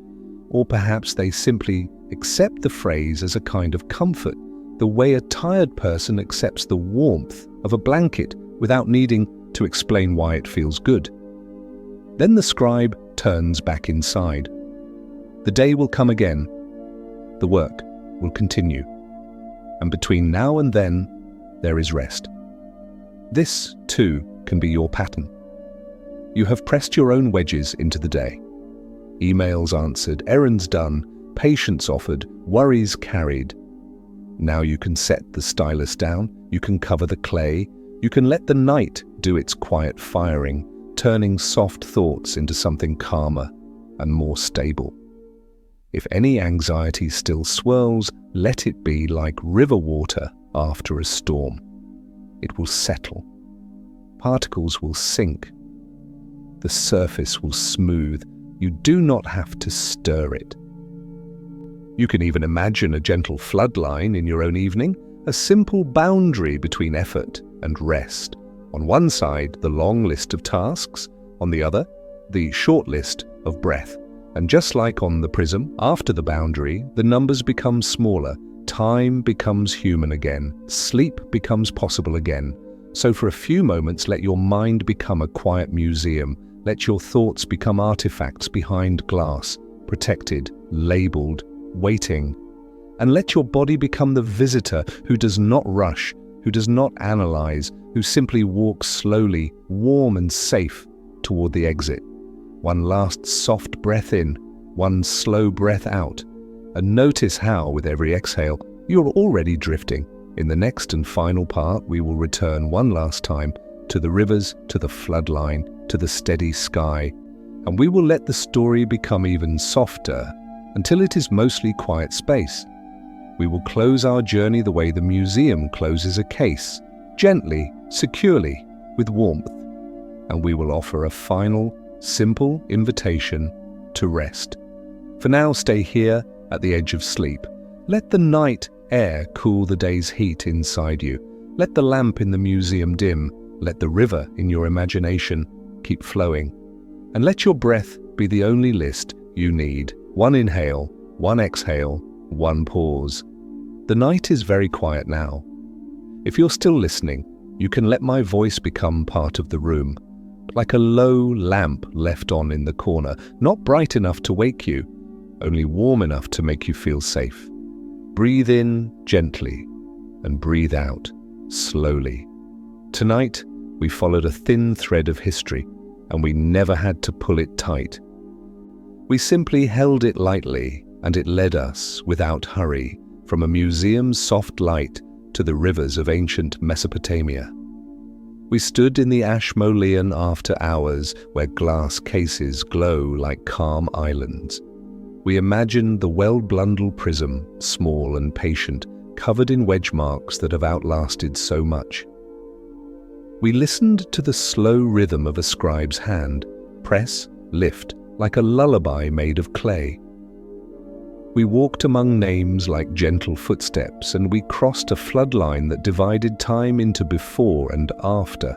Or perhaps they simply accept the phrase as a kind of comfort, the way a tired person accepts the warmth of a blanket without needing to explain why it feels good. Then the scribe turns back inside. The day will come again. The work will continue. And between now and then, there is rest. This, too, can be your pattern. You have pressed your own wedges into the day. Emails answered, errands done, patience offered, worries carried. Now you can set the stylus down, you can cover the clay, you can let the night do its quiet firing, turning soft thoughts into something calmer and more stable. If any anxiety still swirls, let it be like river water after a storm. It will settle. Particles will sink. The surface will smooth. You do not have to stir it. You can even imagine a gentle floodline in your own evening, a simple boundary between effort and rest. On one side, the long list of tasks, on the other, the short list of breath. And just like on the prism, after the boundary, the numbers become smaller, time becomes human again, sleep becomes possible again. So for a few moments, let your mind become a quiet museum. Let your thoughts become artifacts behind glass, protected, labeled, waiting. And let your body become the visitor who does not rush, who does not analyze, who simply walks slowly, warm and safe, toward the exit. One last soft breath in, one slow breath out. And notice how, with every exhale, you're already drifting. In the next and final part, we will return one last time to the rivers, to the floodline, to the steady sky, and we will let the story become even softer until it is mostly quiet space. We will close our journey the way the museum closes a case, gently, securely, with warmth, and we will offer a final, simple invitation to rest. For now, stay here at the edge of sleep. Let the night air cool the day's heat inside you. Let the lamp in the museum dim. Let the river in your imagination keep flowing. And let your breath be the only list you need. One inhale, one exhale, one pause. The night is very quiet now. If you're still listening, you can let my voice become part of the room, like a low lamp left on in the corner, not bright enough to wake you, only warm enough to make you feel safe. Breathe in gently and breathe out slowly. Tonight, we followed a thin thread of history, and we never had to pull it tight. We simply held it lightly, and it led us, without hurry, from a museum's soft light to the rivers of ancient Mesopotamia. We stood in the Ashmolean after hours, where glass cases glow like calm islands. We imagined the well-blundled prism, small and patient, covered in wedge marks that have outlasted so much. We listened to the slow rhythm of a scribe's hand, press, lift, like a lullaby made of clay. We walked among names like gentle footsteps, and we crossed a floodline that divided time into before and after.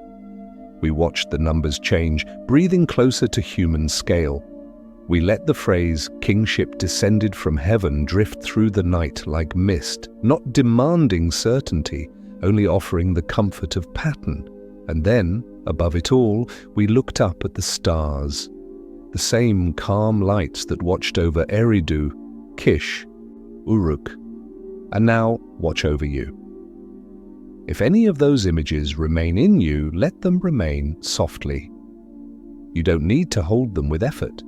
We watched the numbers change, breathing closer to human scale. We let the phrase, kingship descended from heaven, drift through the night like mist, not demanding certainty, only offering the comfort of pattern. And then, above it all, we looked up at the stars, the same calm lights that watched over Eridu, Kish, Uruk, and now watch over you. If any of those images remain in you, let them remain softly. You don't need to hold them with effort.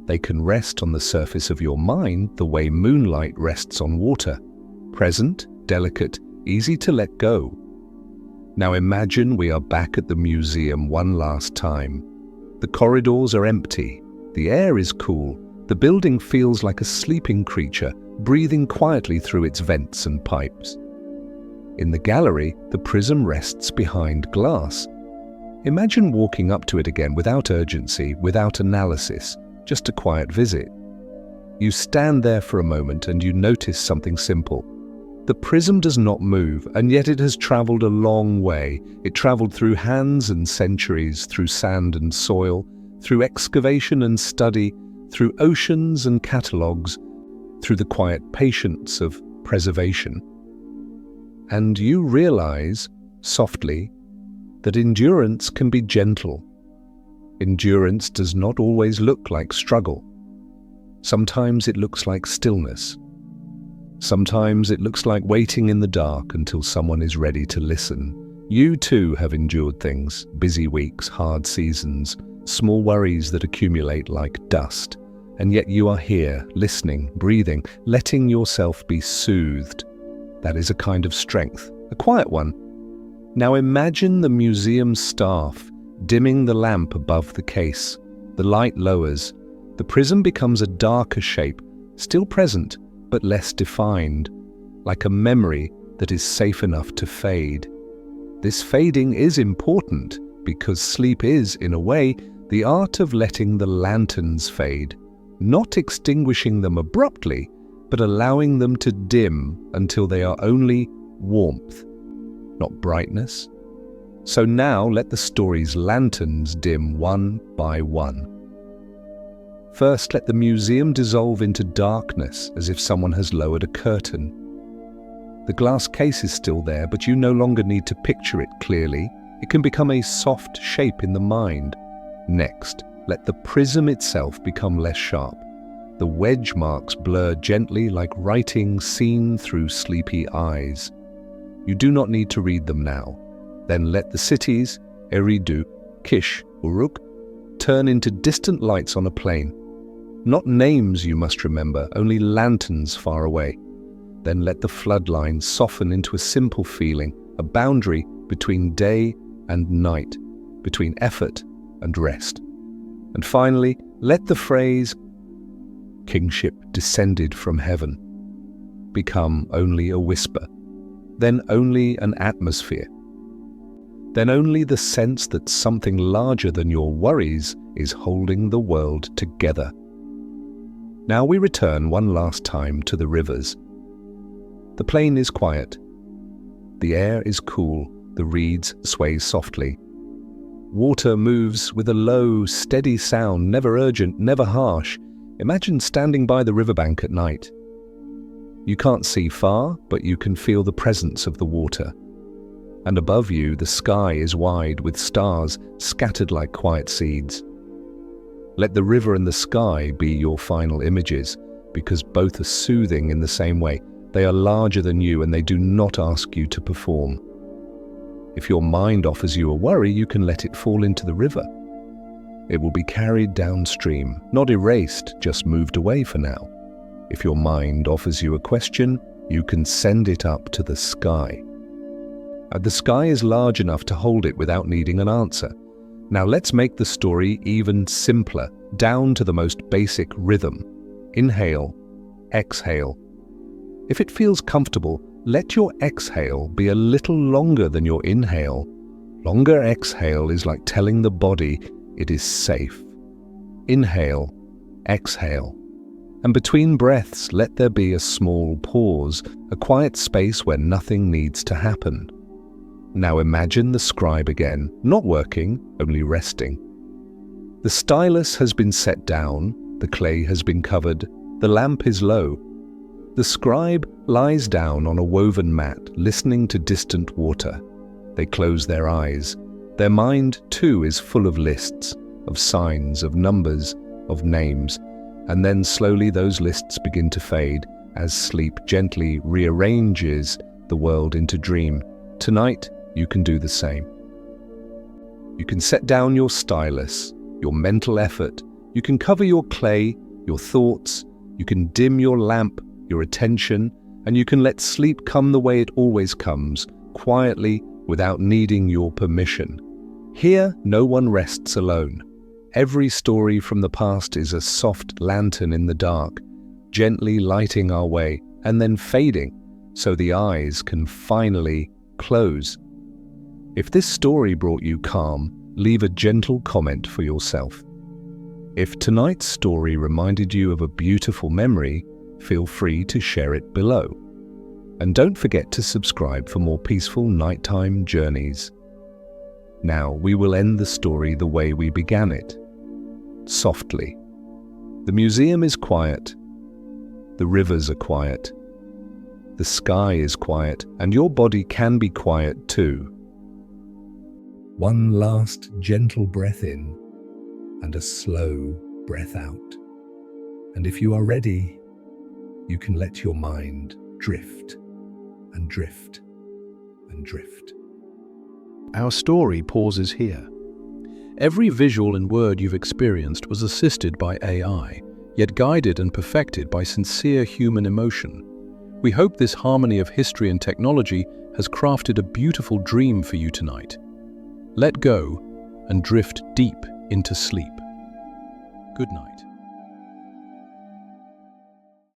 They can rest on the surface of your mind the way moonlight rests on water, present, delicate, easy to let go. Now imagine we are back at the museum one last time. The corridors are empty, the air is cool, the building feels like a sleeping creature, breathing quietly through its vents and pipes. In the gallery, the prism rests behind glass. Imagine walking up to it again without urgency, without analysis, just a quiet visit. You stand there for a moment and you notice something simple. The prism does not move, and yet it has traveled a long way. It traveled through hands and centuries, through sand and soil, through excavation and study, through oceans and catalogues, through the quiet patience of preservation. And you realize, softly, that endurance can be gentle. Endurance does not always look like struggle. Sometimes it looks like stillness. Sometimes it looks like waiting in the dark until someone is ready to listen. You too have endured things, busy weeks, hard seasons, small worries that accumulate like dust. And yet you are here, listening, breathing, letting yourself be soothed. That is a kind of strength, a quiet one. Now imagine the museum staff dimming the lamp above the case. The light lowers. The prism becomes a darker shape, still present, but less defined, like a memory that is safe enough to fade. This fading is important because sleep is, in a way, the art of letting the lanterns fade, not extinguishing them abruptly, but allowing them to dim until they are only warmth, not brightness. So now let the story's lanterns dim one by one. First, let the museum dissolve into darkness as if someone has lowered a curtain. The glass case is still there, but you no longer need to picture it clearly. It can become a soft shape in the mind. Next, let the prism itself become less sharp. The wedge marks blur gently like writing seen through sleepy eyes. You do not need to read them now. Then let the cities, Eridu, Kish, Uruk, turn into distant lights on a plain. Not names you must remember, only lanterns far away. Then let the floodlines soften into a simple feeling, a boundary between day and night, between effort and rest. And finally, let the phrase, "Kingship descended from heaven," become only a whisper, then only an atmosphere, then only the sense that something larger than your worries is holding the world together. Now we return one last time to the rivers. The plain is quiet. The air is cool, the reeds sway softly. Water moves with a low, steady sound, never urgent, never harsh. Imagine standing by the riverbank at night. You can't see far, but you can feel the presence of the water. And above you, the sky is wide with stars scattered like quiet seeds. Let the river and the sky be your final images, because both are soothing in the same way. They are larger than you and they do not ask you to perform. If your mind offers you a worry, you can let it fall into the river. It will be carried downstream, not erased, just moved away for now. If your mind offers you a question, you can send it up to the sky. The sky is large enough to hold it without needing an answer. Now let's make the story even simpler, down to the most basic rhythm. Inhale, exhale. If it feels comfortable, let your exhale be a little longer than your inhale. Longer exhale is like telling the body it is safe. Inhale, exhale. And between breaths, let there be a small pause, a quiet space where nothing needs to happen. Now imagine the scribe again, not working, only resting. The stylus has been set down, the clay has been covered, the lamp is low. The scribe lies down on a woven mat, listening to distant water. They close their eyes. Their mind, too, is full of lists, of signs, of numbers, of names. And then slowly those lists begin to fade as sleep gently rearranges the world into dream. Tonight, you can do the same. You can set down your stylus, your mental effort. You can cover your clay, your thoughts, you can dim your lamp, your attention, and you can let sleep come the way it always comes, quietly, without needing your permission. Here, no one rests alone. Every story from the past is a soft lantern in the dark, gently lighting our way and then fading, so the eyes can finally close. If this story brought you calm, leave a gentle comment for yourself. If tonight's story reminded you of a beautiful memory, feel free to share it below. And don't forget to subscribe for more peaceful nighttime journeys. Now we will end the story the way we began it, softly. The museum is quiet, the rivers are quiet, the sky is quiet, and your body can be quiet too. One last gentle breath in and a slow breath out. And if you are ready, you can let your mind drift and drift and drift. Our story pauses here. Every visual and word you've experienced was assisted by AI, yet guided and perfected by sincere human emotion. We hope this harmony of history and technology has crafted a beautiful dream for you tonight. Let go and drift deep into sleep. Good night.